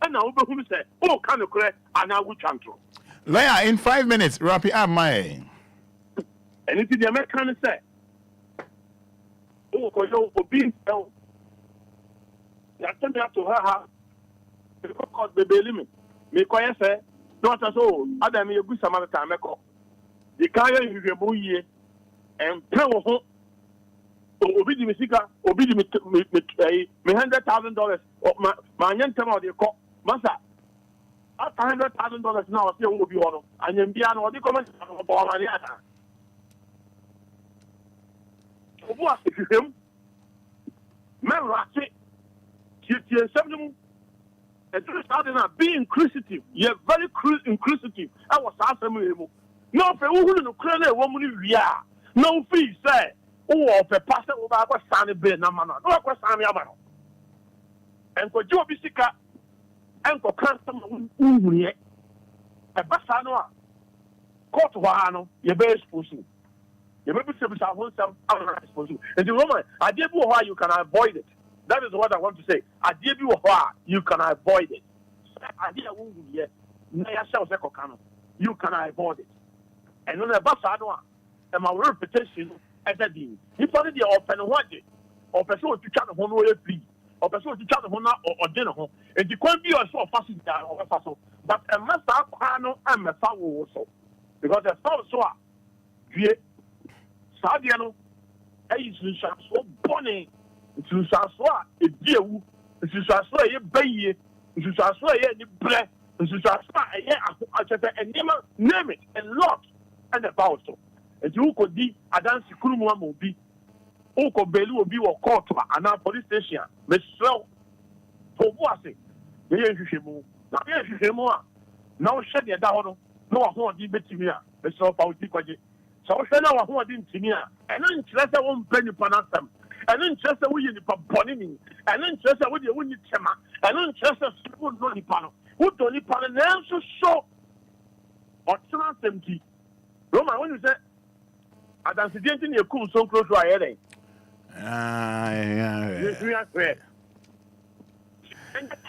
S15: And now who said, oh, can you correct? And I will control.
S2: Laya, in 5 minutes, wrap it up, my.
S15: Anything the American say. Oh, because you're being held. You send me up to her, because the limit. Me quiet say, not as all, other me a good some other time. The Kaya is a boy and pay Obi di misika, Obi di me $100,000 my young time out the cop. Masa, after $100,000 now, I say Obi Ono, and then Biano, the comment about Mariana. What if you him? Man, Ratchet, something. And to starting out, be inquisitive. You're very inquisitive. I was asking him. No, for who in Ukraine, woman, we are. No fee, sir. Oh, the pastor will have a sunny bed, no man. No, I Sammy Amano. And for Joe Bissika, and for Custom, a Bassano, Court Wano, your best person. You may be some other person. And the woman, I did why you can avoid it. That is what I want to say. I did you why you can avoid it. I did a wound yet. You can avoid it. And when a Bassano, and my reputation. As a dean, he found the open one day, or person to chat of one way, please, or person to chat of one or dinner home, and you can't be a sort of passing down or a fossil, but a master Quano and a foul also. Because the foul so, Sadiano, a so bonny, to Saswa, a dear, to Saswa, a bay, to Saswa, a breath, to Saswa, a name it, and lot, and about so. And you could be a dance Kuruma will be Oko Belu will be or court and our police station. Miss Slow for what? The Yankimu. Now shed your down. No one did bet me. Miss Slow Pauti. So shed our who didn't see me. And then interest I won't penny panasam. And then interest we in the Bonini. And then interest with the winning Tema. And then interest of school no Nipano. Who don't Nipano and so show or trans empty. Roman, when you say, I don't see anything you cool so close to our head.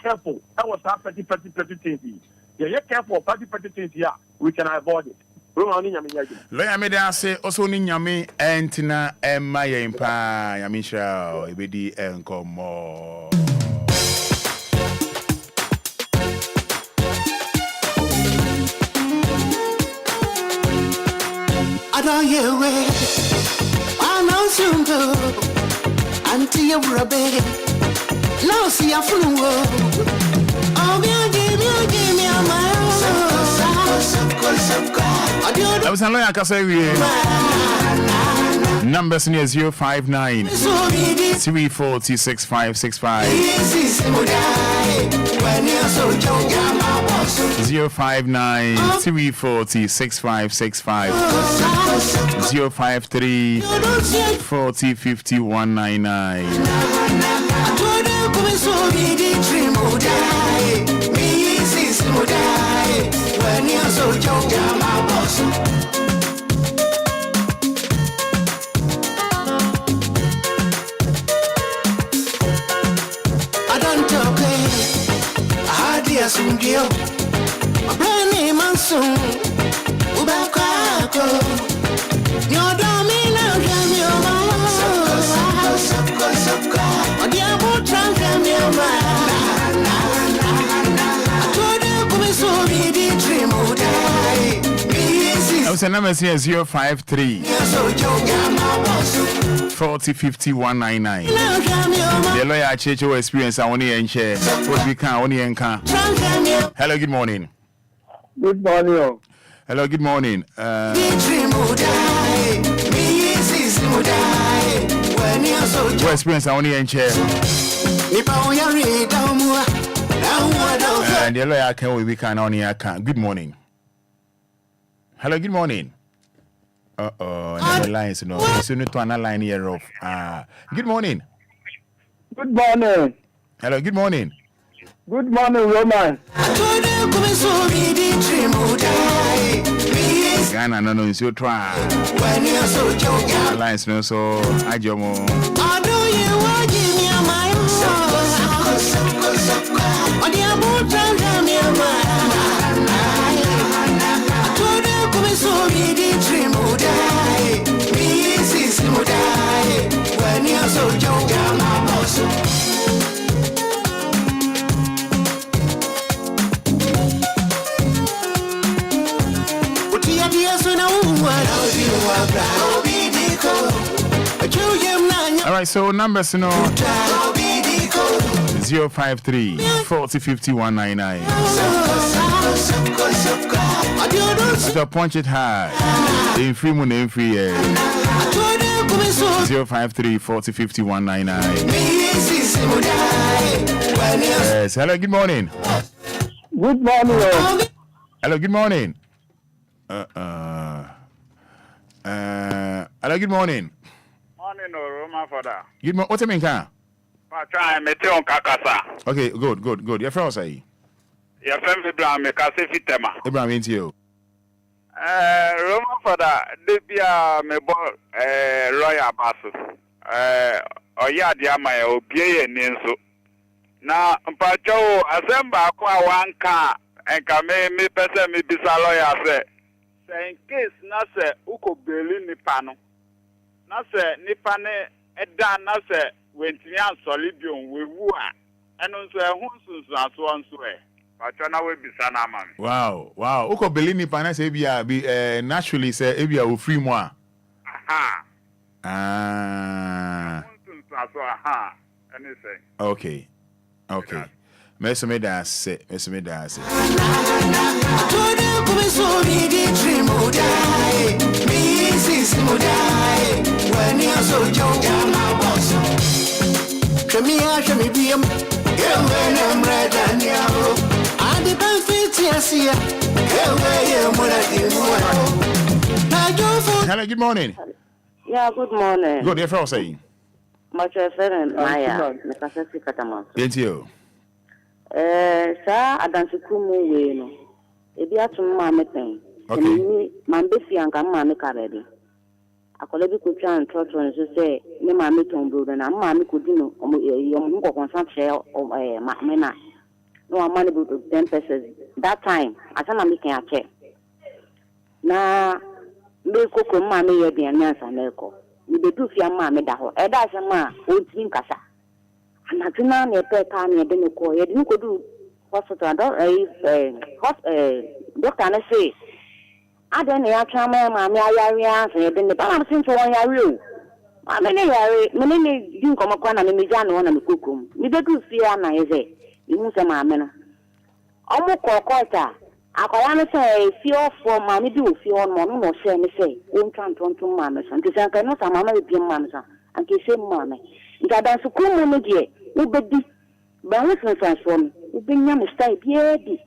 S15: Careful. I was half petty things. You're careful, petty things here. We can avoid it.
S2: Lawyer Media say also Ninyami and Tina and my empire. Yamisha, Ebedi and Como.
S16: I don't hear it. I know soon go. Auntie, you're a baby. Now see a fool. Oh, give me a man.
S2: I was a lawyer, numbers near 059 340 6565 059 340 6565 053 40 50 199
S16: when you're so young, I'm a boss. I don't talk, I hardly assume you. My brand name and soon, Ubaka. You're dummy now, I'm your mama. On the about trunk, I'm your man. I told you, come so be the dream of die.
S2: I was a number here 053 40 50 199. The lawyer HHO experience I want to share what we can only encounter. Hello, good morning.
S3: Good morning.
S2: Hello, good morning. What experience I want to share? And the lawyer can we can only account. Good morning. Hello, good morning. The lines, no. So need to analyze here of. Good morning.
S3: Good morning.
S2: Hello, good morning.
S3: Good morning, Roman.
S2: Ghana, no, so try. Lines, no, so I jomo.
S16: When you're so young, I'm a boss.
S2: All right, so numbers, you know, 053 40 50 199. So punch it high. In free moon, in free air. 053 40 50 199. Yes, hello, good morning.
S3: Good morning.
S2: Hello, good morning. Hello, good morning.
S17: Morning, Roma Fada.
S2: Good morning. What's your name, Ka?
S17: Try me on Kakasa.
S2: Okay, good. Your friend say.
S17: Your friend Abraham me kase fitema.
S2: Abraham into you.
S17: Roma Fada, debia me bo Royal Basu. Oya dia ma Obia ni nso. Na mpacho asemba kwa wanka enka me pese me bisa lawyer say in case na say uko beli nipa no. Na say nipa ne eda na say wentimi ansoli bion wewu a eno nso ehun sunsun aso nso pacho na we bisa na ama me.
S2: Wow. Uko beli nipa na say bia be naturally say e bia wo free mo a.
S17: Sunsun aso any say.
S2: Okay. Mesome da se.
S16: When you're so young, I'm a boss. Show me beam. When I'm red and yellow, I depend fit here.
S2: Hello, good morning.
S18: Yeah, good morning.
S2: Good, your friend saying.
S18: Much friend Maya, Nakasasi Katama.
S2: Thank you.
S18: Sir, Adansukumu Weno. Ebia to mamma thing. Okay. Mambefi and Gamma Caredi. A colleague could try and trot on to say, no mammy tombo, and a mammy could do young consumption of a mena. No money to 10 pesos. That time, I said, I'm making a check. Now, make cook mammy at the answer, Melco. You be too fear mammy that or that's a ma, old Tinkasa. And I do not need to come near the call. You didn't go do hospital. Doctor, and I say, I don't know, I try my mammy, I then the balance into one year. I mean, you come upon a Mijano and a cookum. You do fear, I say, you must a mamma. Almost quarter. I can say, fear for mammy do fear one more, say, me say, won't come to mammas, and to say, I know some mamma will be mamma, and to say, mamma. That so cool, my dear. Nobody, but listen, transform. You've been young, stay, yeah. If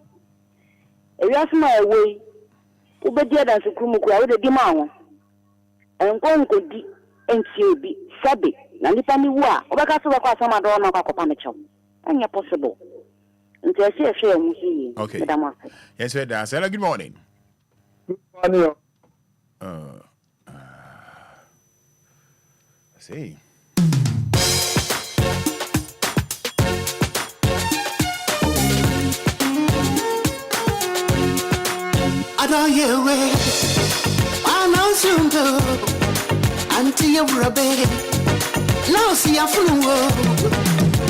S18: you ask my way, Obia than so cool, I would have demand. And going could be NCB, Sabi, Nalipani Wa, Obaka, some Madonna Copanicho. And you're possible.
S2: Okay. Yes, sir. Hello, good morning.
S3: Good morning.
S2: See.
S16: I don't hear way. I know soon to until you're rubbing. Now see a full world.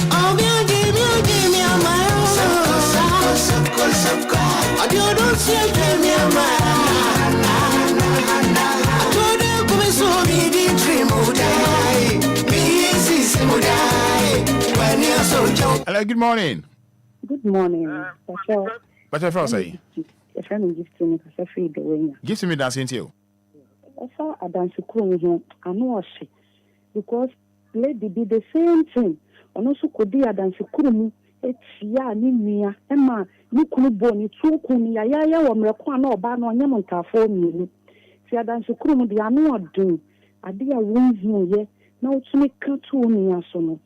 S16: Oh, give me a mile. I don't see a give me a mile. I told you, come so me the dream would die. Me is would die. When you're so young.
S2: Hello, good morning.
S19: Good morning.
S2: What's your first say?
S19: A friend gifting me a free doing.
S2: Give me dancing to you.
S19: I saw a dance to I know she because lady did the same thing. And also could be a dance to it's ya Nimia, Emma, you could bone, two kuni, ya or Mrakano, Bano, Yamonta for me. See a dance to Kurum, the annual do. I dear wounds no ye, now to make cartoon yasono.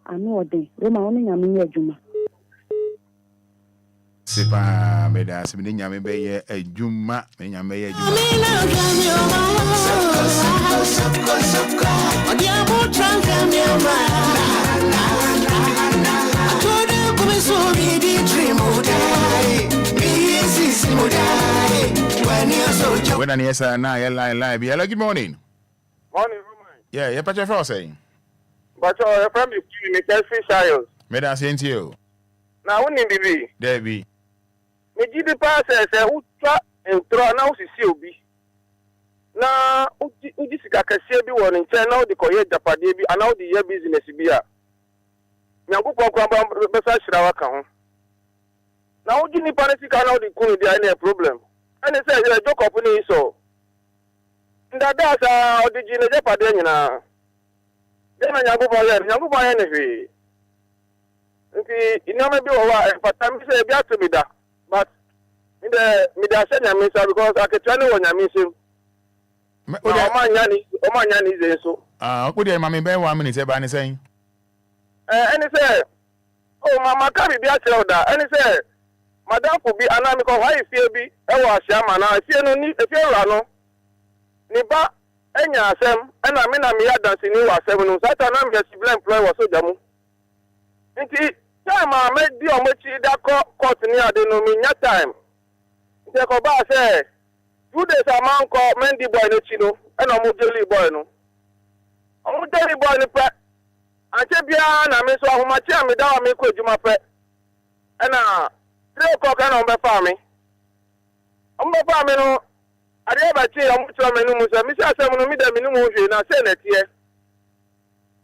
S19: I know they, Roma only a mere juma.
S2: Sepa meda semini nyame beye adwuma me nyame ye adwuma when an yes na ya live hello good morning
S20: morning
S2: yeah you patch for saying
S20: but your friend is me selfish child
S2: meda say to you
S20: na woni bibi
S2: there be
S20: me gidi pass say utwa entro na usisi obi na uji sika kase bi won nche na odi koye japade bi ana odi ye business bi a nyankopon kwa besa shira waka ho na uji ni pare sika na odi kunu dia na problem ani say ye joko puni so ndada sa odi ji na japade nyina dena nyankopon ye ne fi nti inama bi wa patam say bi atubida but in the media nyamisa because aketwane wo nyamisim o ma nyani ze so
S2: o dey mama be 1 minute e ba ni sen
S20: any say oh mama ka bi a da any say madam ko bi anami ko why fie bi e wo asiama na fie no ni fie ra no ni ba enya asem na me na me ya dance ni wa asem no sata na me civil employee wo so jamu nti time me di o mechi da court ni ade no me nya time nti ko ba say 2 days a man ko mendi boy no chi no e no mo daily boy no o mo daily boy no pe ante bia na me so ahoma chi me da wa me ko adwuma pe e na 3 o'clock na o be fa me no ade ba chi o mo chi me no mu so me si asem no me da me no mu hwe na say na tie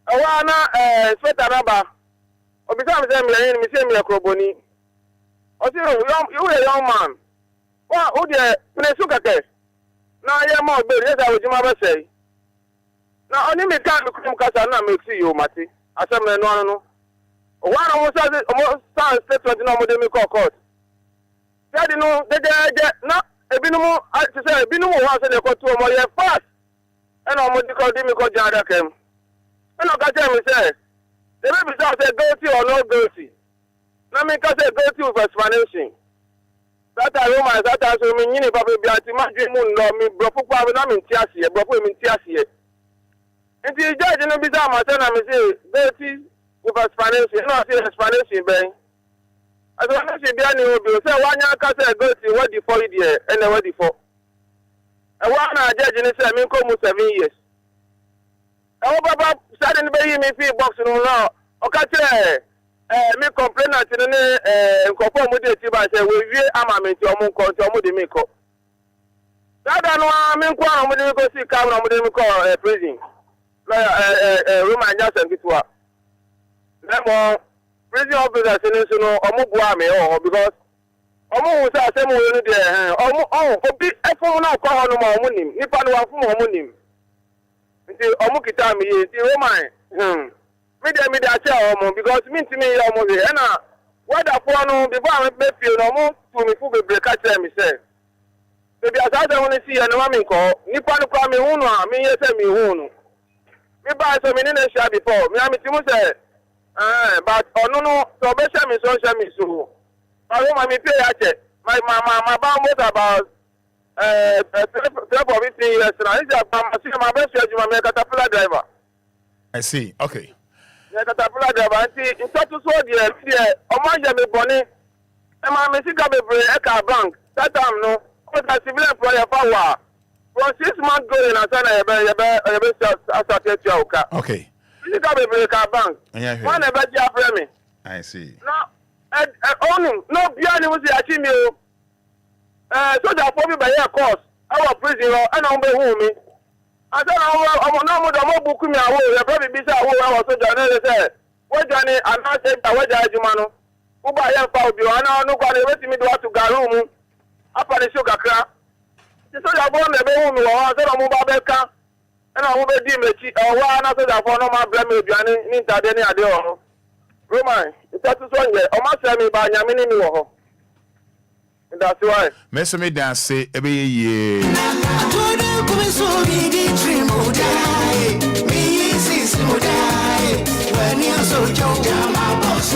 S20: e wa na inspector na ba obisa me say me say me akroboni o say you a young man wa o de presu kake na ye mo gbe ye sa ojuma ba sei na oni me kan kum kasa na me see you mati asem na no o wa no mo sa statement na mo de me court jadi no de na ebinum ti say ebinum wa se de ko tu mo ye fast e na mo di ko di me ko jara kem e no ka tell me say the baby say guilty or not guilty na me ka say guilty with explanation that aroma that so me nyini papa bi anti ma dwe mu no me brofo kwa na me ntiase e brofo me ntiase e nti judge no bi za ma say na me say guilty with explanation no say explanation ben explanation bi ani obi say wanya ka say guilty what the for there and what the for e wa na judge ni say me ko mu 7 years e wo baba sade ni be yi me fi box no na o ka tire me complainant ni nkofo mu de ti ba se we wie ama me ti omu nko ti omu de me ko dada no me nko a omu de me ko si camera omu de me ko prison na Roma nya sentitwa lemo prison officers ni so no omu bua me because omu hu sa asem wo ni de omu obi efo na ko ho no ma omu nim nipa no wa fu mo omu nim nti omu kita me ye ti Roma media chair omo because me ntimi ya omo we na whether for no before I me feel no mo to me fu be break chair me say be asasa woni si ya no ma me ko nipa no kwa me hu no a me ye say me hu no me ba so me na share before me am timu say but onu no so be share me so Roma me pay ache. My bam was about 12 or 15 years now. This is my best friend, my caterpillar driver.
S2: I see. Okay.
S20: The caterpillar driver. In such a sort, yeah, Omanja me bonnet. And my Mexican bank. That time, no. But a civil employer for for 6 months going and
S2: okay.
S20: Bank. One about your
S2: I see.
S20: No, Biani was the me. So that for me by your course, our prison and on the me. I said, I'm not booking me away. Probably be so I was so done. What Johnny, I'm not saying that what I do, Mano. Who buy a power, and no one waiting me to Garum up on the sugar crap. So I want the baby, I said, I'm about and I will be dimmed. Or one after that for no more blame Johnny, Ninta, any idea. Roman, it's that one yet. I must say me by Yamini. That's why.
S2: Mess me dance say every year.
S16: When you're so young, my boss.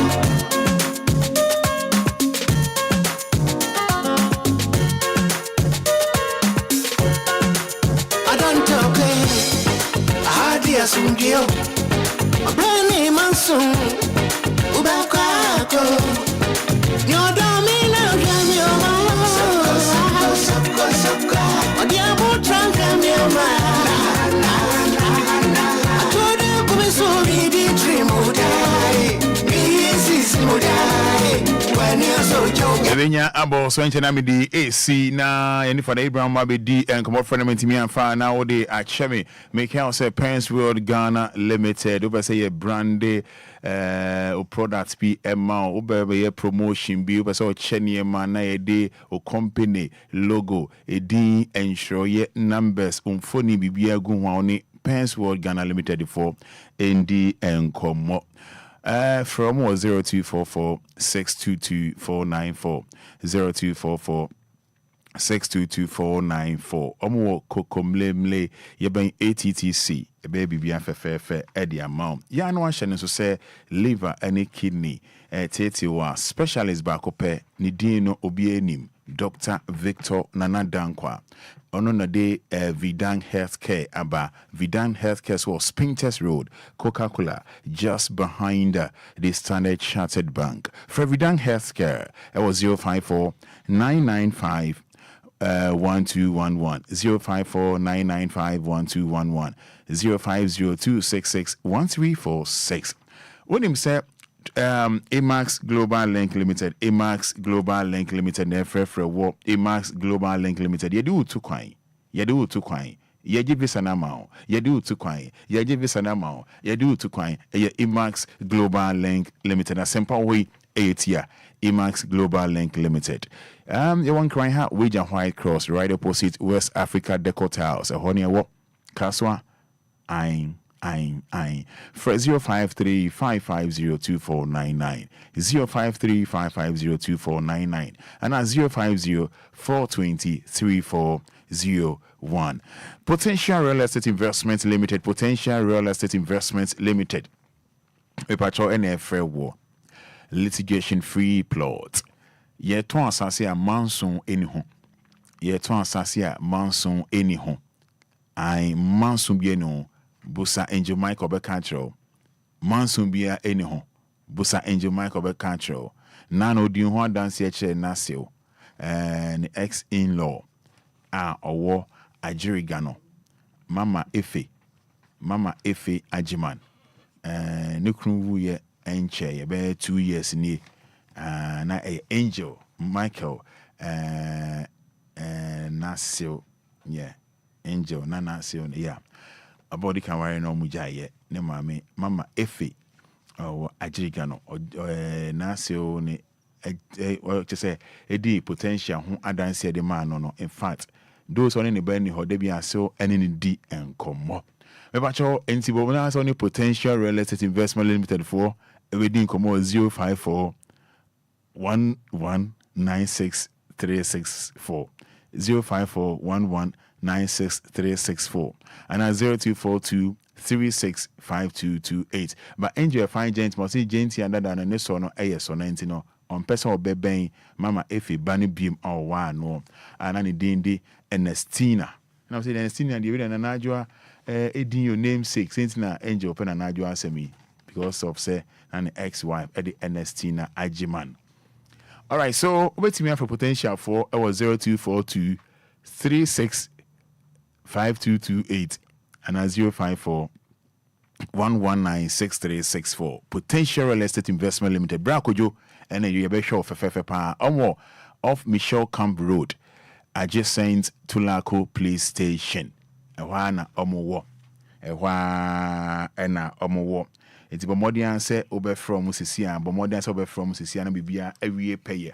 S16: Sundio, a brand name and soon. Ubako, your domino, your mama. Or the abu trunk and your man. I told you, come so be the dream would die. This would die. When you're so young.
S2: Evenya abo so enche na me di AC na any Fada Abraham ma be di and come friend me timi amfa na wo dey acheme make how say Parents World Ghana Limited we say ye brand o product bi ema o be ye promotion bi we say o chene ma na ye dey o company logo e din ensure ye numbers umfoni bibia gu hwa oni Parents World Ghana Limited for ND enkomo from 0244 622 494 0244 622 494 omo kokomlemle yeben ATTC ebe bibia fefefe e the amount ya no ahye so say liver and kidney tete wa specialist ba kope ni din no obi anim Dr. Victor Nanadankwa ono na de Vidan Healthcare aba Vidan Healthcare was Spintex Road Coca-Cola just behind the Standard Chartered Bank. For Vidan Healthcare it was 054 995 1211 054 995 1211 050266 1346. When him say Amax Global Link Limited, Amax Global Link Limited, Nefrefre Amax Global Link Limited. You do two coin. You do two coin. You give this an amount. You do two coin. You give this an amount. You do two coin. You Amax Global Link Limited. A simple way 8 year. Amax Global Link Limited. You want crying hat Wage and White Cross right opposite West Africa Decor Tiles. A honey what? Kaswa. Ain. For 053 550 2499 053 550 2499 and at 050 420 3401. Potential Real Estate Investments Limited. Potential Real Estate Investments Limited. A patrol NFL war. Litigation free plot. Ye to asase a manson anyhow. Ye to asase a manson anyhow. I manson bieno. Busa Angel Michael Becantro. Mansun bia anyhow. Busa Angel Michael Becantro. Nano din ho dance che nasio. And ex-in-law. Owo Ajirigano. Mama Efe Ajiman. Nukru ye enche ye be 2 years ni. Na Angel Michael nasio. Yeah. Angel na nasio yeah. A body can wear no mujaye, ne mama Efe or Ajigano or Nasio ne to say a D potential who I don't see the man no. In fact, those on any benny or debia so any D and come more. But your NC only potential real estate investment limited for a wedding come 054 1196 364 054 1196364 and at 0242 365228. But enjoy a fine gent must see gent under than a neso no AS or 90 no on person or beben mama efe bani beam or one no anani dindi Ernestina. And I say Ernestina and the video and Najwa edin your namesake since na angel open and Najwa semi because of say an ex-wife Eddie Ernestina Ajiman. All right, so wait me for potential for our 0242 365228 and 054 1196364. Potential Real Estate Investment Limited. Brakojo and then you be sure for Fefepa off Michelle Camp Road, adjacent to Tulako Police Station. Ewana omowo. Ena omowo. It's Bomodian say over from Musisia, Bomodian over from Musisia and Bibia every payer.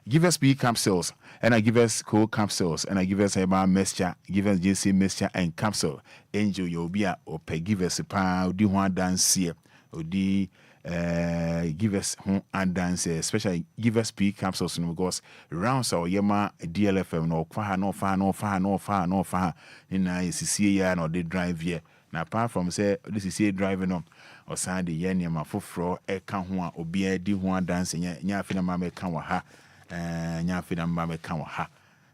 S2: Give us B capsules, and I give us cool capsules, and I give us a mixture, give us JC mixture and capsule. Angel Obia or pay give us a pound, do one dance here, or give us home and dance, especially give us B capsules, and because rounds or Yama DLFM, no far, in I see or they drive here. Now, apart from say, this is here driving on. Or Sunday, Yenny, my fufro, a canwa, Obia, do one dancing, Yafina Mamma Kanwaha. Nyafina mame kanwa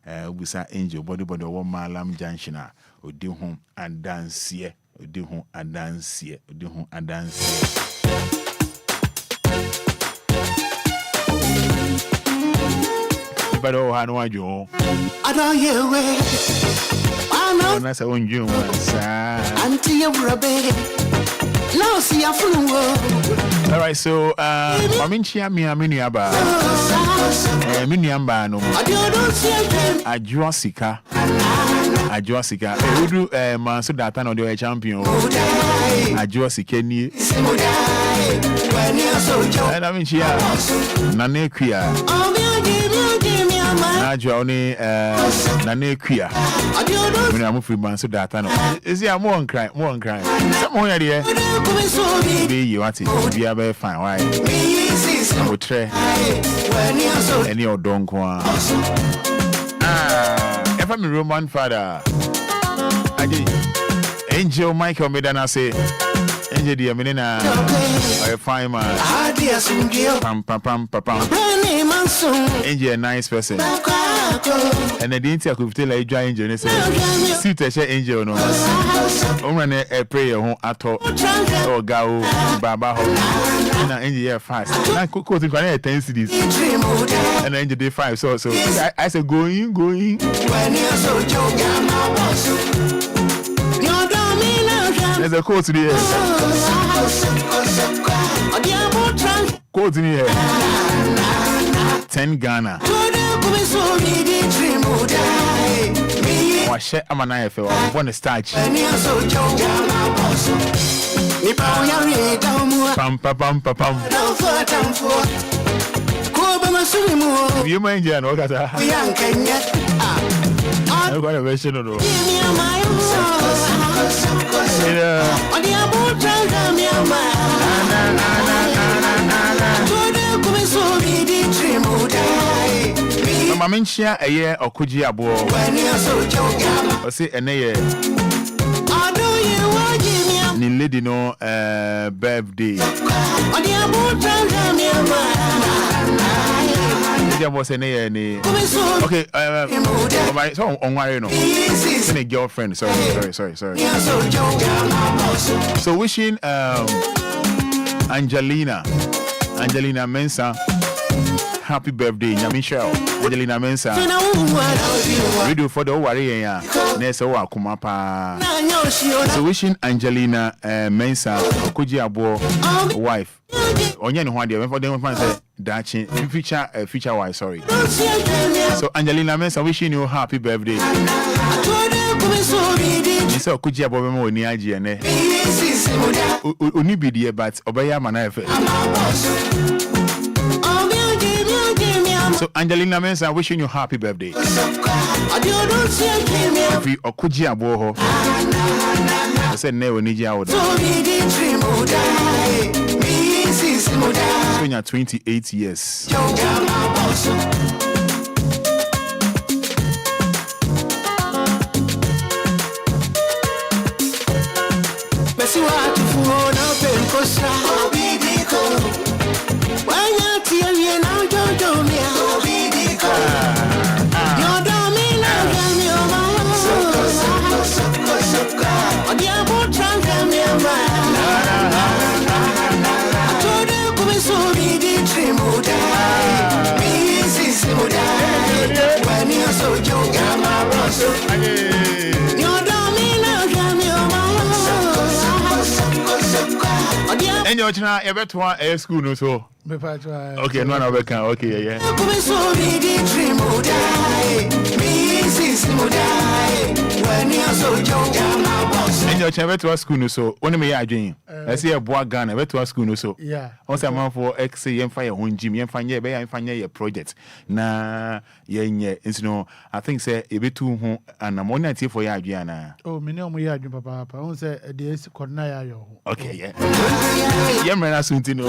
S2: ubisa angel body one malam junction odi ho and dance here odi ho and dance here odi ho and dance here but oh hanu ajo I don't hear way I know na say onju wansa anti you brabe now see a full world. All right, so Maminchia mi aminiaba. Miniamba no. Ajuasika. Udu manso data no de champion. Ajuasika ni. And Aminchia Nanekia. Najwa oni Nanekia. When I'm free manso data no. Is there more crime? Some more idea. Be you want it. Be a fine. Why? I would try any old don't go. If I'm a Roman Fada, I did. Angel Michael Medana say, Angel dear Menina, a fine man. Pam. Angel a nice person. And I didn't I could tell a dry angel and say, see to share angel no. Only a prayer home at all or go Baba and an angel fast. And I could quote 10 cities and angel day 5. So I said going. When you're so joking, there's a quote to the quote in here 10 Ghana. Wash it, I'm an IFL. I want to start. Pam. You mind, Jan? What got I'm going to version of Mamenchia a year or Kuji Abo. I say a year. Ni lady no birthday. There was a year. Okay, so on my no. A girlfriend. Sorry. So wishing Angelina Mensah. Happy birthday, Michelle. Angelina Mensah. We do for the warrior. Nessa Kumapa. So wishing Angelina Mensah, Kuji Abo wife. Onye no hwade for them say dachi future wife, sorry. So Angelina Mensah wishing you happy birthday. So Kuji Abo mo ni aji ene. Oni bidie but obeya mana efe. So Angelina Mensah wishing you happy birthday. If you Okuji Aboho, I said never need you out. When you're 28 years. When you're China, ever to a school no so. Okay, no, no, okay, yeah. And your chamber to a school no so. Only me I dream. I see a boy gun, ever to a school no so.
S8: Yeah.
S2: Also, I'm for XA and fire one Jimmy and find your project. Nah, yeah, it's no. I think say a bit too home and I'm on for your Adriana.
S8: Oh, me know me Adrian Papa. I won't say a day corner.
S2: Okay, yeah. Yeah, man, I soon to know.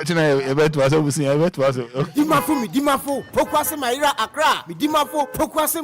S2: Tonight, was overseeing, I bet was.
S21: Dimafo, Pokwase Maira Accra, Dimafo, Pokwase.